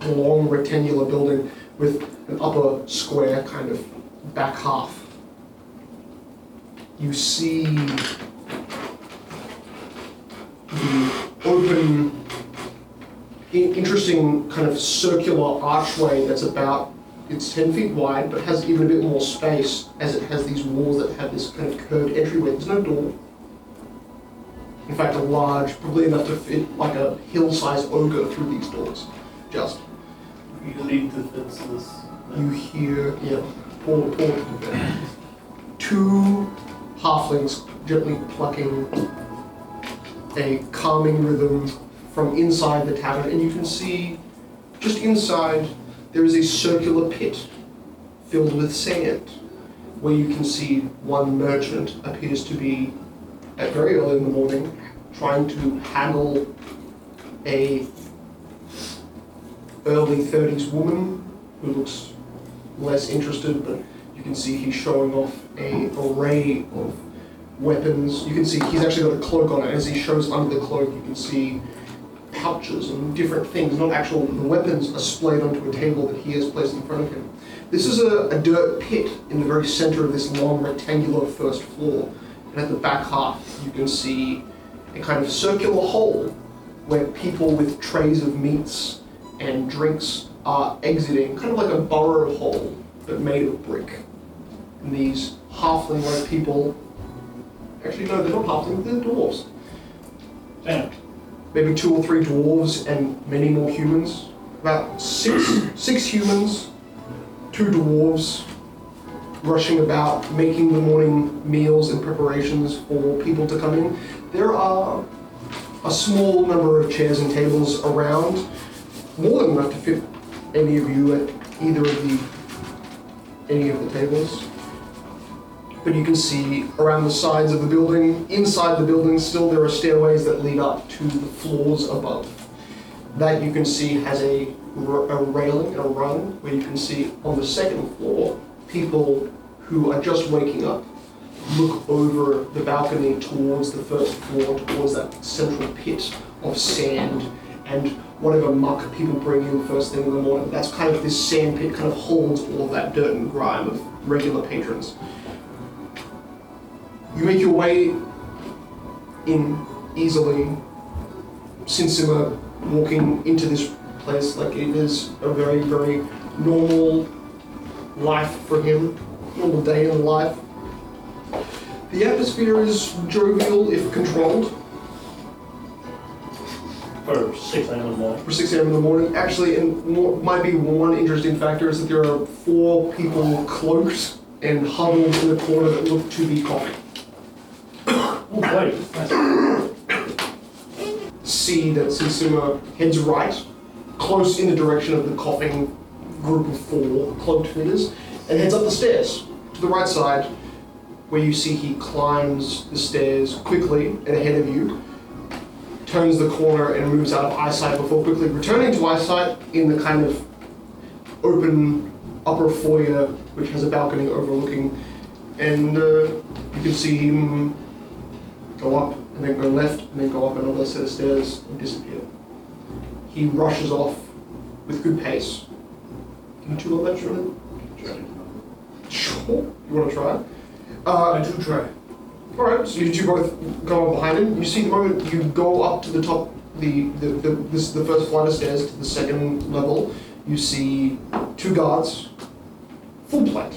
Speaker 2: long rectangular building with an upper square kind of back half. You see the open, interesting kind of circular archway that's about, it's 10 feet wide, but has even a bit more space as it has these walls that have this kind of curved entryway. There's no door. In fact, a large, probably enough to fit like a hill-sized ogre through these doors. Just.
Speaker 8: You lead the fences.
Speaker 2: You hear, pull, two halflings gently plucking a calming rhythm from inside the tavern, and you can see, just inside, there is a circular pit filled with sand, where you can see one merchant appears to be, at very early in the morning, trying to haggle a early 30s woman who looks less interested, but you can see he's showing off an array of weapons. You can see he's actually got a cloak on, and as he shows under the cloak, you can see pouches and different things, not actual the weapons are splayed onto a table that he has placed in front of him. This is a dirt pit in the very center of this long rectangular first floor, and at the back half you can see a kind of circular hole where people with trays of meats and drinks are exiting, kind of like a burrow hole, but made of brick. And these halfling-like people, actually no, they're not halflings, they're dwarves.
Speaker 8: Damn.
Speaker 2: Maybe 2 or 3 dwarves and many more humans. About six humans, 2 dwarves, rushing about, making the morning meals and preparations for people to come in. There are a small number of chairs and tables around, more than enough to fit any of you at any of the tables. But you can see around the sides of the building, inside the building still there are stairways that lead up to the floors above. That you can see has a railing, a rung, where you can see on the second floor, people who are just waking up look over the balcony towards the first floor, towards that central pit of sand and whatever muck people bring in first thing in the morning. That's kind of this sand pit kind of holds all of that dirt and grime of regular patrons. You make your way in easily, Sinsima walking into this place like it is a very, very normal life for him, normal day in life. The atmosphere is jovial if controlled.
Speaker 8: For 6 a.m. in the morning.
Speaker 2: For 6 a.m. in the morning. Actually, and might be one interesting factor is that there are 4 people cloaked and huddled in the corner that look to be coughing.
Speaker 8: Oh, great.
Speaker 2: See that Sinsima heads right, close in the direction of the coughing group of 4 cloaked figures, and heads up the stairs to the right side, where you see he climbs the stairs quickly and ahead of you, turns the corner and moves out of eyesight before quickly returning to eyesight in the kind of open upper foyer which has a balcony overlooking, and you can see him go up and then go left and then go up another set of stairs and disappear. He rushes off with good pace. Can you chew on that, Shredded? Sure. You want to try?
Speaker 10: I do try.
Speaker 2: Alright, so you two both go on behind him. You see the moment you go up to the top, the first flight of stairs to the second level, you see 2 guards, full plate,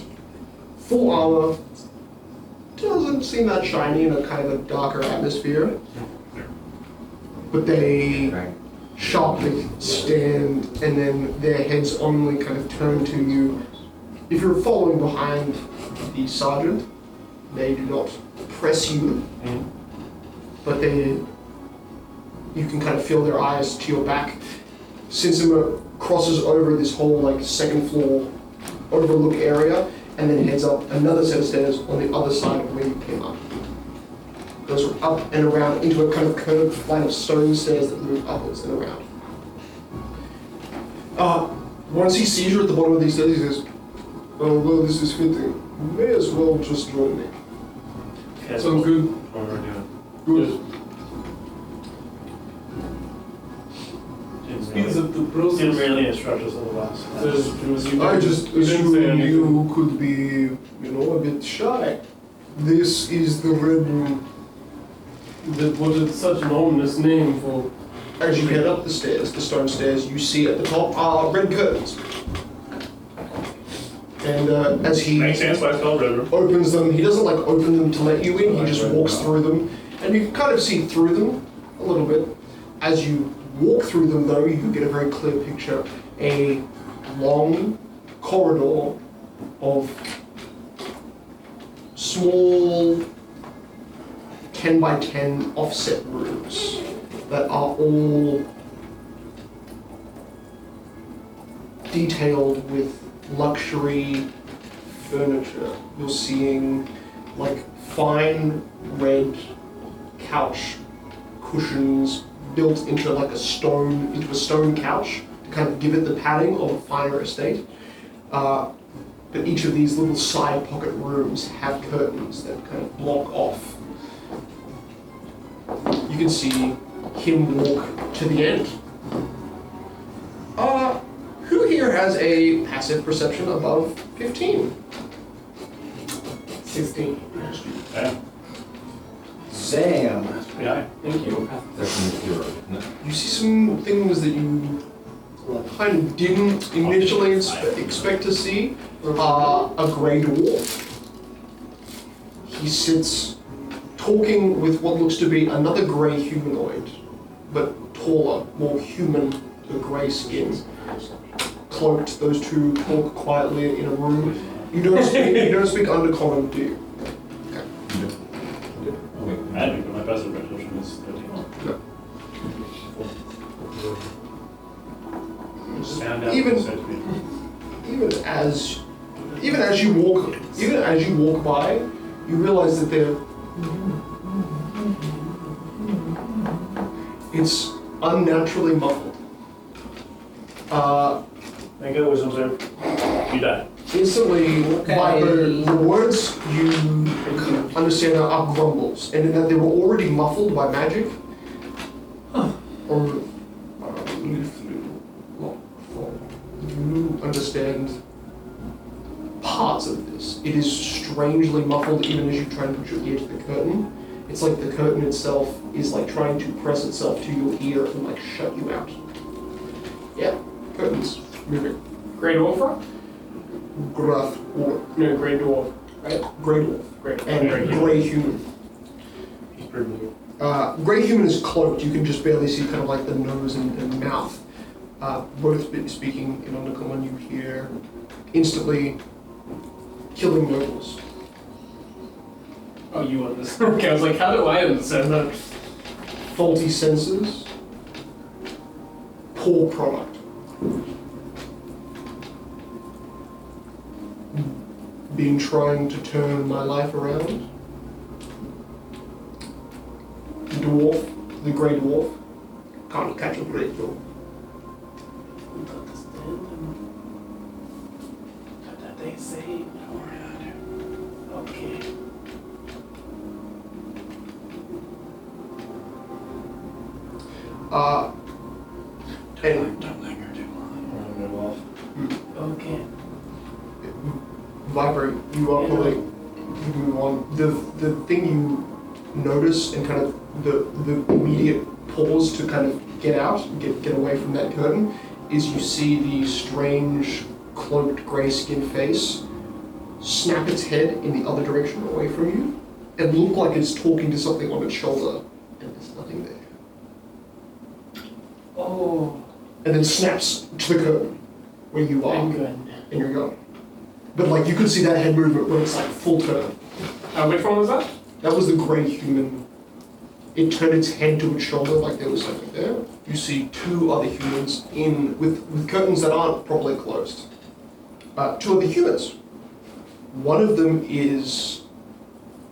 Speaker 2: full armor, doesn't seem that shiny in a kind of a darker atmosphere, but they sharply stand and then their heads only kind of turn to you. If you're following behind the sergeant, they do not press you, but you can kind of feel their eyes to your back. Sinsima crosses over this whole like second floor overlook area and then heads up another set of stairs on the other side of where you came up. Goes up and around into a kind of curved flight of stone stairs that move upwards and around. Once he sees you at the bottom of these stairs, he says, "Oh, well, this is fitting. You may as well just join me."
Speaker 8: Okay.
Speaker 2: Sounds good? Good.
Speaker 9: Speeds up the Bruce
Speaker 8: Didn't
Speaker 9: is-
Speaker 8: really instruct us otherwise.
Speaker 2: I just assumed you could be, a bit shy. This is the Red Room.
Speaker 9: What is such an ominous name for?
Speaker 2: As you head up the stairs, the stone stairs, you see at the top are red curtains. And as he
Speaker 8: Makes sense why it's called Red Room.
Speaker 2: opens them, he doesn't like open them to let you in, he just walks through them. And you can kind of see through them a little bit. As you walk through them though, you get a very clear picture. A long corridor of small 10 by 10 offset rooms that are all detailed with luxury furniture. You're seeing like fine red couch cushions built into like a stone couch to kind of give it the padding of a finer estate. But each of these little side pocket rooms have curtains that kind of block off. You can see him walk to the end. Who here has a passive perception above 15?
Speaker 9: 16.
Speaker 8: Yeah.
Speaker 11: Sam.
Speaker 8: Yeah.
Speaker 9: Thank you.
Speaker 4: Perception is 0, isn't it?
Speaker 2: You see some things that you kind of didn't initially expect to see. A grey dwarf. He sits talking with what looks to be another grey humanoid, but taller, more human, with grey skin. Cloaked, those two talk quietly in a room. You don't speak undercommon, do you?
Speaker 8: Magic, but my passive perception is 13. Sound out
Speaker 2: Even-
Speaker 8: said to me.
Speaker 2: Even as you walk by, you realize that it's unnaturally muffled.
Speaker 8: Make a wisdom save. You die.
Speaker 2: Instantly, by the words you understand are grumbles, and in that they were already muffled by magic. You understand parts of this. It is strangely muffled even as you try and put your ear to the curtain. It's like the curtain itself is like trying to press itself to your ear and like shut you out. Yeah, curtains moving.
Speaker 9: Great Orpha?
Speaker 2: Gruff or
Speaker 9: No, Grey Dwarf.
Speaker 2: right? Grey dwarf
Speaker 9: Great.
Speaker 2: and grey human.
Speaker 8: He's pretty blue.
Speaker 2: Grey human is cloaked. You can just barely see kind of like the nose and mouth. Both speaking in undercommon, you hear instantly killing nobles.
Speaker 9: Oh, you understand. Okay, I was like, how do I understand that?
Speaker 2: Faulty senses. Poor product. Been trying to turn my life around. The dwarf, the grey dwarf, can't catch a great dwarf.
Speaker 8: They say, okay.
Speaker 2: And
Speaker 8: Don't linger too long. Okay.
Speaker 2: Vibrate, you are probably you move on. The thing you notice and kind of the immediate pause to kind of get out, get away from that curtain, is you see the strange cloaked grey skin face snap its head in the other direction away from you and look like it's talking to something on its shoulder, and there's nothing there.
Speaker 8: Oh,
Speaker 2: And then snaps to the curtain where you are,
Speaker 8: I'm good.
Speaker 2: and you're gone. But like you could see that head movement where it's like full turn.
Speaker 9: Which one was that?
Speaker 2: That was the grey human. It turned its head to its shoulder like there was something there. You see two other humans with curtains that aren't properly closed. Two other humans. One of them is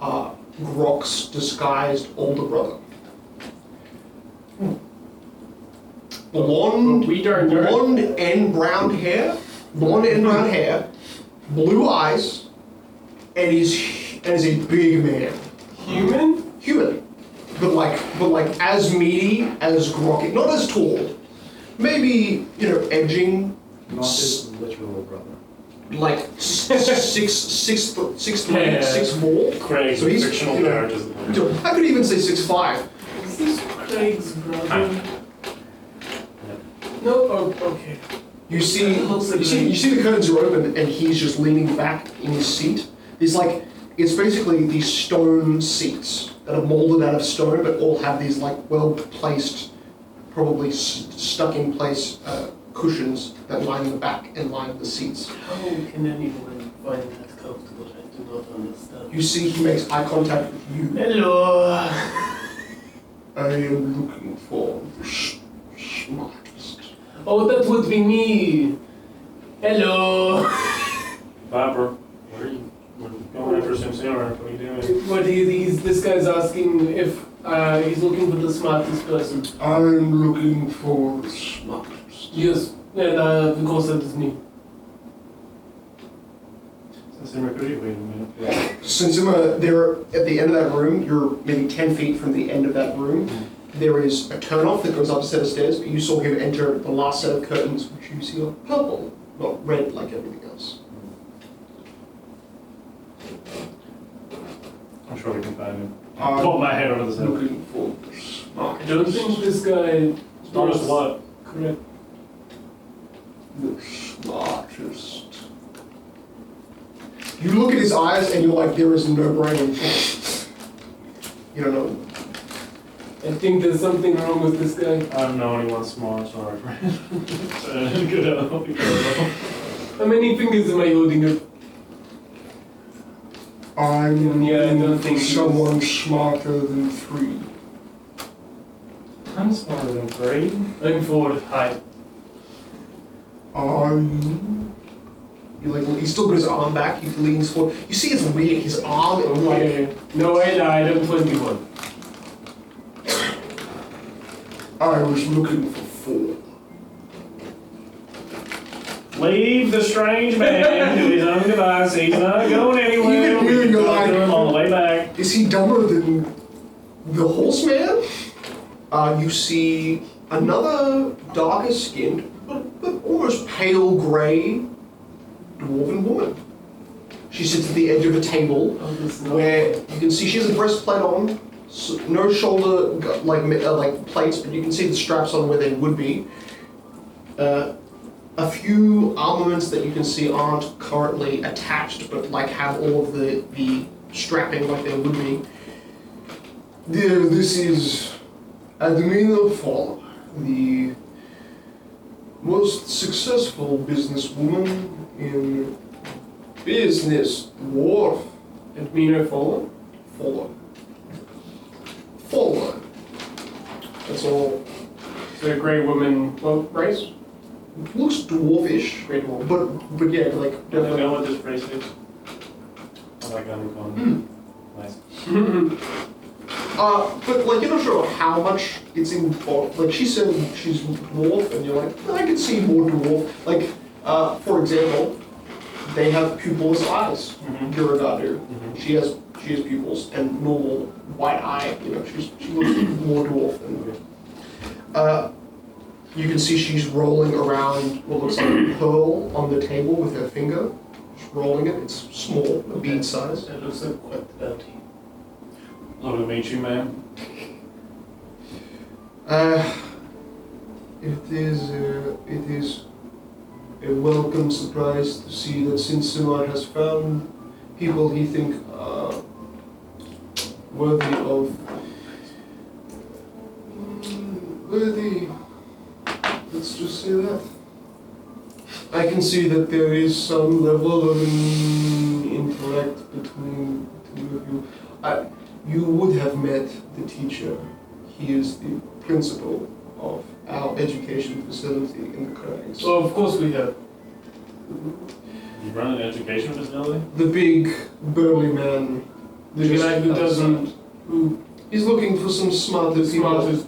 Speaker 2: Grok's disguised older brother. Blonde,
Speaker 9: We don't know.
Speaker 2: blonde and brown hair, blue eyes, and is a big man.
Speaker 9: Human?
Speaker 2: Human, but like as meaty as Grok, not as tall, maybe, edging,
Speaker 5: Not his literal brother.
Speaker 2: like 6'3", 6'4".
Speaker 8: Craig,
Speaker 2: So he's,
Speaker 8: fictional
Speaker 2: you know,
Speaker 8: characters.
Speaker 2: I could even say 6'5".
Speaker 9: Is this Craig's brother?
Speaker 8: Hi.
Speaker 9: No? Oh, okay.
Speaker 2: You see,
Speaker 9: Looks like
Speaker 2: you see the curtains are open and he's just leaning back in his seat. It's basically these stone seats that are molded out of stone, but all have these well placed, probably stuck in place cushions that line the back and line the seats.
Speaker 9: How can anyone find that comfortable? I do not understand.
Speaker 2: You see, he makes eye contact with you.
Speaker 9: Hello.
Speaker 2: I am looking for the smartest.
Speaker 9: Oh, that would be me. Hello.
Speaker 8: Barbara, where are you? We're going after some sooner. What are you doing?
Speaker 9: What this guy's asking if he's looking for the smartest person.
Speaker 2: I'm looking for the smartest.
Speaker 9: Yes, and of course that is me.
Speaker 8: Wait a minute.
Speaker 2: Since they're at the end of that room, you're maybe 10 feet from the end of that room. There is a turnoff that goes up a set of stairs, but you saw him enter the last set of curtains, which you see are purple, not red like everything else.
Speaker 8: I'm sure we can find him.
Speaker 2: I'm
Speaker 8: Put my head under the sand.
Speaker 2: looking for the
Speaker 9: I
Speaker 2: smartest.
Speaker 9: don't think this guy
Speaker 8: Smartest what?
Speaker 9: correct.
Speaker 2: The smartest. You look at his eyes and you're like, there is no brain. You don't know.
Speaker 9: I think there's something wrong with this guy.
Speaker 8: I don't know anyone smart, sorry. Good help.
Speaker 9: How many fingers am I holding up?
Speaker 2: I'm
Speaker 9: Yeah, I don't
Speaker 2: looking
Speaker 9: think
Speaker 2: for
Speaker 9: he
Speaker 2: someone smarter than 3.
Speaker 8: I'm smarter than 3.
Speaker 9: I'm 4. Hi.
Speaker 2: Are you? He's still got his arm back, he leans forward. You see it's weird, his arm,
Speaker 9: Okay. No, I lied. I'm 21.
Speaker 2: I was looking for 4.
Speaker 8: Leave the strange man to his own device. He's not going anywhere.
Speaker 2: Even you, you're
Speaker 8: Talk
Speaker 2: like-
Speaker 8: to him on the way back.
Speaker 2: Is he dumber than the horseman? You see another darker skinned, but almost pale grey dwarven woman. She sits at the edge of a table where you can see she has a breastplate on, no shoulder plates, but you can see the straps on where they would be. A few armaments that you can see aren't currently attached, but have all of the strapping like they would be. This is Damino, the most successful businesswoman in business, dwarf.
Speaker 9: Damino fallen.
Speaker 2: Fallen. That's all.
Speaker 9: So a grey woman. Well, race.
Speaker 2: Looks dwarfish,
Speaker 9: Grey dwarf.
Speaker 2: but yeah,
Speaker 8: I don't
Speaker 2: definitely.
Speaker 8: know what this phrase is. I like Uncommon. Nice.
Speaker 2: But you're not sure how much it's involved. She said she's dwarf, and you're like, I can see more dwarf. For example, they have pupilless eyes. Duragadu. She has pupils and normal white eye. She looks more dwarf than. You can see she's rolling around what looks like a pearl on the table with her finger. She's rolling it. It's small, a bead size.
Speaker 9: That looks like quite dirty.
Speaker 8: Lovely to meet you, ma'am.
Speaker 2: It is a welcome surprise to see that Sinsimar has found people he thinks are worthy. Let's just say that. I can see that there is some level of intellect between the two of you. You would have met the teacher. He is the principal of our education facility in the Crags.
Speaker 9: So of course we have.
Speaker 8: You run an education facility?
Speaker 2: The big burly man.
Speaker 9: The guy who doesn't. Who
Speaker 2: He's looking for some smarter people.
Speaker 9: smartest.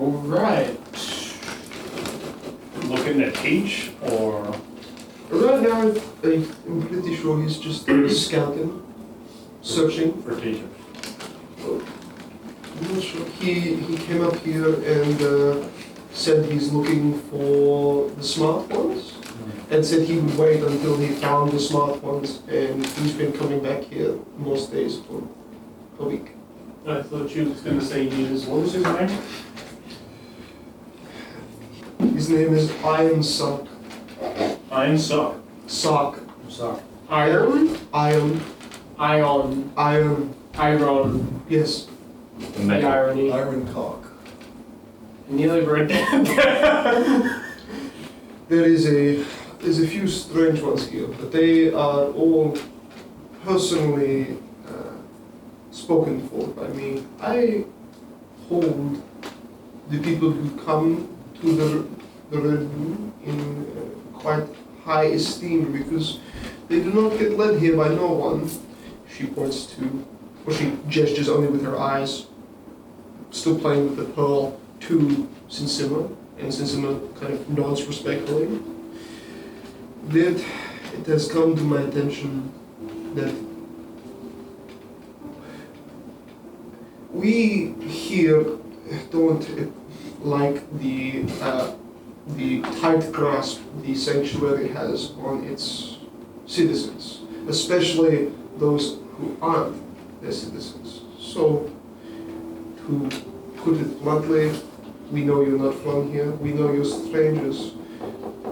Speaker 9: Alright.
Speaker 8: Looking to teach, or
Speaker 2: Right now, I'm pretty sure he's just scouting, searching.
Speaker 8: for teachers?
Speaker 2: I'm not sure. He came up here and said he's looking for the smart ones, and said he would wait until he found the smart ones, and he's been coming back here most days for a week.
Speaker 8: I thought you was gonna say what was his name?
Speaker 2: His name is Iron Sock.
Speaker 8: Iron Sock.
Speaker 2: Sock.
Speaker 11: Sorry.
Speaker 9: Iron?
Speaker 2: Iron.
Speaker 9: Ion.
Speaker 2: Iron.
Speaker 9: Iron.
Speaker 2: Yes.
Speaker 4: The
Speaker 9: The
Speaker 4: metal.
Speaker 9: irony.
Speaker 11: Iron cock.
Speaker 9: Nearly read that.
Speaker 2: There's a few strange ones here, but they are all personally spoken for by me. I hold the people who come to the Red Room in quite high esteem because they do not get led here by no one. She points to, or she gestures only with her eyes, still playing with the pearl, to Sinsima, and Sinsima kind of nods respectfully. That it has come to my attention that we here don't like the tight grasp the sanctuary has on its citizens, especially those who aren't their citizens. So, to put it bluntly, we know you're not from here, we know you're strangers.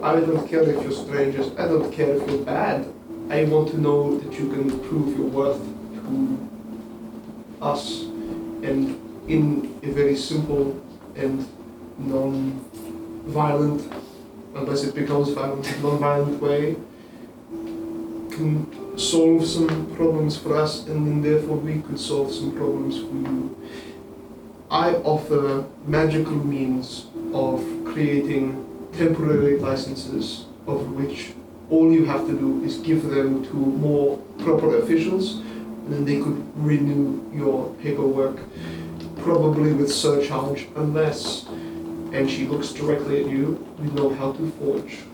Speaker 2: I don't care if you're strangers, I don't care if you're bad. I want to know that you can prove your worth to us, and in a very simple and non-violent, unless it becomes violent, non-violent way, can solve some problems for us, and then therefore we could solve some problems for you. I offer magical means of creating temporary licenses, of which all you have to do is give them to more proper officials, and then they could renew your paperwork, probably with surcharge, unless, and she looks directly at you, you know how to forge.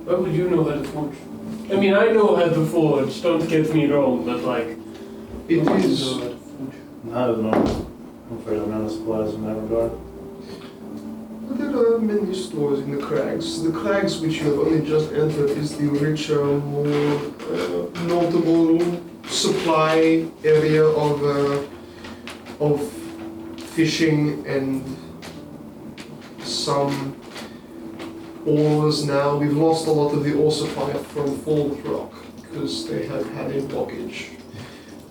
Speaker 9: Why would you know how to forge? I mean, I know how to forge, don't get me wrong, but like...
Speaker 2: It
Speaker 9: I don't
Speaker 2: is,
Speaker 9: know how to forge.
Speaker 3: I don't know. I'm afraid I'm out of supplies in that regard.
Speaker 2: there are many stores in the crags. The crags which you have only just entered is the richer, more notable supply area of fishing and some ores now. We've lost a lot of the ore supply from Fold Rock because they have had a blockage.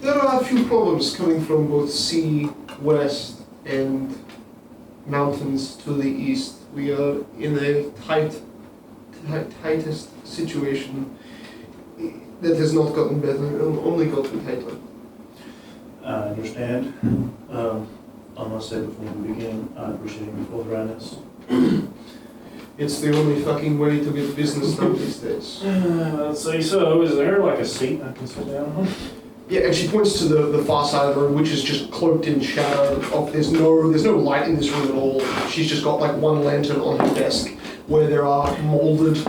Speaker 2: There are a few problems coming from both sea, west, and mountains to the east. We are in a tightest situation that has not gotten better, only gotten tighter.
Speaker 3: I understand. I must say before we begin, I appreciate your forthrightness.
Speaker 2: It's the only fucking way to get business done these days.
Speaker 8: I'd say so. Is there like a seat I can sit down on?
Speaker 2: Yeah, and she points to the far side of the room, which is just cloaked in shadow. There's no light in this room at all. She's just got like one lantern on her desk, where there are molded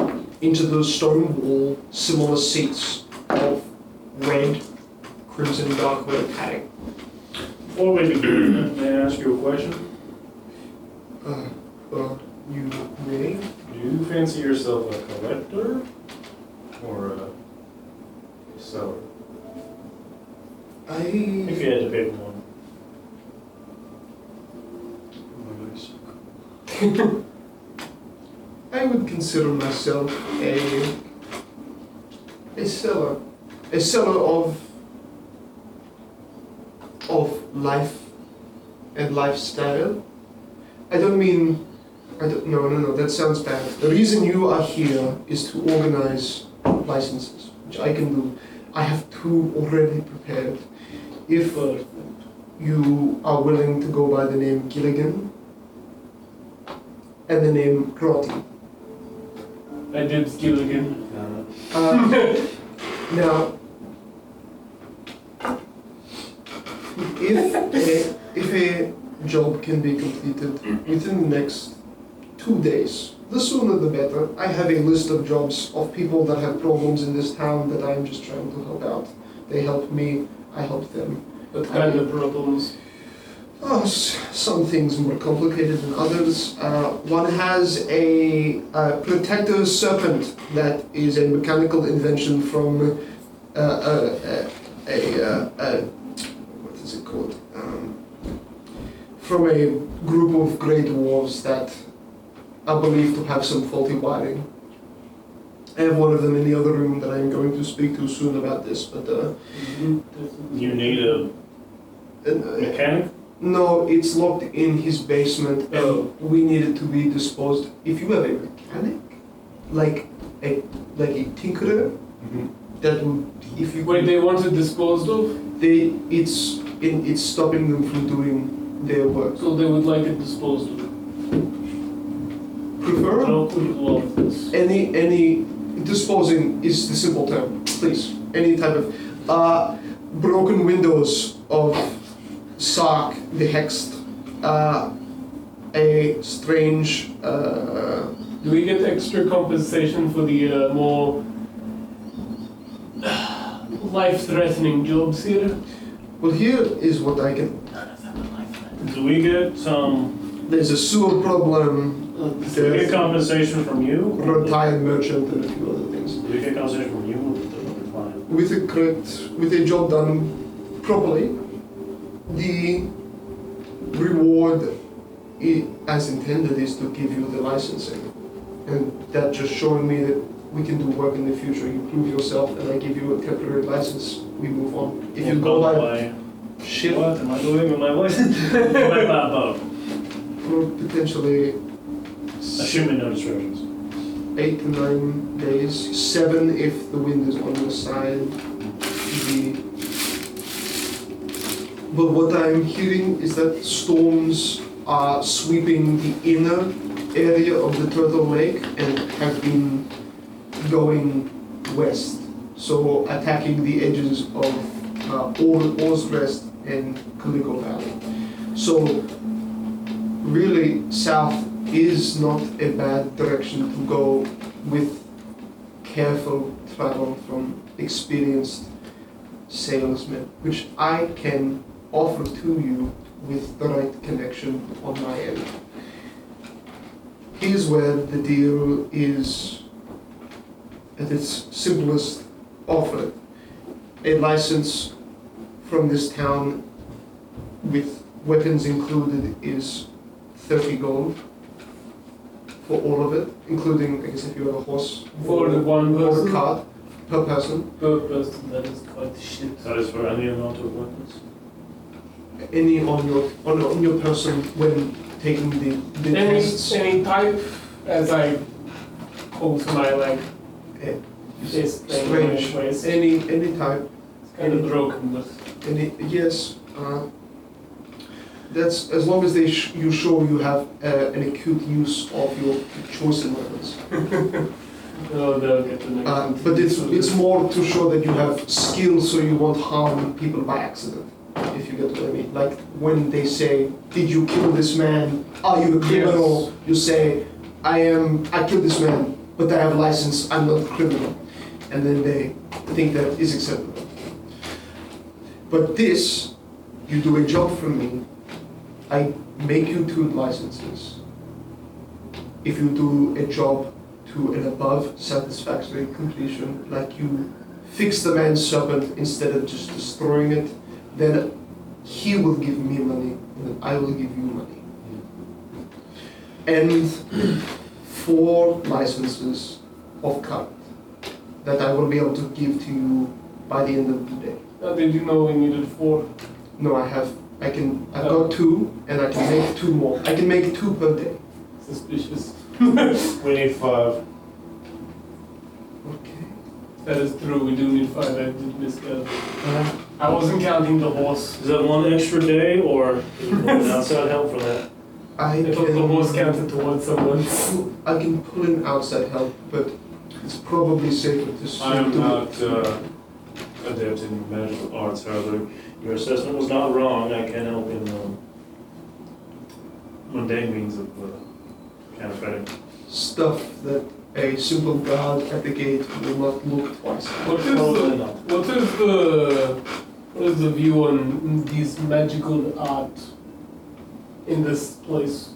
Speaker 2: into the stone wall similar seats of red, crimson, dark red padding.
Speaker 8: Before we begin, may I ask you a question?
Speaker 2: Well, you may.
Speaker 8: Do you fancy yourself a collector or a seller? If you had to pick one.
Speaker 2: I would consider myself a seller of life and lifestyle. No, that sounds bad. The reason you are here is to organize licenses, which I can do. I have two already prepared. If you are willing to go by the name Gilligan and the name Crotty.
Speaker 9: I did Gilligan.
Speaker 2: Now, if a job can be completed within the next 2 days, the sooner the better. I have a list of jobs of people that have problems in this town that I'm just trying to help out. They help me, I help them.
Speaker 9: What kind of problems?
Speaker 2: Oh, some things more complicated than others. One has a protector serpent that is a mechanical invention from what is it called? From a group of great dwarves that are believed to have some faulty wiring. I have one of them in the other room that I am going to speak to soon about this, but
Speaker 8: You need a mechanic?
Speaker 2: no, it's locked in his basement, and we need it to be disposed. If you have a mechanic, like a tinkerer, that would, if you
Speaker 9: Wait, they want it disposed of?
Speaker 2: it's stopping them from doing their work.
Speaker 9: So they would like it disposed of.
Speaker 2: Prefer
Speaker 9: How could you love this?
Speaker 2: any disposing is the simple term, please. Any type of broken windows of Sark the Hexed, a strange.
Speaker 9: Do we get extra compensation for the more life-threatening jobs here?
Speaker 2: Well, here is what I can.
Speaker 8: Do we get some?
Speaker 2: There's a sewer problem.
Speaker 8: Do we get
Speaker 2: There's
Speaker 8: compensation from you?
Speaker 2: retired merchant and a few other things.
Speaker 8: Do we get compensation from you or the client?
Speaker 2: With a job done properly, the reward as intended is to give you the licensing. And that just showing me that we can do work in the future. You prove yourself and I give you a temporary license, we move on. If you go by ship,
Speaker 8: What am I doing with my license? My boat.
Speaker 2: well, potentially
Speaker 8: Assume no distractions.
Speaker 2: 8 to 9 days, 7 if the wind is on your side. But what I'm hearing is that storms are sweeping the inner area of the Turtle Lake and have been going west. So attacking the edges of Orr's Rest and Calico Valley. So really south is not a bad direction to go with careful travel from experienced salesmen, which I can offer to you with the right connection on my end. Here's where the deal is at its simplest offer. A license from this town with weapons included is 30 gold for all of it, including, I guess, if you have a horse
Speaker 9: For the one
Speaker 2: or a
Speaker 9: person?
Speaker 2: cart per person.
Speaker 9: Per person, that is quite shit.
Speaker 8: That is for any amount of weapons.
Speaker 2: Any on your person when taking the tests.
Speaker 9: Any type, as I hold to my leg,
Speaker 2: Eh,
Speaker 9: is
Speaker 2: strange.
Speaker 9: ways.
Speaker 2: Any type.
Speaker 9: It's kind of broken, but
Speaker 2: Yes. That's as long as you show you have an acute use of your choice in weapons.
Speaker 9: they'll get the next.
Speaker 2: But it's more to show that you have skill, so you won't harm people by accident. If you get what I mean. Like when they say, "Did you kill this man? Are you a criminal?"
Speaker 9: Yes.
Speaker 2: You say, I killed this man, but I have a license. I'm not a criminal," and then they think that is acceptable. But this, you do a job for me. I make you 2 licenses. If you do a job to an above satisfactory completion, like you fix the man's serpent instead of just destroying it, then he will give me money, and I will give you money. And 4 licenses of cut that I will be able to give to you by the end of the day.
Speaker 9: Did you know we needed 4?
Speaker 2: No, I've got 2, and I can make 2 more. I can make 2 per day.
Speaker 9: Suspicious.
Speaker 8: We need 5.
Speaker 2: Okay.
Speaker 9: That is true, we do need 5, I did miscount. I wasn't counting the horse.
Speaker 8: Is that 1 extra day or do you want outside help for that?
Speaker 2: I
Speaker 9: I thought the horse counted towards someone.
Speaker 2: I can pull in outside help, but it's probably safer to
Speaker 8: I am
Speaker 2: do it.
Speaker 8: not adept in magical arts, however. Your assessment was not wrong. I can help in mundane means of counterfeiting.
Speaker 2: Stuff that a simple guard at the gate will not look twice at.
Speaker 9: What is
Speaker 8: Probably
Speaker 9: the
Speaker 8: not.
Speaker 9: what is is the view on these magical art in this place?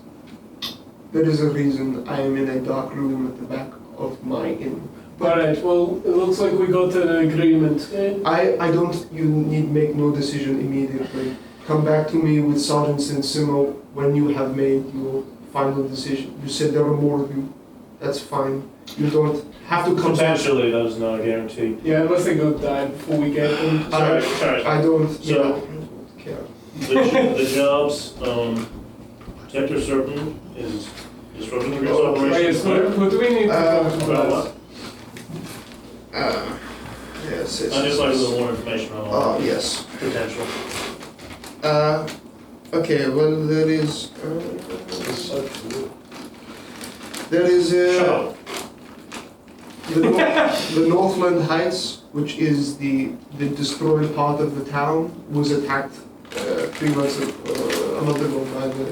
Speaker 2: There is a reason I am in a dark room at the back of my inn.
Speaker 9: Alright, well, it looks like we got an agreement.
Speaker 2: I don't, you need make no decision immediately. Come back to me with Sergeant Simo when you have made your final decision. You said there are more of you. That's fine. You don't have to come back.
Speaker 8: Potentially, that is not a guarantee.
Speaker 9: Yeah, unless they go die before we get them.
Speaker 8: Sorry.
Speaker 2: I don't
Speaker 8: So-
Speaker 2: care.
Speaker 8: The job's protector certain is disrupting the group's
Speaker 9: Right,
Speaker 8: operations.
Speaker 9: so what do we need to talk
Speaker 8: About
Speaker 9: about?
Speaker 8: what?
Speaker 2: Yes,
Speaker 8: I'd just like a little more information on all
Speaker 2: Oh, yes.
Speaker 8: potential.
Speaker 2: Okay, well, there is
Speaker 8: Shut up.
Speaker 2: the Northland Heights, which is the destroyed part of the town, was attacked 3 months a month ago by the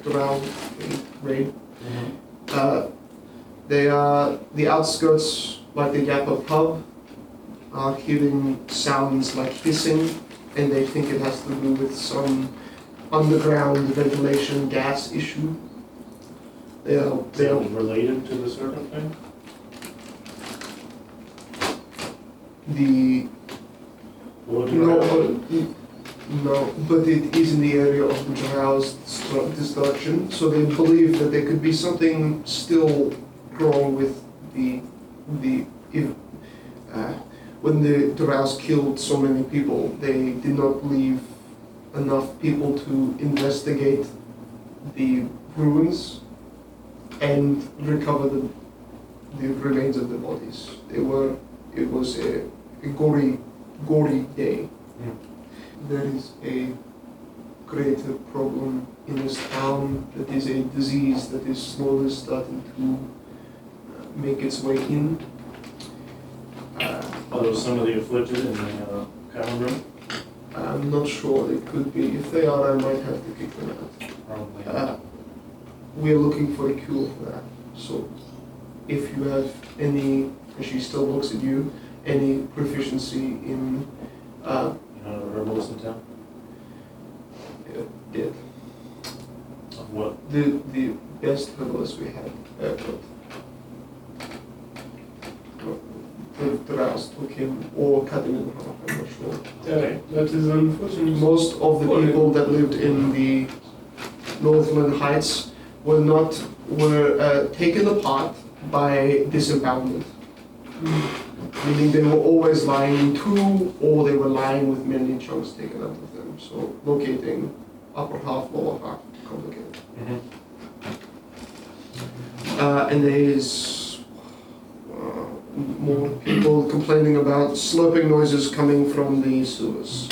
Speaker 2: Drow raid. They are the outskirts, like the Yappa pub, are hearing sounds like hissing, and they think it has to do with some underground ventilation gas issue. They are
Speaker 8: Related to the serpent thing?
Speaker 2: the
Speaker 8: What would you
Speaker 2: no, but it is in the area of the Drow's destruction, so they believe that there could be something still wrong with when the Drows killed so many people, they did not leave enough people to investigate the ruins and recover the remains of the bodies. It was a gory day. There is a greater problem in this town that is a disease that is slowly starting to make its way in.
Speaker 8: Are those some of the afflicted in the common room?
Speaker 2: I'm not sure, it could be. If they are, I might have to kick them out.
Speaker 8: Probably.
Speaker 2: We're looking for a cure for that. So if you have any, and she still looks at you, any proficiency in
Speaker 8: You know, a herbalist in town?
Speaker 2: dead.
Speaker 8: Of what?
Speaker 2: The best herbalist we had, the Drows took him or cut him in half, I'm not sure.
Speaker 9: Yeah, that is unfortunate.
Speaker 2: Most of the people that lived in the Northland Heights were taken apart by disembowelment. Meaning they were always lying in two, or they were lying with many chunks taken out of them. So locating upper half, lower half, complicated. And there is more people complaining about slurping noises coming from the sewers.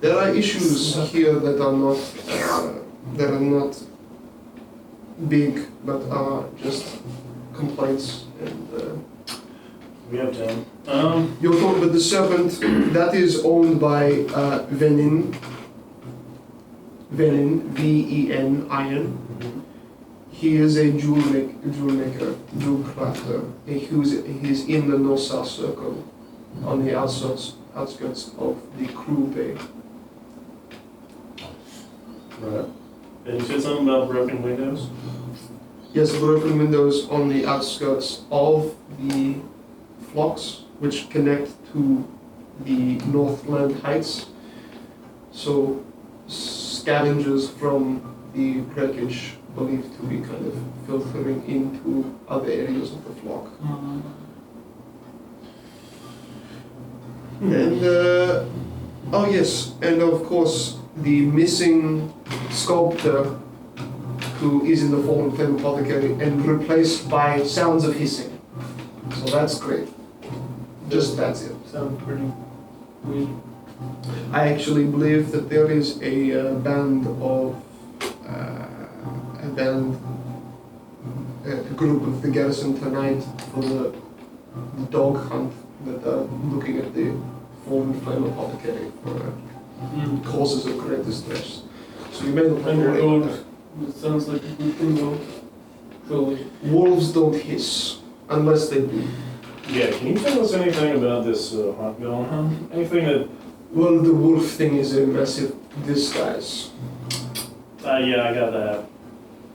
Speaker 2: There are issues here that are not big, but are just complaints. And
Speaker 8: We have time.
Speaker 2: you're talking about the serpent that is owned by Venin, Venin, Iron. He is a jewel maker, jewel crafter. He's in the Nosa circle on the outskirts of the Crew Bay.
Speaker 8: Right. And you said something about broken windows?
Speaker 2: Yes, broken windows on the outskirts of the flocks, which connect to the Northland Heights. So scavengers from the wreckage believed to be kind of filtering into other areas of the flock. And oh yes, and of course the missing sculptor who is in the form of an apothecary and replaced by sounds of hissing. So that's great. Just that's it.
Speaker 9: Sounds pretty weird.
Speaker 2: I actually believe that there is a group of the garrison tonight for the dog hunt that are looking at the fallen flame apothecary for causes of great distress. So you may not
Speaker 9: And your
Speaker 2: worry.
Speaker 9: dog, it sounds like a good thing though. Surely.
Speaker 2: Wolves don't hiss unless they do.
Speaker 8: Yeah, can you tell us anything about this hunt going on? Anything that
Speaker 2: Well, the wolf thing is a massive disguise.
Speaker 8: Yeah, I got that.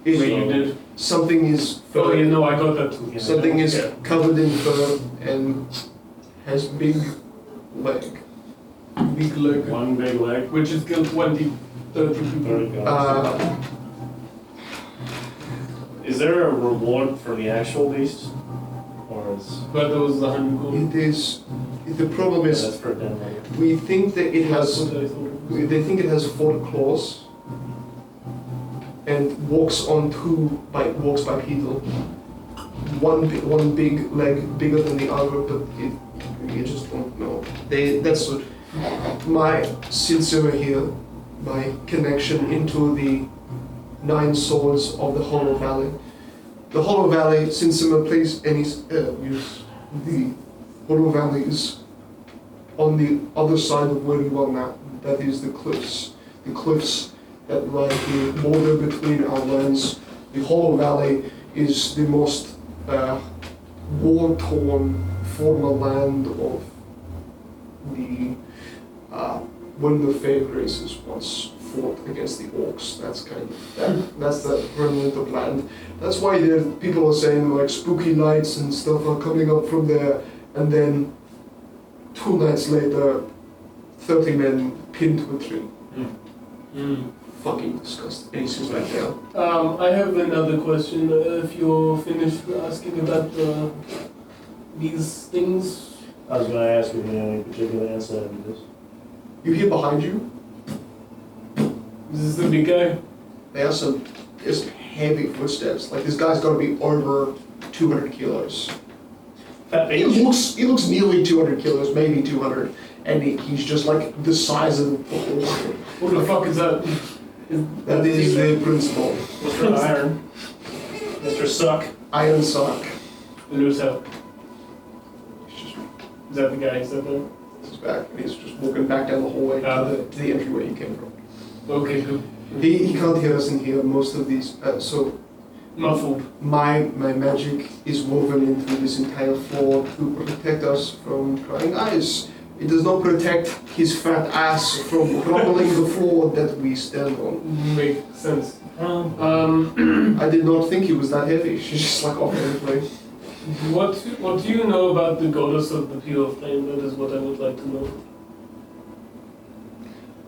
Speaker 2: It-
Speaker 9: Wait, you did?
Speaker 2: Something is
Speaker 9: Oh, you know, I got that too.
Speaker 2: something is
Speaker 9: Yeah.
Speaker 2: covered in fur and has big leg.
Speaker 9: Big leg.
Speaker 8: One big leg.
Speaker 9: Which is killed 20, 30
Speaker 8: There we
Speaker 9: people.
Speaker 8: go. Is there a reward for the actual beast? Or is
Speaker 9: But there was 100 gold.
Speaker 2: It is. The problem
Speaker 8: yeah,
Speaker 2: is,
Speaker 8: that's for den later.
Speaker 2: we think that it
Speaker 9: That's
Speaker 2: has.
Speaker 9: what I thought it was.
Speaker 2: They think it has 4 claws and walks bipedal. One big leg bigger than the other, but you just don't know. That's what my sincere here, my connection into the 9 swords of the Hollow Valley. The Hollow Valley, Sinsima plays any use. The Hollow Valley is on the other side of where you are now. That is the cliffs. The cliffs that lie the border between our lands. The Hollow Valley is the most war-torn former land of the when the Fae races once fought against the orcs. That's kind of that's the remnant of land. That's why people are saying like spooky lights and stuff are coming up from there, and then 2 nights later, 30 men pinned to a tree. Fucking disgusting. And he's just back down.
Speaker 9: I have another question. If you're finished asking about these things.
Speaker 8: I was going to ask if you had any particular answer to this.
Speaker 2: You hear behind you,
Speaker 9: Is this the big guy?
Speaker 2: there's some heavy footsteps. Like this guy's got to be over 200 kilos.
Speaker 8: That
Speaker 2: He
Speaker 8: big?
Speaker 2: looks nearly 200 kilos, maybe 200, and he's just like the size of the whole.
Speaker 9: What the fuck is that?
Speaker 2: That is the principal.
Speaker 8: Mr. Iron. Mr. Suck.
Speaker 2: Iron Sock.
Speaker 9: Lose out.
Speaker 2: He's just
Speaker 9: Is that the guy? Is that the...
Speaker 2: his back, and he's just walking back down the hallway to the entryway he came from.
Speaker 9: Okay, good.
Speaker 2: He can't hear us in here. Most of these, so
Speaker 9: Muffled.
Speaker 2: my magic is woven into this entire floor to protect us from prying eyes. It does not protect his fat ass from rumbling the floor that we stand on.
Speaker 9: Makes sense.
Speaker 2: I did not think he was that heavy. She's just like off every place.
Speaker 9: What do you know about the goddess of the pure flame? That is what I would like to know.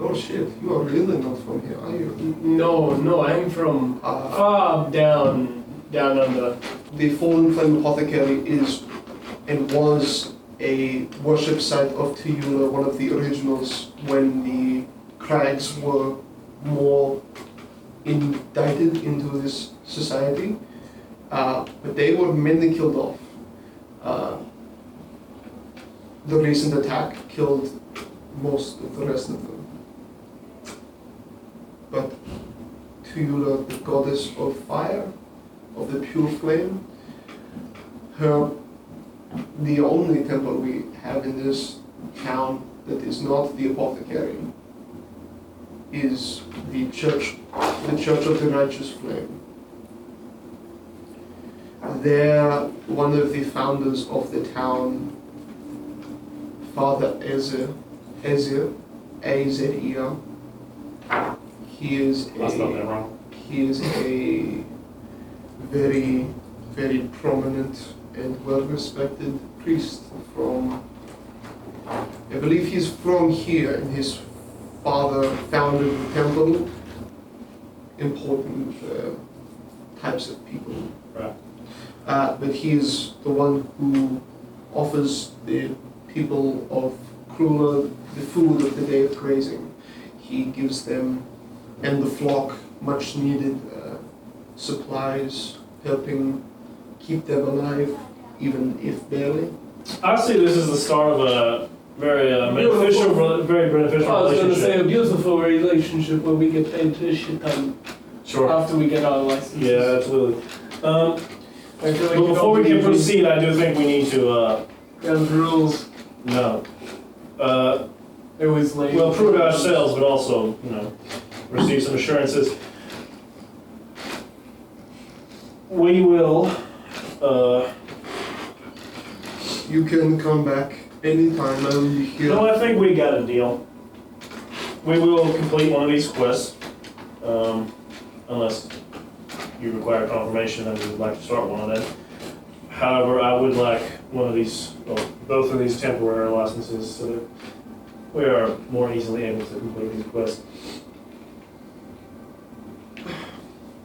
Speaker 2: Oh shit, you are really not from here, are you?
Speaker 9: No, I'm from far down under.
Speaker 2: The Fallen Flame Apothecary is and was a worship site of Krueler, one of the originals, when the crags were more indicted into this society. But they were mainly killed off. The recent attack killed most of the rest of them. But Krueler, the goddess of fire, of the pure flame, the only temple we have in this town that is not the apothecary is the church of the righteous flame. There, one of the founders of the town, Father Ezer, A-Z-E-R, he is
Speaker 8: I spelled that wrong.
Speaker 2: he is a very, very prominent and well-respected priest from, I believe he's from here, and his father founded the temple. Important types of people.
Speaker 8: Right.
Speaker 2: But he is the one who offers the people of Krueler the food of the day of grazing. He gives them and the flock much needed supplies, helping keep them alive, even if barely.
Speaker 8: I see this is the start of a very very beneficial
Speaker 9: I was going to say
Speaker 8: relationship.
Speaker 9: a beautiful relationship where we get paid to shit ton
Speaker 8: Sure.
Speaker 9: after we get our licenses.
Speaker 8: Yeah, absolutely.
Speaker 9: I feel like
Speaker 8: But
Speaker 9: you
Speaker 8: before we
Speaker 9: don't
Speaker 8: can
Speaker 9: need
Speaker 8: proceed, I do think we need to,
Speaker 9: those rules.
Speaker 8: no.
Speaker 9: It was late.
Speaker 8: Well, prove ourselves, but also, receive some assurances. We will,
Speaker 2: You can come back anytime. I will be here.
Speaker 8: no, I think we got a deal. we will complete one of these quests, unless you require confirmation that we would like to start one of them. However, I would like one of these, well, both of these temporary licenses so that we are more easily able to complete these quests.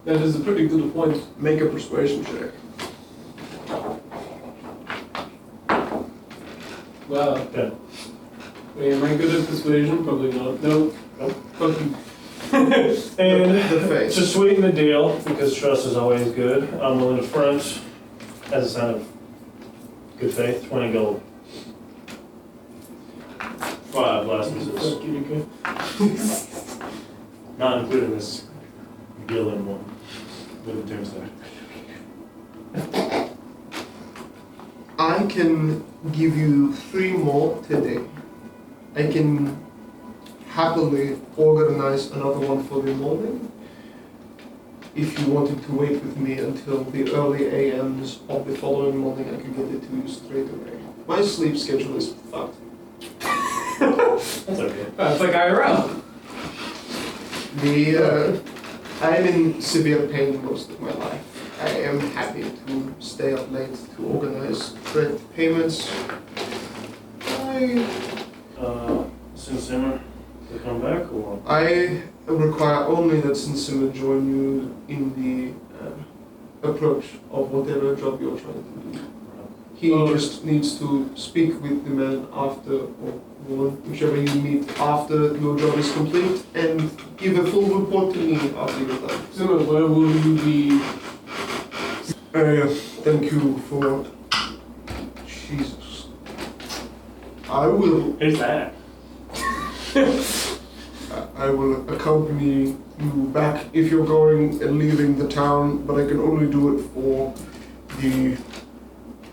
Speaker 9: That is a pretty good point.
Speaker 2: Make a persuasion check.
Speaker 9: Wow.
Speaker 8: Good.
Speaker 9: Wait, am I good at persuasion? Probably not. No.
Speaker 8: Nope.
Speaker 9: Fuck you.
Speaker 8: And
Speaker 2: The face.
Speaker 8: to sweeten the deal, because trust is always good, I'm willing to front, as a sign of good faith, 20 gold. 5 licenses.
Speaker 9: Fuck you, okay.
Speaker 8: Not including this Gillen one with the tombstone.
Speaker 2: I can give you 3 more today. I can happily organize another one for the morning. If you wanted to wait with me until the early AMs of the following morning, I could get it to you straight away. My sleep schedule is fucked.
Speaker 8: That's okay.
Speaker 9: It's like IRL.
Speaker 2: I'm in severe pain most of my life. I am happy to stay up late to organize credit payments.
Speaker 8: Simmer to come back, or?
Speaker 2: I require only that Sinsima join you in the approach of whatever job you're trying to do. He just needs to speak with the man after, or woman, whichever you meet after your job is complete, and give a full report to me after you're done.
Speaker 9: Simmer, where will you be?
Speaker 2: Thank you for... Jesus. I will...
Speaker 8: Who's that?
Speaker 2: I will accompany you back if you're going and leaving the town, but I can only do it for the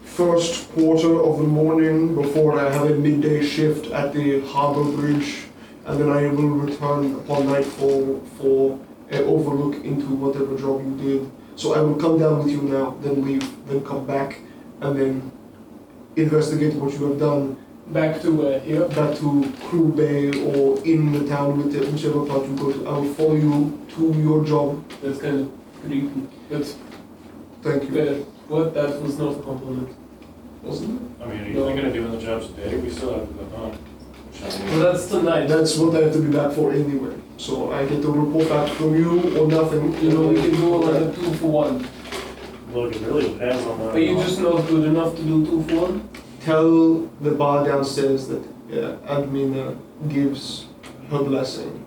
Speaker 2: first quarter of the morning before I have a midday shift at the harbor bridge, and then I will return upon nightfall for an overlook into whatever job you did. So I will come down with you now, then leave, then come back, and then investigate what you have done.
Speaker 9: Back to where? Here?
Speaker 2: Back to Crew Bay or in the town with it, whichever part you go to. I will follow you to your job.
Speaker 9: That's kind of creepy. That's
Speaker 2: Thank you.
Speaker 9: fair. What? That was not a compliment. Wasn't it?
Speaker 8: I mean, are you thinking of doing the jobs today? We still have to go on.
Speaker 9: Well, that's tonight.
Speaker 2: That's what I have to be back for anyway. So I get to report back from you or nothing.
Speaker 9: You know, we can do like a 2-for-1.
Speaker 8: Look, it really depends on that.
Speaker 9: Are you just not good enough to do 2-for-1?
Speaker 2: Tell the bar downstairs that Admina gives her blessing.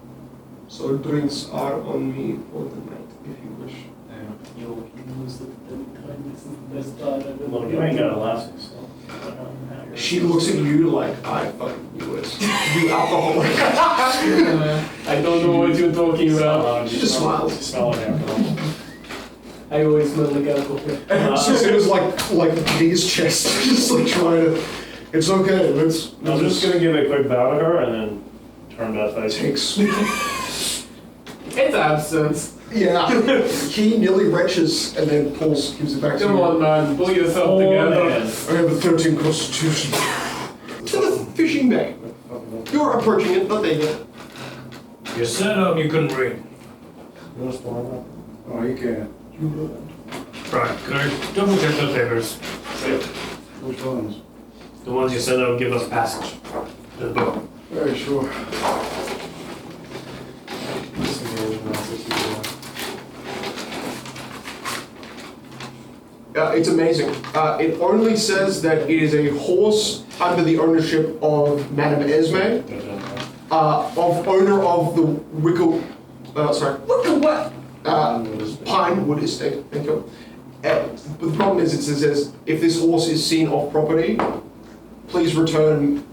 Speaker 2: So drinks are on me for the night, if you wish.
Speaker 9: Yo, he knows that kindness is the best part of it.
Speaker 8: Look, you ain't got a license, so.
Speaker 2: She looks at you like, I fucking knew it. You alcoholic.
Speaker 9: I don't know what you're talking about.
Speaker 2: She just smiles.
Speaker 8: Smell it alcohol.
Speaker 9: I always smell like alcohol.
Speaker 2: It was like these chests, just like trying to. It's okay. Let's.
Speaker 8: I'm just gonna give a quick bow to her and then turn that face.
Speaker 2: Takes.
Speaker 9: It's absence.
Speaker 2: Yeah. He nearly retches and then gives it back to
Speaker 9: Come
Speaker 2: you.
Speaker 9: on, man. Pull yourself together.
Speaker 8: Man.
Speaker 2: I have a 13 constitution. To the fishing bay. You're approaching it, not there yet.
Speaker 10: You said you couldn't read.
Speaker 8: You want to spawn that?
Speaker 11: Oh, you can't.
Speaker 10: Right, could I double check those papers?
Speaker 11: Which ones?
Speaker 10: The ones you said that would give us passage. The book.
Speaker 11: Very sure.
Speaker 2: It's amazing. It only says that it is a horse under the ownership of Madame Esme, of owner of the Pinewood Estate. Thank you. But the problem is, it says if this horse is seen off property, please return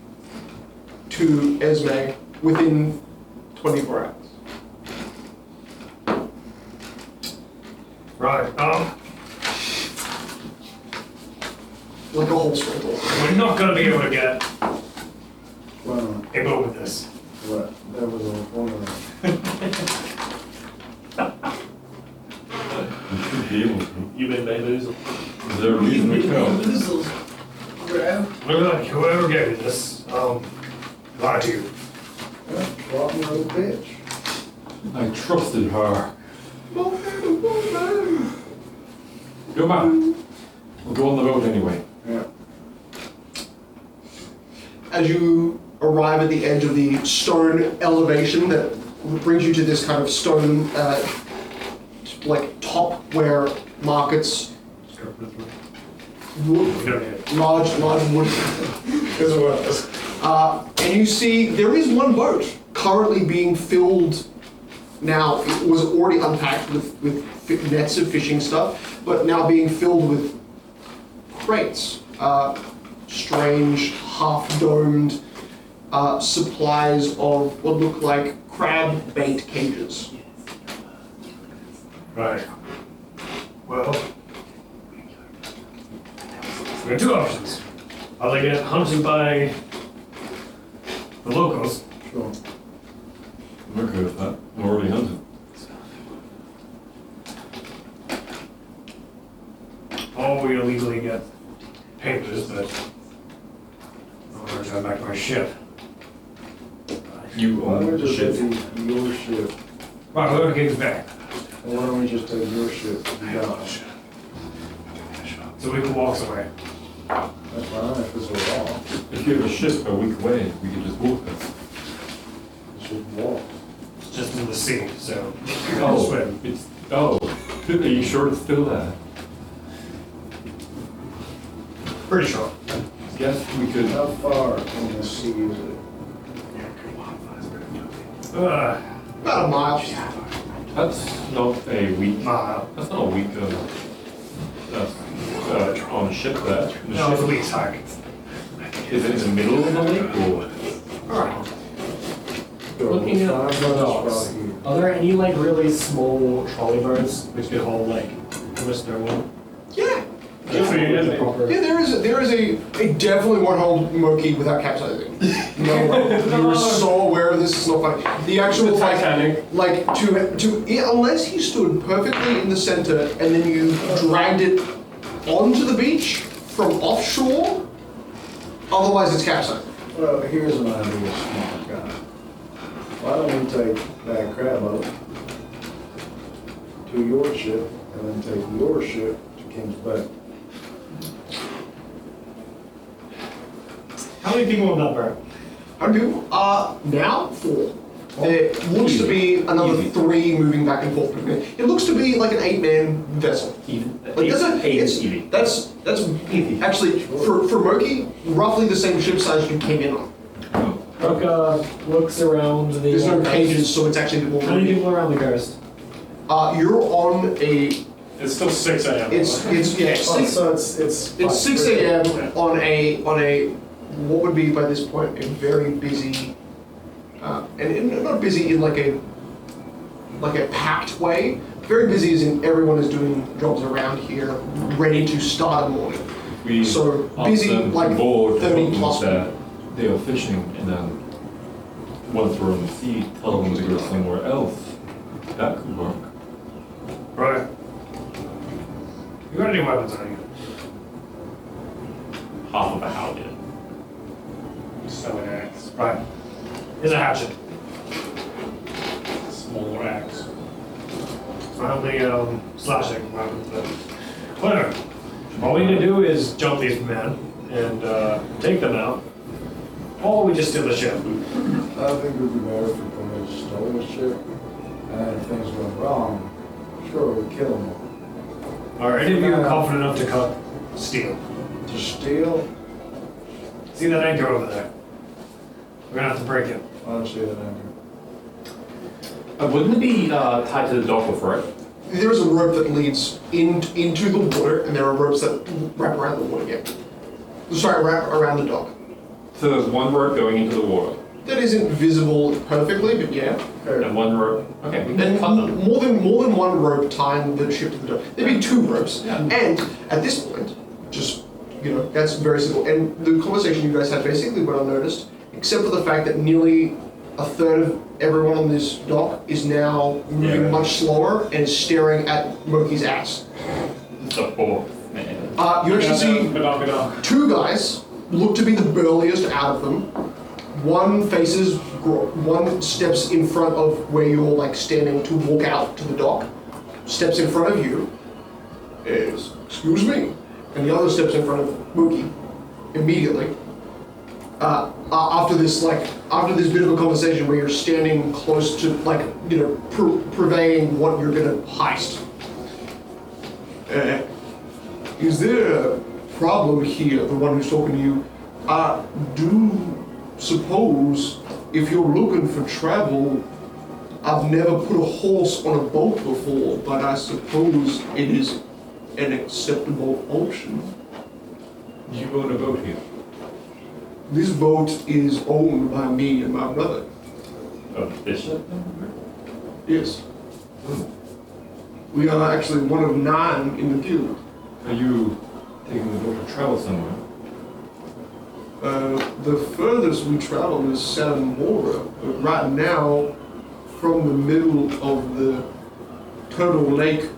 Speaker 2: to Esme within 24 hours.
Speaker 10: Right,
Speaker 2: Like a horse rental.
Speaker 10: we're not gonna be able to get
Speaker 11: Well,
Speaker 10: a boat with this.
Speaker 11: what? That was one of them.
Speaker 4: You should be able to.
Speaker 8: You've been bamboozled.
Speaker 4: Is there a reason we can't?
Speaker 10: Look like whoever gave you this, lied to you.
Speaker 11: rotten little bitch.
Speaker 4: I trusted her. Come on. We'll go on the road anyway.
Speaker 11: Yeah.
Speaker 2: As you arrive at the edge of the stone elevation that brings you to this kind of stone, like top where markets, wood, large wood, and you see there is one boat currently being filled. Now it was already unpacked with nets of fishing stuff, but now being filled with crates, strange half-domed supplies of what look like crab bait cages.
Speaker 10: Right. Well, we have two options. Either get hunted by the locals,
Speaker 11: Sure.
Speaker 4: I'm okay with that. I'm already hunted.
Speaker 10: or we illegally get papers that I want to return back to my ship.
Speaker 4: You
Speaker 11: Why don't
Speaker 4: own
Speaker 11: we
Speaker 4: the
Speaker 11: just
Speaker 4: ship.
Speaker 11: take your ship?
Speaker 10: Right, whoever gets back.
Speaker 11: And why don't we just take your ship? You got it.
Speaker 10: So we can walk away.
Speaker 11: That's fine if it's a law.
Speaker 4: If you have a ship a week away, we can just walk there.
Speaker 11: You should walk.
Speaker 10: It's just in the sea, so we can
Speaker 4: Oh,
Speaker 10: swim.
Speaker 4: it's, oh, are you sure it's still there?
Speaker 10: Pretty sure.
Speaker 4: Yes, we could.
Speaker 11: How far from the sea is it?
Speaker 2: About a mile.
Speaker 4: That's not a week.
Speaker 10: Mile.
Speaker 4: That's not a week on a ship there. The
Speaker 10: No, it's a
Speaker 4: ship-
Speaker 10: week's hike.
Speaker 4: Is it in the middle of the lake or?
Speaker 10: Alright.
Speaker 11: Go
Speaker 7: Looking at
Speaker 11: 5
Speaker 7: the
Speaker 11: minutes
Speaker 7: docks,
Speaker 11: right here.
Speaker 7: are there any like really small trolley boats which could hold like almost no one?
Speaker 2: Yeah.
Speaker 8: Good for you, isn't it?
Speaker 7: Proper-
Speaker 2: Yeah, there is a definitely won't hold Moki without capsizing. No way. You're so aware of this, it's not funny. The actual
Speaker 9: The Titanic.
Speaker 2: like unless he stood perfectly in the center and then you dragged it onto the beach from offshore, otherwise it's capsizing.
Speaker 11: Well, here's an idea, smart guy. Why don't we take that crab boat to your ship and then take your ship to King's Bay?
Speaker 7: How many people on that boat?
Speaker 2: How do you? Now 4. There looks to be another 3 moving back and forth. It looks to be like an 8-man vessel.
Speaker 4: Even.
Speaker 2: Like that's actually for Moki roughly the same ship size you came in on.
Speaker 7: Roka looks around the.
Speaker 2: There's no
Speaker 7: coast.
Speaker 2: cages, so it's actually a bit
Speaker 7: How many
Speaker 2: more.
Speaker 7: people are around the coast?
Speaker 2: You're on a.
Speaker 8: It's still 6 a.m.
Speaker 2: It's yeah.
Speaker 11: Oh,
Speaker 2: 6,
Speaker 11: so it's
Speaker 2: it's 6 a.m. on a what would be by this point a very busy, and not busy in like a packed way. Very busy as in everyone is doing jobs around here, ready to start a morning.
Speaker 4: We
Speaker 2: So
Speaker 4: ask
Speaker 2: busy,
Speaker 4: them to
Speaker 2: like
Speaker 4: board
Speaker 2: 30
Speaker 4: the
Speaker 2: plus
Speaker 4: boats that they are fishing, and then once we're on the sea, tell them to go somewhere else. That could work.
Speaker 10: Right. You got any weapons on you?
Speaker 4: Half of a howdah.
Speaker 8: So an axe.
Speaker 10: Right. Here's a hatchet.
Speaker 8: Smaller axe.
Speaker 10: I don't think slashing weapons, but whatever. All we need to do is jump these men and take them out. Or we just steal the ship.
Speaker 11: I think it would be better if we probably stole the ship, and if things went wrong, sure, we'd kill them all.
Speaker 10: Are any of you confident enough to cut steel?
Speaker 11: To steal,
Speaker 10: See that anchor over there? We're gonna have to break it.
Speaker 11: I don't see that anchor.
Speaker 4: Wouldn't it be tied to the dock before it?
Speaker 2: There is a rope that leads into the water, and there are ropes that wrap around the water. Yeah. Sorry, wrap around the dock.
Speaker 4: So there's one rope going into the water,
Speaker 2: That isn't visible perfectly, but yeah.
Speaker 4: and one rope. Okay, we can
Speaker 2: And
Speaker 4: cut them.
Speaker 2: more than one rope tying the ship to the dock. There'd be 2 ropes.
Speaker 4: Yeah.
Speaker 2: And at this point, just that's very simple. And the conversation you guys had basically went unnoticed, except for the fact that nearly a third of everyone on this dock is now moving much slower and is staring at Moki's ass.
Speaker 4: The fourth man.
Speaker 2: You actually see
Speaker 8: Badonk.
Speaker 2: 2 guys look to be the burliest out of them, One faces, one steps in front of where you're like standing to walk out to the dock. Steps in front of you. Is, excuse me. And the other steps in front of Mookie immediately. After this bit of a conversation where you're standing close to, like, you know, purveying what you're gonna heist. Is there a problem here, the one who's talking to you? I do suppose if you're looking for travel, I've never put a horse on a boat before, but I suppose it is an acceptable option.
Speaker 4: You own a boat here?
Speaker 2: This boat is owned by me and my brother.
Speaker 4: A bishop?
Speaker 2: Yes. We are actually one of 9 in the guild.
Speaker 4: Are you taking the boat to travel somewhere?
Speaker 2: The furthest we travel is Salamora. But right now, from the middle of the Turtle Lake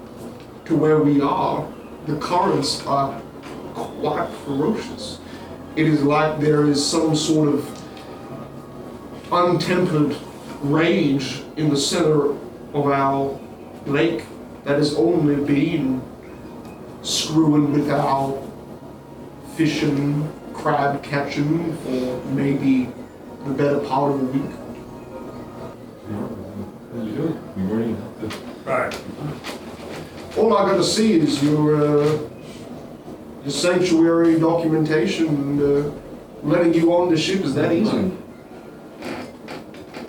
Speaker 2: to where we are, the currents are quite ferocious. It is like there is some sort of untempered rage in the center of our lake that has only been screwing with our fishing, crab catching for maybe the better part of a week.
Speaker 4: How you doing? You weren't even have to...
Speaker 10: Right.
Speaker 2: All I got to see is your sanctuary documentation. Letting you on the ship is that easy.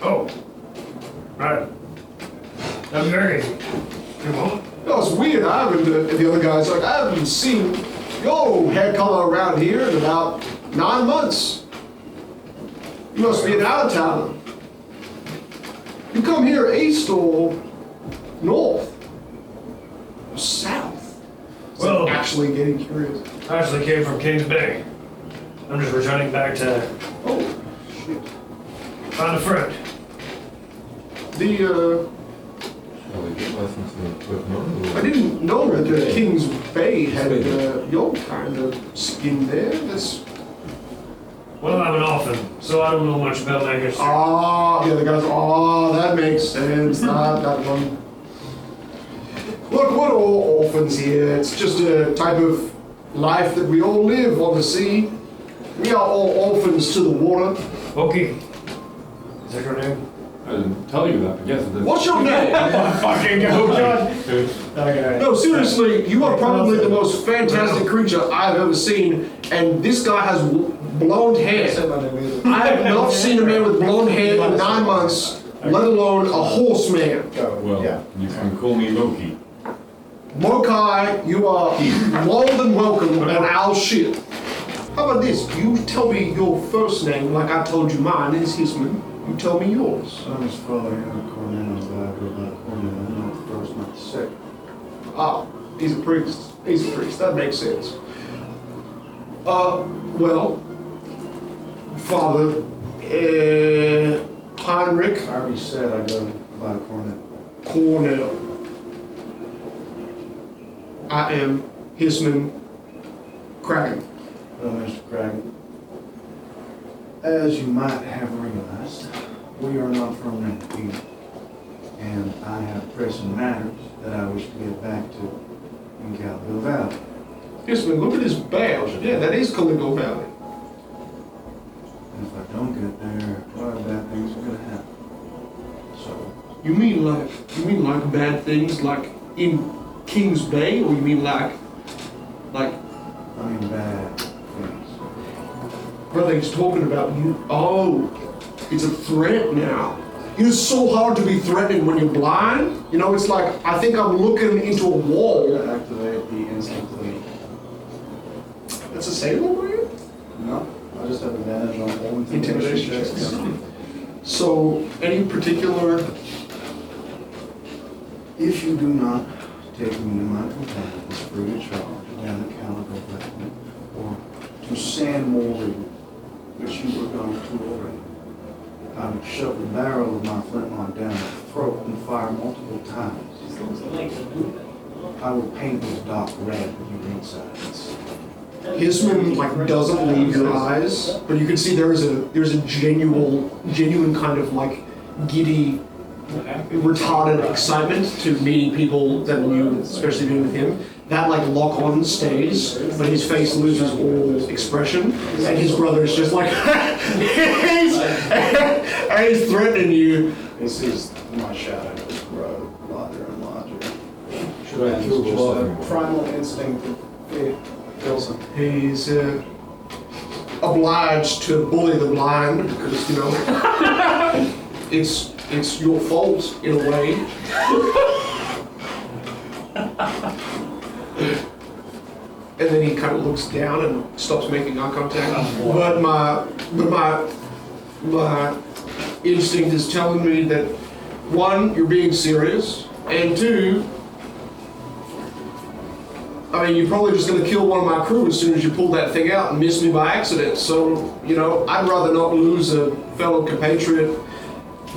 Speaker 10: Oh. Right. That's very easy. You won't?
Speaker 2: No, it's weird. I haven't. The other guy's like, I haven't seen your hair color around here in about 9 months. You must be an out of towner. You come here east or north? Or south? It's
Speaker 10: Well-
Speaker 2: like actually getting curious.
Speaker 10: I actually came from Kings Bay. I'm just returning back to
Speaker 2: Oh, shit.
Speaker 10: find a friend.
Speaker 4: Shall we get lessons with Norman?
Speaker 2: I didn't know that the Kings Bay had your kind of skin there. That's
Speaker 10: Well, I'm an orphan, so I don't know much about that history.
Speaker 2: the other guy's that makes sense. Not that one. Look, we're all orphans here. It's just a type of life that we all live on the sea. We are all orphans to the water.
Speaker 10: Okie. Is that your name?
Speaker 4: I didn't tell you that, but yes, it is.
Speaker 2: What's your name?
Speaker 10: Fucking go, John. Okay.
Speaker 2: No, seriously, you are probably the most fantastic creature I've ever seen, and this guy has blonde hair. I have not seen a man with blonde hair in 9 months, let alone a horseman.
Speaker 4: Well, you can call me Loki.
Speaker 2: Mokai, you are more than welcome on our ship. How about this? You tell me your first name like I told you mine is Hisman. You tell me yours.
Speaker 11: Son is father and Cornell, but I go by Cornell, not the first, not the second.
Speaker 2: Ah, he's a priest. He's a priest. That makes sense. Well, Father, Heinrich
Speaker 11: I already said I go by Cornell.
Speaker 2: Cornell. I am Hisman Kraken.
Speaker 11: Well, Mr. Kragen, as you might have realized, we are not from here, and I have pressing matters that I wish to get back to in Calville Valley.
Speaker 2: Hisman, look at his badge. Yeah, that is Caligo Valley.
Speaker 11: And if I don't get there, a lot of bad things are gonna happen. So,
Speaker 2: You mean like bad things like in Kings Bay, or you mean like
Speaker 11: I mean bad things.
Speaker 2: brother, he's talking about you. Oh, it's a threat now. It's so hard to be threatening when you're blind. You know, it's like, I think I'm looking into a wall.
Speaker 11: Activate the instantly.
Speaker 2: That's a sailor word?
Speaker 11: No, I just have advantage on all
Speaker 2: Intimidation
Speaker 11: checks.
Speaker 2: checks. So, any particular...
Speaker 11: If you do not take me to my companions free of charge down the Calico Valley, or to San Mori, which you were going to already, I would shove the barrel of my flintlock down your throat and fire multiple times. I will paint this dock red with your insides.
Speaker 2: Hisman like doesn't leave your eyes, but you can see there's a genuine kind of like giddy, retarded excitement to meeting people that are new, especially being with him. That like lock on stays, but his face loses all expression, and his brother's just like he's threatening you.
Speaker 5: This is my shadow just grow larger and larger.
Speaker 11: Should I
Speaker 5: And
Speaker 11: kill
Speaker 5: just
Speaker 11: Krueler?
Speaker 5: a primal instinct of fear fills him.
Speaker 2: He's obliged to bully the blind because, you know, it's your fault in a way. And then he kind of looks down and stops making eye contact. But my instinct is telling me that one, you're being serious, and two, I mean, you're probably just going to kill one of my crew as soon as you pull that thing out and miss me by accident. So, you know, I'd rather not lose a fellow compatriot.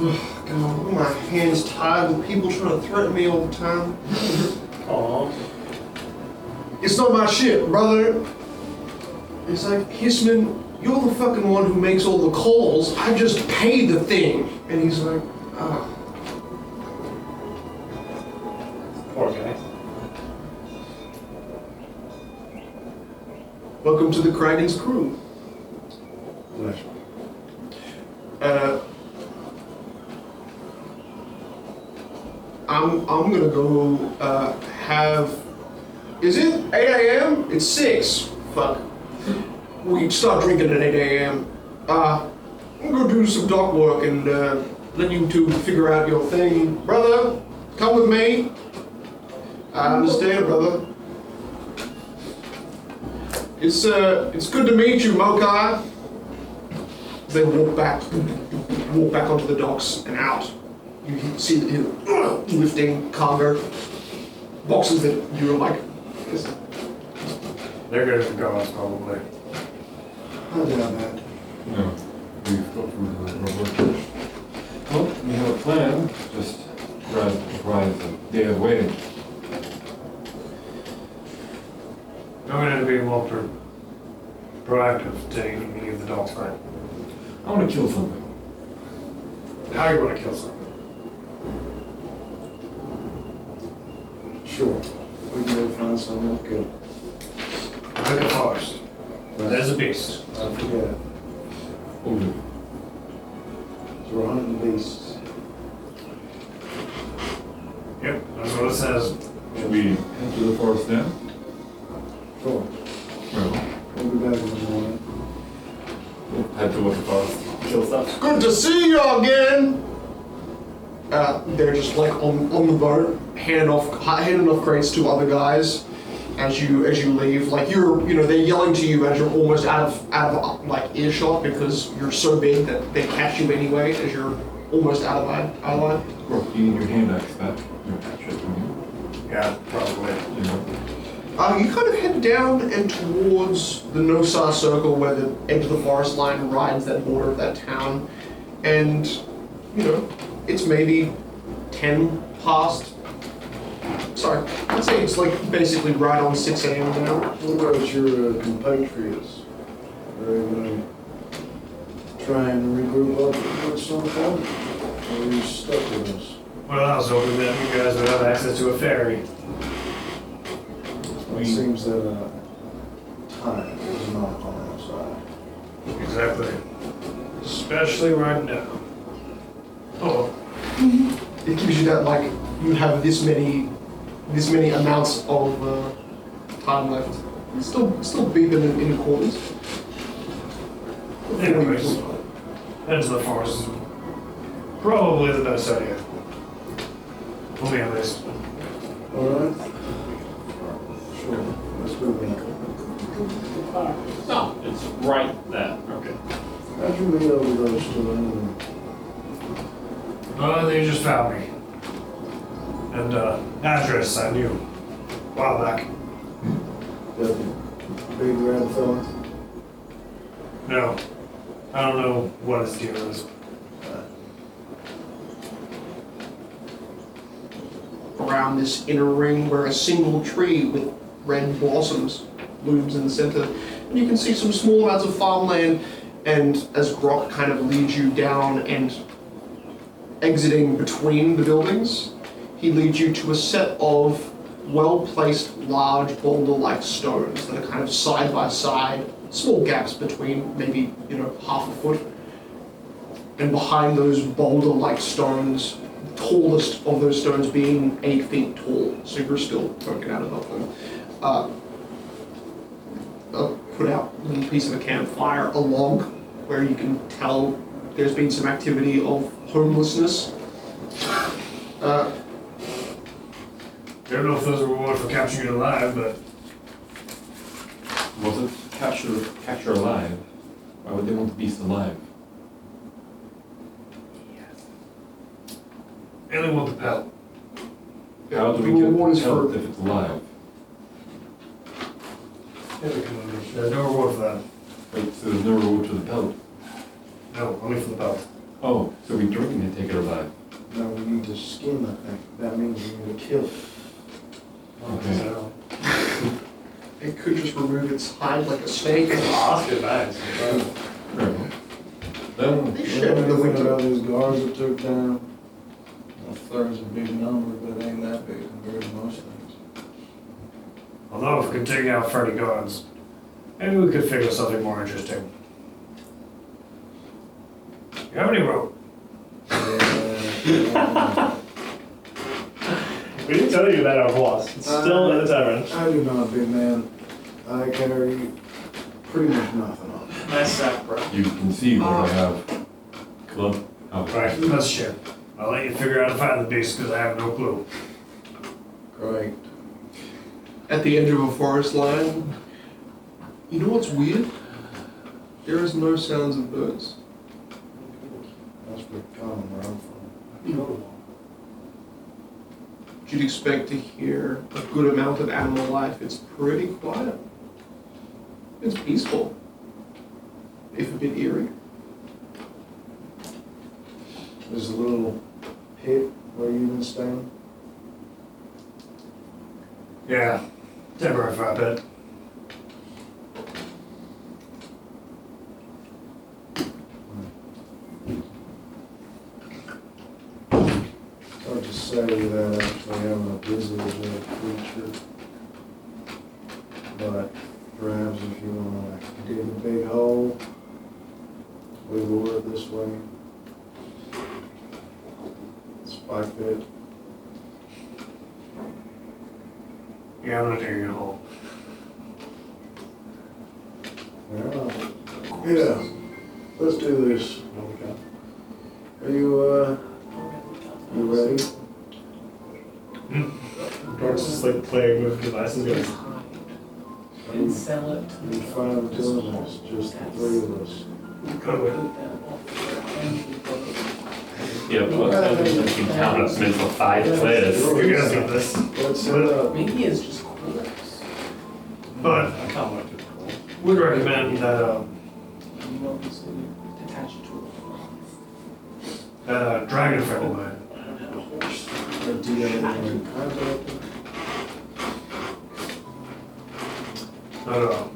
Speaker 2: Oh, God, my hands tied with people trying to threaten me all the time.
Speaker 8: Aww.
Speaker 2: It's not my shit, brother. It's like, Hisman, you're the fucking one who makes all the calls. I just pay the thing. And he's like, ah.
Speaker 8: Poor guy.
Speaker 2: Welcome to the Kraken's crew. I'm gonna go have. Is it 8 a.m.? It's 6. Fuck. We start drinking at 8 a.m. I'm gonna go do some dock work and let you two figure out your thing. Brother, come with me. I understand, brother. It's good to meet you, Mokai. They walk back onto the docks and out. You see him lifting cargo boxes that you're like.
Speaker 10: They're good to go, probably.
Speaker 5: I doubt that.
Speaker 4: No, we've got from the rubber. Well, we have a plan, just requires a day of waiting.
Speaker 10: I'm going to be more proactive taking any of the dogs back.
Speaker 4: I want to kill something.
Speaker 10: How you want to kill something?
Speaker 11: Sure. We can go find someone good.
Speaker 10: I'm in the forest. There's a beast.
Speaker 11: I forget it.
Speaker 4: Ooh.
Speaker 11: So we're hunting beasts.
Speaker 10: Yep, that's what it says.
Speaker 4: Should we head to the forest now?
Speaker 11: Sure.
Speaker 4: Well,
Speaker 11: We'll be back in the morning.
Speaker 4: we'll head to the forest. Kill stuff.
Speaker 2: Good to see you again. They're just like on the boat, handing off crates to other guys as you leave. Like they're yelling to you as you're almost out of like earshot because you're so big that they catch you anyway as you're almost out of eye line.
Speaker 4: Or you need your hand axe back. You'll catch it from here.
Speaker 10: Yeah, probably.
Speaker 4: You know.
Speaker 2: You kind of head down and towards the Nosar Circle where the edge of the forest line rides that border of that town, and it's maybe 10 past. Sorry, I'd say it's like basically right on 6 a.m. now.
Speaker 11: What about your compatriots? Are they going to try and regroup up at some point? Or are you stuck with us?
Speaker 10: Well, I was hoping that you guys would have access to a ferry.
Speaker 11: It seems that time is not on our side.
Speaker 10: Exactly. Especially right now. Oh,
Speaker 2: It gives you that like you have this many amounts of time left. It's still beeping in accordance.
Speaker 10: anyways. Head to the forest. Probably the best idea. For me at least.
Speaker 11: Alright? Sure. Let's go then.
Speaker 4: No, it's right there. Okay.
Speaker 11: How'd you meet over those two anyway?
Speaker 10: They just found me. And, address I knew. A while back.
Speaker 11: That big red fella?
Speaker 10: No. I don't know what his deal is.
Speaker 2: Around this inner ring where a single tree with red blossoms looms in the center. And you can see some small amounts of farmland, and as Grok kind of leads you down and exiting between the buildings, he leads you to a set of well-placed, large boulder-like stones that are kind of side by side, small gaps between, maybe, half a foot. And behind those boulder-like stones, the tallest of those stones being 8 feet tall, so you're still poking out above them. Put out a little piece of a campfire, a log, where you can tell there's been some activity of homelessness.
Speaker 10: I don't know if there's a reward for capturing it alive, but
Speaker 4: Was it capture alive? Why would they want the beast alive?
Speaker 10: they only want the pelt.
Speaker 4: How do
Speaker 2: The
Speaker 4: we get
Speaker 2: reward is
Speaker 4: the pelt
Speaker 2: for-
Speaker 4: if it's alive?
Speaker 10: There's no reward for that.
Speaker 4: Wait, so there's no reward to the pelt?
Speaker 10: No, only for the pelt.
Speaker 4: Oh, so we drink and they take it alive.
Speaker 11: No, we need to skin that thing. That means we need to kill it.
Speaker 4: Okay.
Speaker 2: It could just remove its hide like a snake.
Speaker 10: Oscar, nice.
Speaker 4: Fair enough. Then,
Speaker 2: They shed in the
Speaker 11: Anything
Speaker 2: winter.
Speaker 11: about these guards that took down? A third's a big number, but it ain't that big compared to most things.
Speaker 10: Although if we could take out 30 guards, maybe we could figure something more interesting. You have any rope?
Speaker 11: Yeah,
Speaker 8: We didn't tell you about our boss. It's still in the tavern.
Speaker 11: I do not, big man. I carry pretty much nothing on me.
Speaker 9: Nice sack, bro.
Speaker 4: you can see what I have. Club.
Speaker 10: Right, let's share. I'll let you figure out how to find the beast because I have no clue.
Speaker 11: Great.
Speaker 2: At the edge of a forest line. You know what's weird? There is no sounds of birds.
Speaker 11: That's pretty common where I'm from.
Speaker 2: You'd expect to hear a good amount of animal life. It's pretty quiet. It's peaceful, if a bit eerie.
Speaker 11: There's a little pit where you've been staying.
Speaker 10: Yeah, temporary fire pit.
Speaker 11: Hard to say that actually having a visitor is a creature. But perhaps if you wanna dig a big hole, we lure it this way. It's 5 feet.
Speaker 10: Yeah, I'm gonna dig a hole.
Speaker 11: Yeah, let's do this. Are you ready?
Speaker 8: Dork's just like playing with devices. Goes,
Speaker 9: And sell it.
Speaker 11: You 5 doing this, just the 3 of us.
Speaker 10: Go with it.
Speaker 7: Yeah, but what's that? You can count us mental 5 players.
Speaker 10: You guys got this.
Speaker 11: Let's set up.
Speaker 9: Maybe it's just corpse.
Speaker 10: But
Speaker 8: I can't wait to call.
Speaker 10: would recommend that
Speaker 9: You want this to attach it to
Speaker 10: dragon friend of mine.
Speaker 11: Or do you have anything in contact?
Speaker 10: No.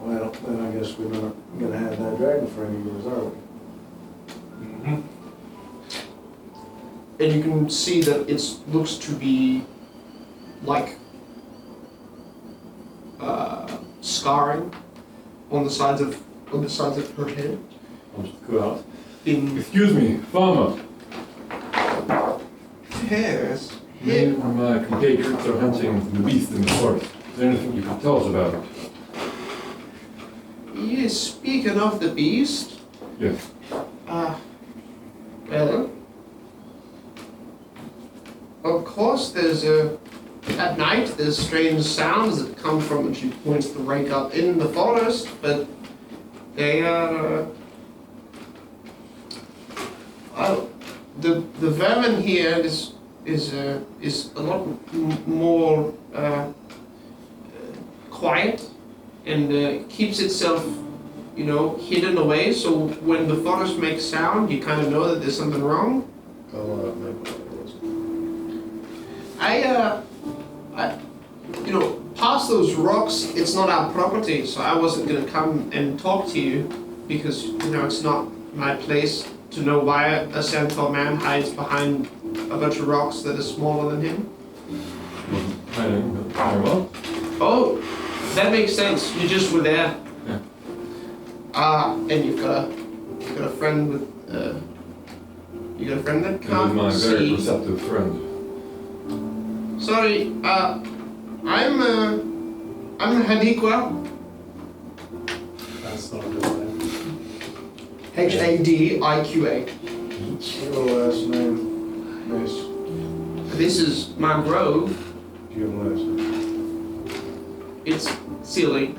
Speaker 11: Well, then I guess we're not gonna have that dragon friend of yours, are we?
Speaker 10: Mm-hmm.
Speaker 2: And you can see that it looks to be like scarring on the sides of her head.
Speaker 4: I'll just go out.
Speaker 2: In
Speaker 4: Excuse me, farmer.
Speaker 2: Yes.
Speaker 4: Me and my compatriots are hunting the beast in the forest. Is there anything you can tell us about it?
Speaker 2: Yes, speaking of the beast,
Speaker 4: Yes.
Speaker 2: well, of course at night there's strange sounds that come from, and she points the rake up in the forest, but they the vermin here is a lot more quiet and keeps itself, hidden away. So when the forest makes sound, you kind of know that there's something wrong. past those rocks, it's not our property, so I wasn't gonna come and talk to you because, it's not my place to know why a centaur man hides behind a bunch of rocks that are smaller than him.
Speaker 4: Hiding very well.
Speaker 2: Oh, that makes sense. You just were there.
Speaker 4: Yeah.
Speaker 2: And you've got a friend with, you got a friend that
Speaker 4: He is
Speaker 2: can't
Speaker 4: my very
Speaker 2: see.
Speaker 4: perceptive friend.
Speaker 2: Sorry, I'm Hadiqua.
Speaker 8: That's not a good name.
Speaker 2: Hadiqa.
Speaker 11: Your last name, miss?
Speaker 2: This is my grove.
Speaker 11: Do you have a last name?
Speaker 2: It's silly.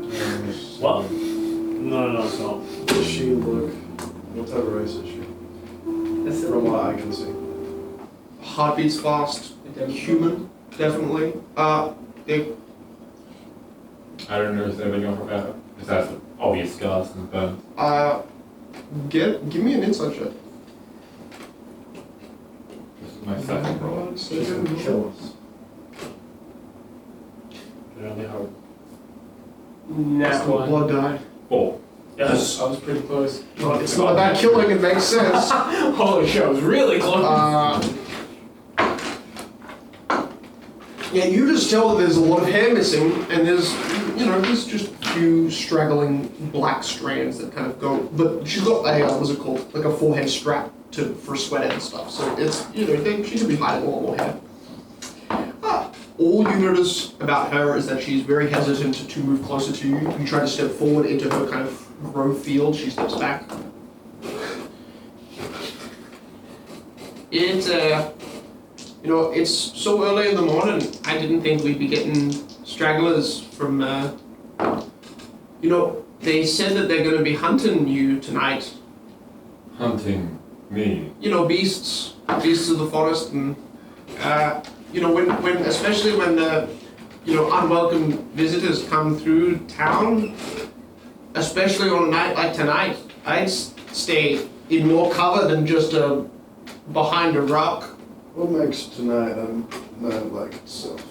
Speaker 11: Miss.
Speaker 8: What? No, it's not.
Speaker 11: Does she look, what type of race is she? From what I can see.
Speaker 2: Heartbeats fast. Human, definitely. They,
Speaker 4: I don't notice anything on her back. Just has obvious scars and burns.
Speaker 2: give me an insight check.
Speaker 4: This is my second roll.
Speaker 11: She's gonna kill us.
Speaker 8: Can only hope.
Speaker 2: Natural blood die.
Speaker 4: 4.
Speaker 8: Yes.
Speaker 9: I was pretty close.
Speaker 2: It's not about killing, it makes sense.
Speaker 7: Holy shit, I was really close.
Speaker 2: Yeah, you just tell that there's a lot of hair missing, and there's just a few straggling black strands that kind of go. But she's got a what's it called, like a forehead strap for sweater and stuff. So it's she should be hiding a lot more hair. All you notice about her is that she's very hesitant to move closer to you. You try to step forward into her kind of grove field. She steps back. It's so early in the morning, I didn't think we'd be getting stragglers from, they said that they're going to be hunting you tonight.
Speaker 4: Hunting me.
Speaker 2: Beasts of the forest, and, especially when, unwelcome visitors come through town, especially on a night like tonight, I'd stay in more cover than just behind a rock.
Speaker 11: What makes tonight a night like itself?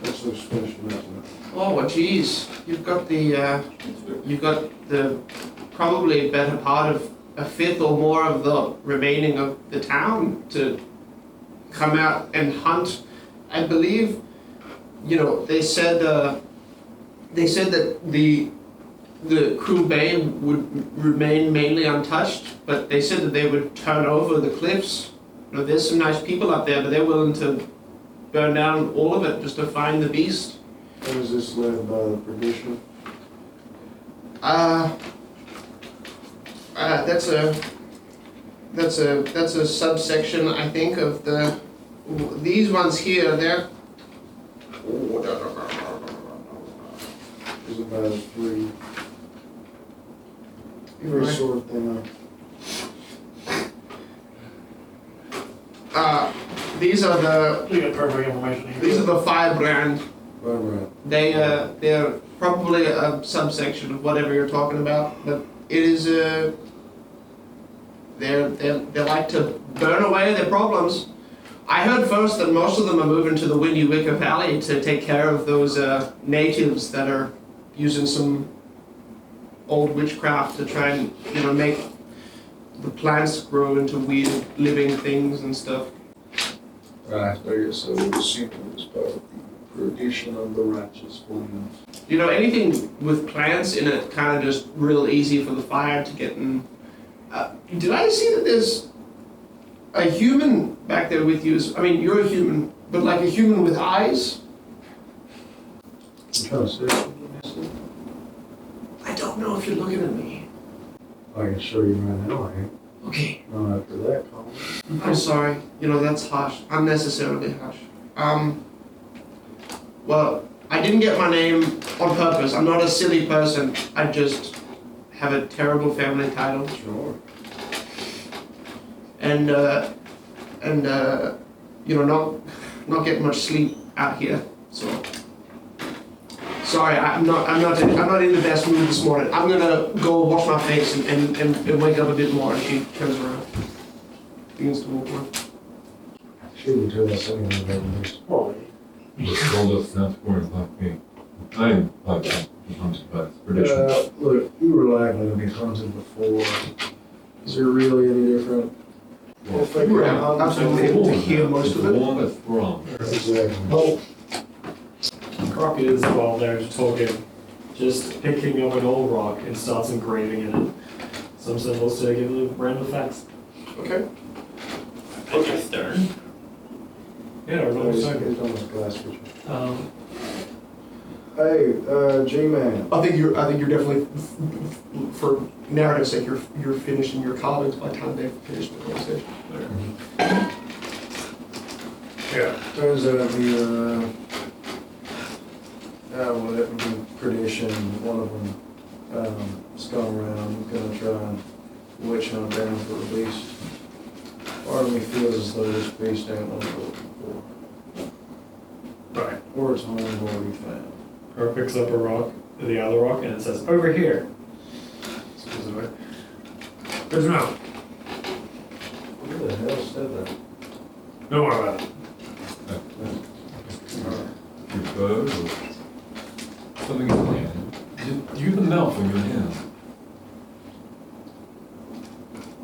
Speaker 11: What's so special about tonight?
Speaker 2: Oh, geez, you've got the probably better part of a fifth or more of the remaining of the town to come out and hunt. I believe, they said that the Crew Bay would remain mainly untouched, but they said that they would turn over the cliffs. There's some nice people up there, but they're willing to burn down all of it just to find the beast.
Speaker 11: And is this led by the perdition?
Speaker 2: That's a subsection, I think, of these ones here. They're
Speaker 11: Is it by the three
Speaker 2: Right.
Speaker 11: sort of thing?
Speaker 2: These are the
Speaker 10: You get perfect information here.
Speaker 2: these are the firebrand.
Speaker 11: Right.
Speaker 2: They're probably a subsection of whatever you're talking about, but it is they like to burn away their problems. I heard first that most of them are moving to the Windy Wicker Valley to take care of those natives that are using some old witchcraft to try and make the plants grow into weird living things and stuff.
Speaker 11: Right, I guess I would assume it was part of the perdition of the righteous ones.
Speaker 2: Anything with plants in it kind of just real easy for the fire to get in. Did I see that there's a human back there with you? I mean, you're a human, but like a human with eyes?
Speaker 11: I'm trying to say
Speaker 2: I don't know if you're looking at me.
Speaker 11: I can show you right now, I ain't.
Speaker 2: Okay.
Speaker 11: Not after that comment.
Speaker 2: I'm sorry. That's harsh. Unnecessarily harsh. Well, I didn't get my name on purpose. I'm not a silly person. I just have a terrible family title.
Speaker 11: Sure.
Speaker 2: And not getting much sleep out here. So sorry, I'm not in the best mood this morning. I'm gonna go wash my face and wake up a bit more. And she turns around, begins to walk on.
Speaker 11: She didn't tell us anything about this.
Speaker 10: Well,
Speaker 4: Just told us not to worry about me. I am hunted by tradition.
Speaker 11: Look, you were likely to be hunted before. Is it really any different?
Speaker 2: You were absolutely able to hear most of
Speaker 4: The
Speaker 2: it.
Speaker 4: one that's wrong.
Speaker 11: Exactly.
Speaker 2: Oh,
Speaker 7: Crockett is while there's talking, just picking up an old rock and starts engraving in it some symbols to give it random effects.
Speaker 2: okay.
Speaker 7: Okay. Stern. Yeah, or
Speaker 11: He's
Speaker 7: no
Speaker 11: on his glass picture.
Speaker 7: Um,
Speaker 11: Hey, G-Man.
Speaker 2: I think you're definitely, for narrative's sake, you're finishing your carvings by the time they've finished the conversation.
Speaker 10: Yeah.
Speaker 11: Turns out whatever the tradition, one of them has gone around, gonna try and witch hunt down for a beast. Part of me feels as though this beast ain't what we're looking for.
Speaker 10: Right.
Speaker 11: Or it's home already found.
Speaker 7: Her picks up a rock, the other rock, and it says, over here.
Speaker 10: Specific. Good to know.
Speaker 11: Who the hell said that?
Speaker 10: Don't worry about it.
Speaker 4: Your bow or something in your hand. Do you have a mouth on your hand?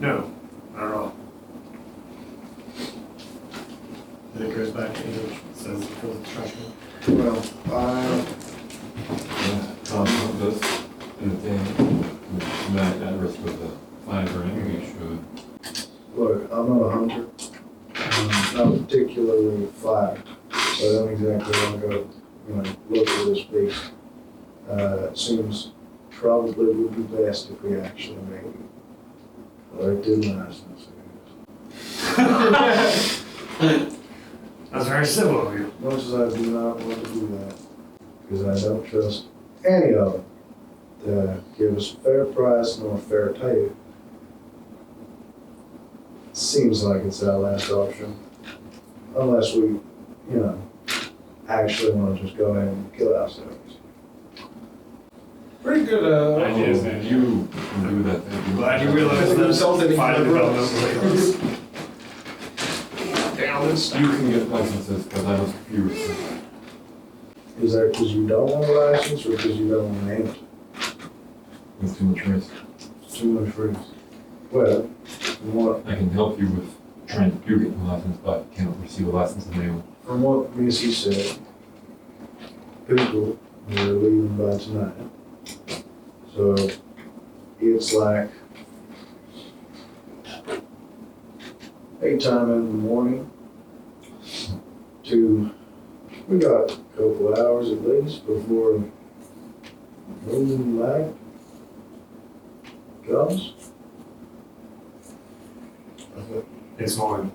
Speaker 10: No, not at all.
Speaker 7: And it goes back to English, it says, it feels attraction.
Speaker 11: Well,
Speaker 4: This in the thing. Not at risk of the fine burning, you should.
Speaker 11: look, I'm not a hunter. Not particularly fire, so I don't exactly want to go, look for this beast. It seems probably would be best if we actually made it. Or it did license, I
Speaker 10: That's very civil of you.
Speaker 11: guess. Much as I do not want to do that, because I don't trust any of them to give us a fair price nor a fair tale. Seems like it's our last option. Unless we, actually want to just go ahead and kill ourselves.
Speaker 6: Pretty good,
Speaker 7: Ideas,
Speaker 4: Oh,
Speaker 7: man.
Speaker 4: you can do that.
Speaker 10: Glad you realized
Speaker 2: Think of himself that
Speaker 10: that
Speaker 2: he
Speaker 10: fire
Speaker 2: can
Speaker 10: development was
Speaker 2: Down and
Speaker 4: You
Speaker 2: stuff.
Speaker 4: can get licenses, because I was confused.
Speaker 11: Is that because you don't want a license or because you don't want to name it?
Speaker 4: It's too much risk.
Speaker 11: Too much risk. Well, from what,
Speaker 4: I can help you with trying to get a license, but I cannot receive a license in mail.
Speaker 11: from what Missy said, people are leaving by tonight. So it's like 8 in the morning to, we got a couple hours at least before moonlight comes.
Speaker 10: It's morning.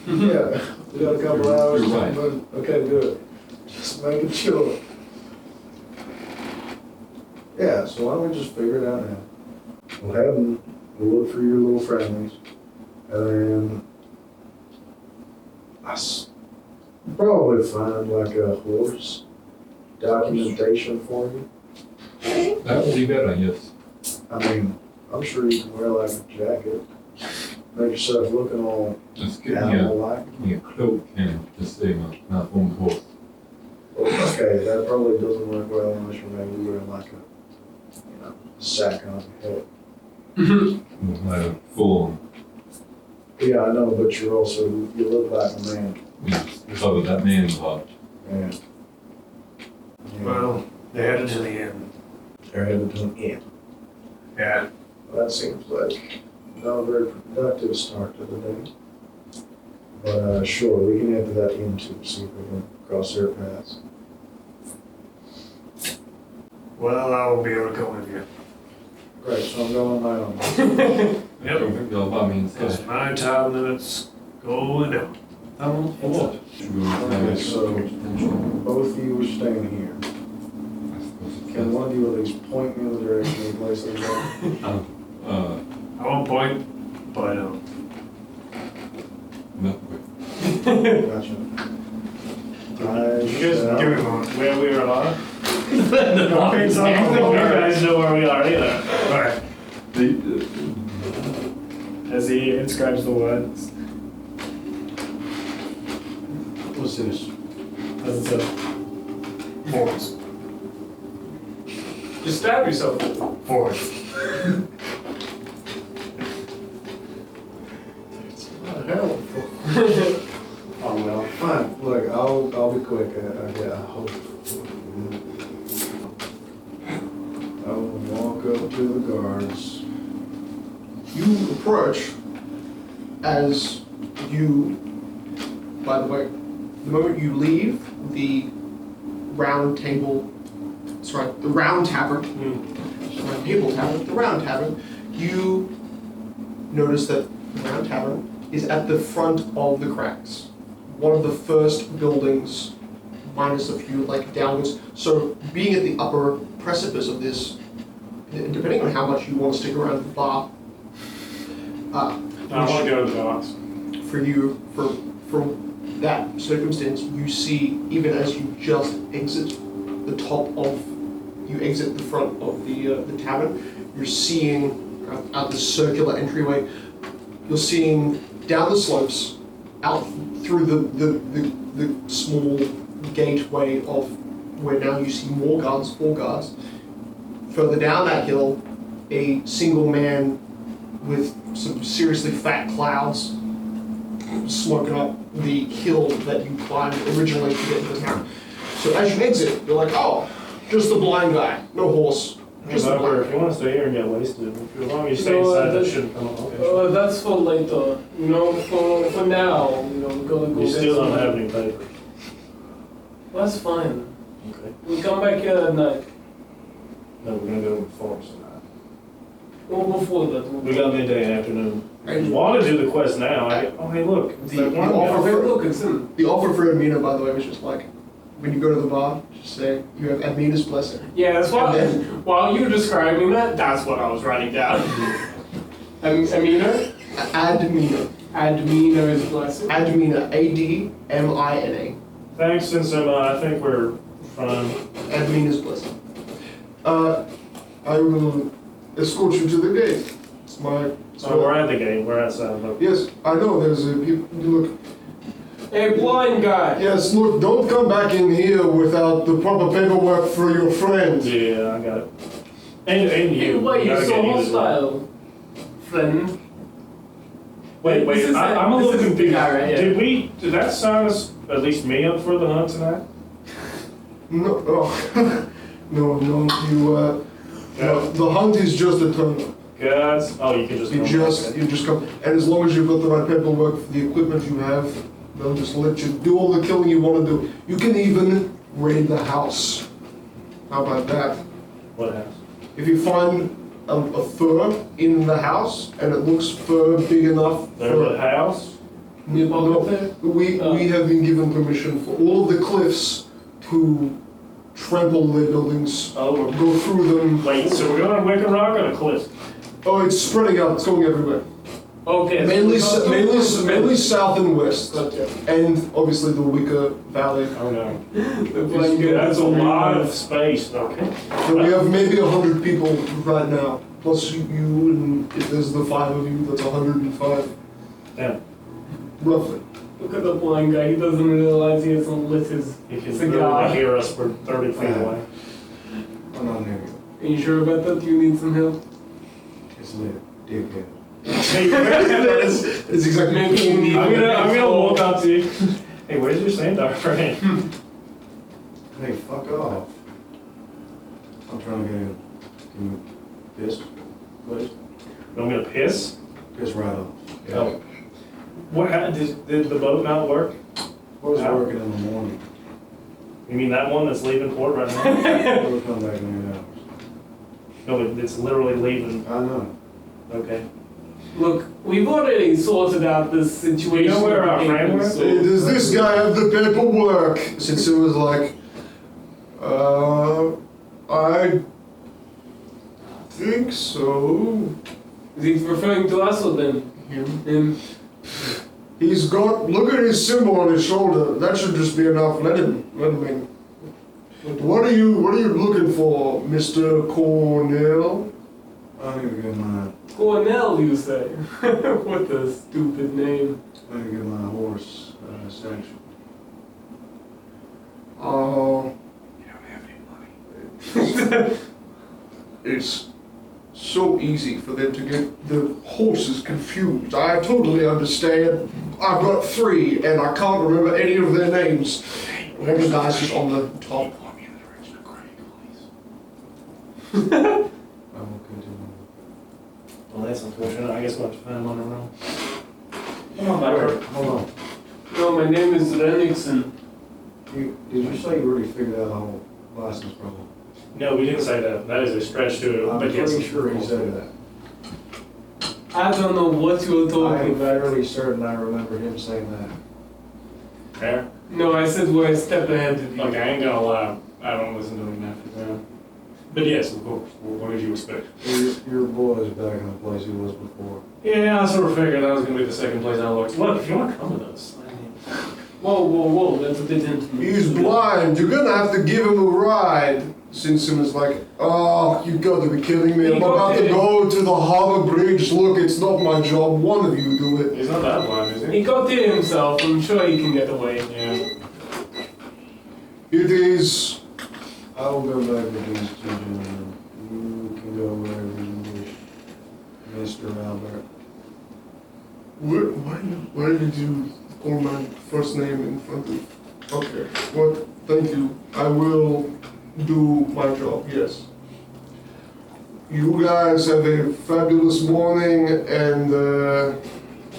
Speaker 11: Yeah, we got a couple hours.
Speaker 4: You're right.
Speaker 11: Okay, good. Just making sure. Yeah, so why don't we just figure it out now? We'll have them, we'll look for your little families, and then probably find like a horse documentation for you.
Speaker 4: That will be better, yes.
Speaker 11: I mean, I'm sure you can wear like a jacket, make yourself looking all
Speaker 4: Just give me
Speaker 11: animal-like.
Speaker 4: a cloak and just say my phone horse.
Speaker 11: Okay, that probably doesn't work well unless you're maybe wearing like a, sack on your head.
Speaker 4: Like a full,
Speaker 11: Yeah, I know, but you look like a man.
Speaker 4: cover that man's heart.
Speaker 11: Yeah.
Speaker 10: Well, they headed to the inn.
Speaker 11: They're headed to an inn.
Speaker 10: Yeah.
Speaker 11: Well, that seems like not a very productive start to the day. But sure, we can head to that inn too, see if we can cross their paths.
Speaker 10: Well, I will be able to come with you.
Speaker 11: Great, so I'm going night on this.
Speaker 4: I don't think they'll allow me
Speaker 10: It's
Speaker 4: inside.
Speaker 10: my time limits going down.
Speaker 4: I'm on the floor.
Speaker 11: Okay, so both of you are staying here. Can one of you at least point me in the direction of the place they're going?
Speaker 10: I won't point, but
Speaker 4: No,
Speaker 11: Gotcha.
Speaker 10: you guys give me a moment.
Speaker 7: Where we are.
Speaker 10: No,
Speaker 7: I don't think you guys know where we are either.
Speaker 10: Alright.
Speaker 7: As he inscribes the words.
Speaker 11: What's this?
Speaker 7: As it's a force.
Speaker 9: Just stab yourself.
Speaker 7: Force.
Speaker 11: What the hell?
Speaker 3: Oh, well.
Speaker 11: Fine, look, I'll be quick. I hope. I will walk up to the guards.
Speaker 2: You approach as you, by the way, the moment you leave the round table, the round tavern, sorry, table tavern, the round tavern, you notice that the round tavern is at the front of the cracks. One of the first buildings, minus a few like downwards. So being at the upper precipice of this, depending on how much you want to stick around the bar,
Speaker 8: I want to go to the box.
Speaker 2: for you, for that circumstance, you see, even as you just exit the top of, you exit the front of the tavern, you're seeing out the circular entryway, you're seeing down the slopes, out through the small gateway of where now you see more guards, 4 guards. Further down that hill, a single man with some seriously fat clouds smoking up the hill that you climbed originally to get into town. So as you exit, you're like, oh, just the blind guy, no horse. Just the blind
Speaker 8: If you want to stay here and get wasted, as long as you stay inside, that shouldn't come up. Okay.
Speaker 9: That's for later. You know, for now, you know, we're gonna go.
Speaker 8: You
Speaker 9: get
Speaker 8: still don't
Speaker 9: some-
Speaker 8: have any papers.
Speaker 9: That's fine.
Speaker 8: Okay.
Speaker 9: We come back here at night.
Speaker 8: No, we're gonna go to the forest tonight.
Speaker 9: Or before that.
Speaker 8: We got midday afternoon. I
Speaker 2: And
Speaker 8: want to do the quest now. Oh, hey, look. It's
Speaker 2: The-
Speaker 8: that
Speaker 2: the
Speaker 8: one
Speaker 2: offer
Speaker 8: guy.
Speaker 9: Okay, look, it's in.
Speaker 2: the offer for Amina, by the way, was just like, when you go to the bar, just say, you have Amina's blessing.
Speaker 9: Yeah, that's what.
Speaker 2: And
Speaker 9: While you were describing that, that's what I was writing down. Amina?
Speaker 2: Admina.
Speaker 9: Admina is blessed.
Speaker 2: Admina, A-D-M-I-N-A.
Speaker 8: Thanks, since I think we're fine.
Speaker 2: Admina's blessing. I will escort you to the gate. It's my...
Speaker 8: So we're at the gate. We're outside. Look.
Speaker 2: Yes, I know, there's a people, look,
Speaker 9: Hey, blind guy.
Speaker 2: yes, look, don't come back in here without the proper paperwork for your friend.
Speaker 8: Yeah, I got it. And
Speaker 9: Hey,
Speaker 8: you.
Speaker 9: why you
Speaker 8: gotta
Speaker 9: so
Speaker 8: get you as well.
Speaker 9: hostile, friend?
Speaker 8: Wait,
Speaker 9: This is
Speaker 8: I'm
Speaker 9: the-
Speaker 8: a little
Speaker 9: this is the
Speaker 8: confused.
Speaker 9: guy right here.
Speaker 8: Did that sign us, at least me, up for the hunt tonight?
Speaker 2: No, oh, no, you, no, the hunt is just a turn up.
Speaker 8: Gods. Oh, you can just.
Speaker 2: You
Speaker 8: come
Speaker 2: just,
Speaker 8: back.
Speaker 2: you just come, and as long as you've got the right paperwork for the equipment you have, they'll just let you do all the killing you want to do. You can even raid the house. How about that?
Speaker 8: What house?
Speaker 2: If you find a fur in the house, and it looks fur big enough
Speaker 8: There's a
Speaker 2: for...
Speaker 8: house?
Speaker 2: No, we have been given permission for all of the cliffs to trample their buildings,
Speaker 8: Oh,
Speaker 2: go through them.
Speaker 8: wait, so we're going to Wicker Rock or the cliff?
Speaker 2: Oh, it's spreading out, it's going everywhere.
Speaker 9: Okay.
Speaker 2: Mainly south and west.
Speaker 9: Gotcha.
Speaker 2: And obviously the Wicker Valley.
Speaker 8: Oh, no.
Speaker 9: The blind guy.
Speaker 8: That's a lot of space. Okay.
Speaker 2: So we have maybe 100 people right now. Plus you and if there's the 5 of you, that's 105.
Speaker 8: Yeah.
Speaker 2: Roughly.
Speaker 9: Look at the blind guy. He doesn't realize he hasn't lit his
Speaker 8: You can
Speaker 9: cigar.
Speaker 8: literally hear us. We're 30 feet away.
Speaker 11: I'm not near you.
Speaker 9: Are you sure about that? Do you need some help?
Speaker 11: It's lit, dickhead.
Speaker 2: That is exactly what you need.
Speaker 8: I'm gonna walk up to you. Hey, where's your sandar friend?
Speaker 11: Hey, fuck off. I'm trying to get in. Can you piss? Please?
Speaker 8: You want me to piss?
Speaker 11: Piss right off.
Speaker 8: Oh. What happened? Did the boat not work?
Speaker 11: I was working in the morning.
Speaker 8: You mean that one that's leaving port right now?
Speaker 11: We'll come back in 8 hours.
Speaker 8: No, it's literally leaving.
Speaker 11: I know.
Speaker 8: Okay.
Speaker 9: Look, we've already sorted out this situation.
Speaker 8: Do you know where our friend was?
Speaker 2: Hey, does this guy have the paperwork? Since it was like, I think so.
Speaker 9: Is he referring to us or them? Him.
Speaker 2: He's got, look at his symbol on his shoulder. That should just be enough. Let him in. What are you looking for, Mr. Cornell?
Speaker 11: I need to get my,
Speaker 9: Cornell, you say? What a stupid name.
Speaker 11: I need to get my horse sanctioned.
Speaker 2: It's so easy for them to get the horses confused. I totally understand. I've got 3 and I can't remember any of their names. Remember, guys, just on the top.
Speaker 11: I will continue.
Speaker 8: Well, that's unfortunate. I guess we'll have to find him on our own.
Speaker 11: Come on, Barry. Hold on.
Speaker 9: No, my name is Renixon.
Speaker 11: Did you say you already figured out the whole license problem?
Speaker 8: No, we didn't say that. That is a stretch to it.
Speaker 11: I'm
Speaker 8: But yes.
Speaker 11: pretty sure he said that.
Speaker 9: I don't know what you're talking
Speaker 11: I'm
Speaker 9: about.
Speaker 11: fairly certain I remember him saying that.
Speaker 8: Fair.
Speaker 9: No, I said we're a step ahead of you.
Speaker 8: Look, I ain't gonna lie. I don't listen to him after that. But yes, of course. What did you expect?
Speaker 11: Your boy is back in the place he was before.
Speaker 8: Yeah, I sort of figured that was gonna be the second place I looked. Look, if you want to come with us. I mean,
Speaker 9: Whoa, that's a bit intimate.
Speaker 2: He's blind. You're gonna have to give him a ride. Sinsim is like, oh, you got to be kidding me. I'm about to go to the harbor bridge. Look, it's not my job. One of you do it.
Speaker 8: he's not that blind, is he?
Speaker 9: He got there himself. I'm sure he can get away.
Speaker 8: Yeah.
Speaker 2: It is.
Speaker 11: I will go back with these 2 gentlemen. You can go wherever you wish, Mr. Albert.
Speaker 2: Why did you call my first name in front of? Okay. What? Thank you. I will do my job. Yes. You guys have a fabulous morning, and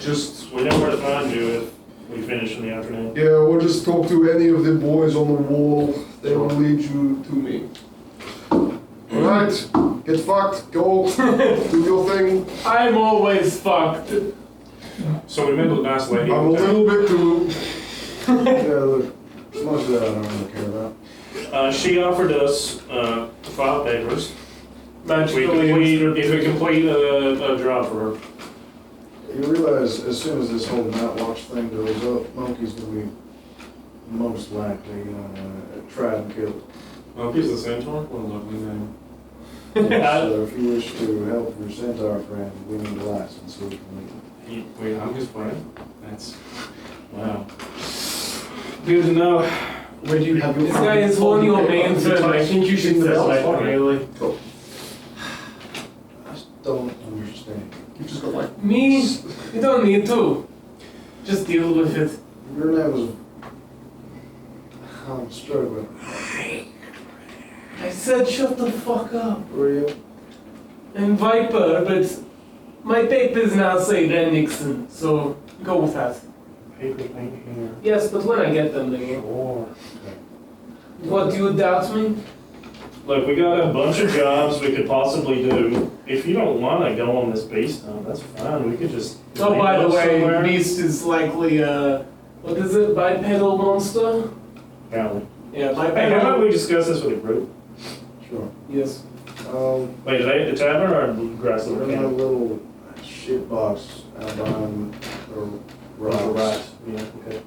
Speaker 2: just
Speaker 8: We know where to find you if we finish in the afternoon.
Speaker 2: yeah, we'll just talk to any of the boys on the wall. They will lead you to me. All right. Get fucked. Go. Do your thing.
Speaker 9: I'm always fucked.
Speaker 8: So we met with nice lady.
Speaker 2: I'm a little bit too.
Speaker 11: Yeah, look, most of that I don't really care about.
Speaker 8: She offered us to file papers.
Speaker 9: Magically,
Speaker 8: If we complete a job for her.
Speaker 11: You realize as soon as this whole night watch thing goes up, Monkey's gonna be most likely tried and killed.
Speaker 8: Monkey's the centaur? What a lovely name.
Speaker 11: So if you wish to help your centaur friend, we need a license so we can leave.
Speaker 8: Wait, I'm his friend? That's... Wow. Good to know.
Speaker 6: Where do you have your
Speaker 9: this guy is one of your main friends. I think you should settle it, really.
Speaker 11: I just don't understand.
Speaker 2: You just got like.
Speaker 9: Me? You don't need to. Just deal with it.
Speaker 11: Your name was... I'm struggling.
Speaker 9: I said shut the fuck up.
Speaker 11: Were you?
Speaker 9: I'm Viper, but my papers now say Ren Nixon, so go with that.
Speaker 8: Papers ain't here.
Speaker 9: Yes, but when I get them, they will.
Speaker 8: Sure.
Speaker 9: What, do you doubt me?
Speaker 8: Look, we got a bunch of jobs we could possibly do. If you don't want to go on this beast hunt, that's fine. We could just...
Speaker 9: Oh, by the
Speaker 8: meet up
Speaker 9: way,
Speaker 8: somewhere.
Speaker 9: Beast is likely what is it, bipedal monster?
Speaker 8: Apparently.
Speaker 9: Yeah,
Speaker 8: Hey, how about
Speaker 9: bipedal.
Speaker 8: we discuss this with a group?
Speaker 11: Sure.
Speaker 9: Yes.
Speaker 8: Wait, are they at the tavern or grass
Speaker 11: We're
Speaker 8: little
Speaker 11: in a
Speaker 8: camp?
Speaker 11: little shit box out behind the rocks.
Speaker 8: Right. Yeah, okay.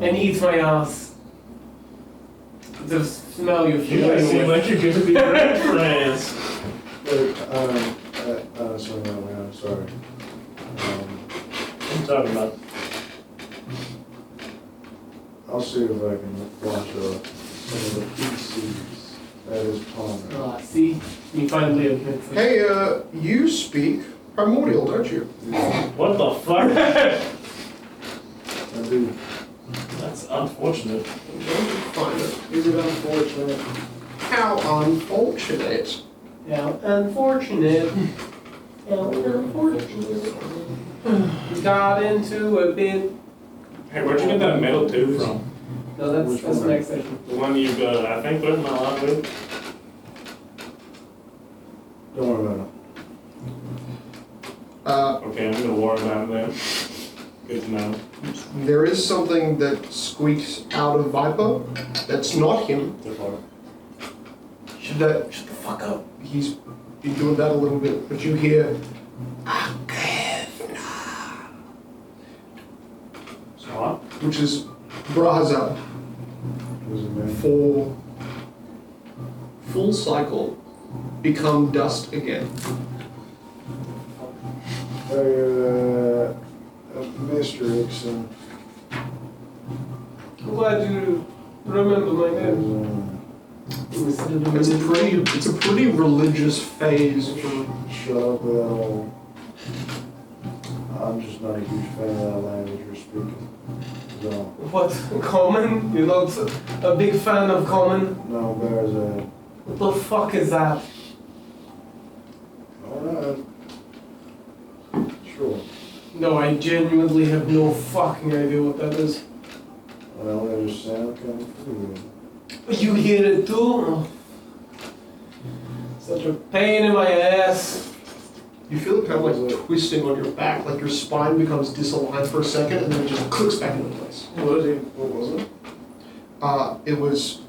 Speaker 9: And eat my ass. The smell you
Speaker 8: You guys seem like you're gonna be great friends.
Speaker 11: Look, sorry, I'm sorry.
Speaker 8: What are you talking about?
Speaker 11: I'll see if I can watch some of the PCs. That is Palmer.
Speaker 9: Ah, see? You finally admit it.
Speaker 2: Hey, you speak primordial, don't you?
Speaker 8: What the fuck?
Speaker 11: I do.
Speaker 8: That's unfortunate.
Speaker 2: Find it.
Speaker 11: Is it unfortunate?
Speaker 2: How unfortunate.
Speaker 9: Yeah, unfortunate. Yeah, unfortunate. Got into a bit.
Speaker 8: Hey, where'd you get that metal tube from?
Speaker 9: No, that's the next session.
Speaker 8: The one you, I think, put in my line with?
Speaker 11: Don't worry about
Speaker 8: Okay, I'm gonna warn about that. Good to know.
Speaker 2: There is something that squeaks out of Viper. That's not him.
Speaker 8: So far.
Speaker 2: Shut the fuck up. He's been doing that a little bit, but you hear.
Speaker 8: So what?
Speaker 2: Which is Braza
Speaker 11: it. Was it me?
Speaker 2: for full cycle, become dust again.
Speaker 11: Mr. Ixon,
Speaker 9: I'm glad you remember my name.
Speaker 2: It's a pretty religious phase for.
Speaker 11: Shut up with that all. I'm just not a huge fan of that language you're speaking. So,
Speaker 9: What? Common? You're not a big fan of common?
Speaker 11: no, there's a.
Speaker 9: What the fuck is that?
Speaker 11: Alright. Sure.
Speaker 9: No, I genuinely have no fucking idea what that is.
Speaker 11: Well, they just sound kind of cool.
Speaker 9: You hear it too? Oh. Such a pain in my ass.
Speaker 2: You feel it kind of like twisting on your back, like your spine becomes disaligned for a second and then it just clicks back into place.
Speaker 11: What was it?
Speaker 2: It was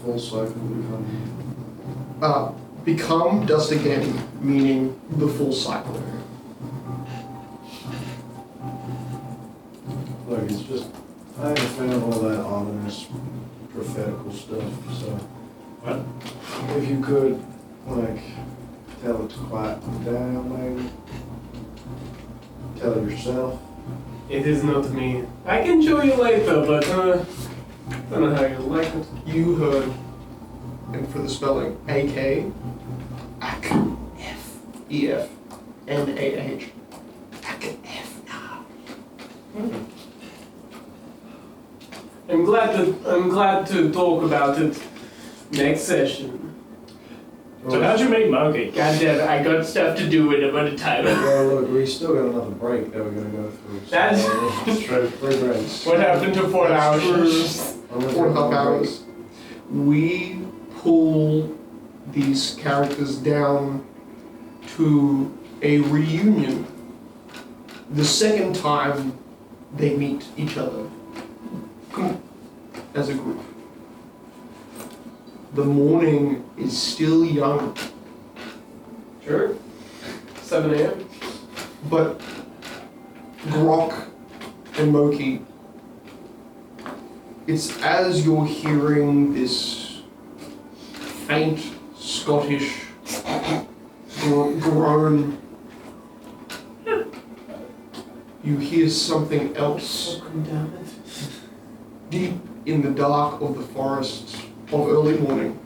Speaker 11: Full cycle become.
Speaker 2: become dust again, meaning the full cycle.
Speaker 11: Look, it's just, I ain't a fan of all that ominous, prophetical stuff, so.
Speaker 10: What?
Speaker 11: If you could, like, tell it to quiet down, maybe. Tell it yourself.
Speaker 9: It is not me. I can show you later, but don't know how you like it.
Speaker 2: You heard, and for the spelling, A-K, Ak, F, E-F, N-A-H. Ak, F, nah.
Speaker 9: I'm glad to talk about it next session.
Speaker 8: So how'd you make monkey?
Speaker 9: God damn it, I got stuff to do in a bit of time.
Speaker 11: Well, look, we still got another break that we're gonna go through. So,
Speaker 9: That's
Speaker 11: true. 3 breaks.
Speaker 9: what happened to 4 hours.
Speaker 2: 4.5 hours. We pull these characters down to a reunion. The second time they meet each other as a group. The morning is still young,
Speaker 9: Sure. 7 a.m.
Speaker 2: but Grok and Moki, it's as you're hearing this faint Scottish groan, you hear something else
Speaker 9: Damn it.
Speaker 2: deep in the dark of the forest of early morning.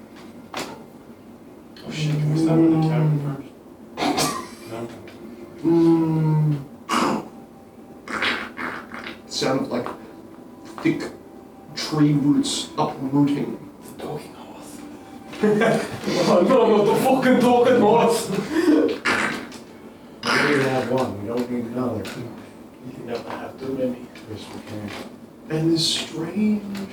Speaker 8: Oh shit, can we stop in the tavern first?
Speaker 2: Sound of like thick tree roots uprooting.
Speaker 9: Talking horse. Oh no, not the fucking talking horse.
Speaker 11: We already have one, we don't need another.
Speaker 9: You can never have too many.
Speaker 11: Yes, we can.
Speaker 2: And this strange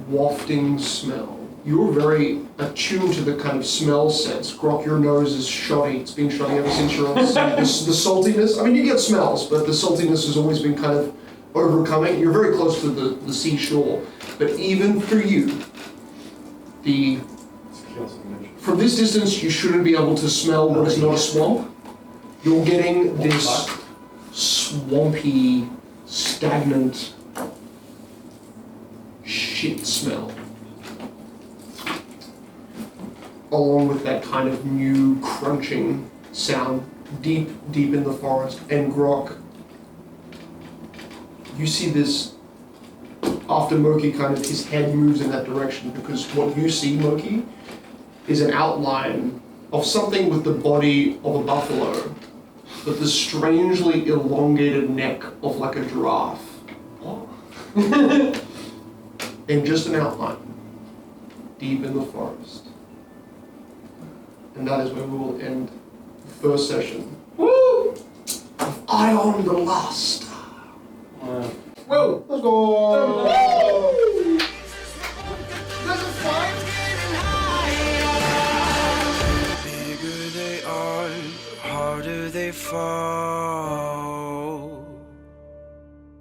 Speaker 2: wafting smell. You're very attuned to the kind of smell sense. Grok, your nose is shoddy. It's been shoddy ever since you're on the sea. The saltiness, I mean, you get smells, but the saltiness has always been kind of overcoming. You're very close to the seashore, but even for you, from this distance, you shouldn't be able to smell what is not a swamp. You're getting this swampy, stagnant shit smell. Along with that kind of new crunching sound deep in the forest. And Grok, you see this, after Moki kind of, his head moves in that direction, because what you see, Moki, is an outline of something with the body of a buffalo, but the strangely elongated neck of like a giraffe. And just an outline, deep in the forest. And that is where we will end the first session. Woo! Of Ion the Last Star.
Speaker 11: Whoa, let's go!
Speaker 1: Bigger they are, harder they fall.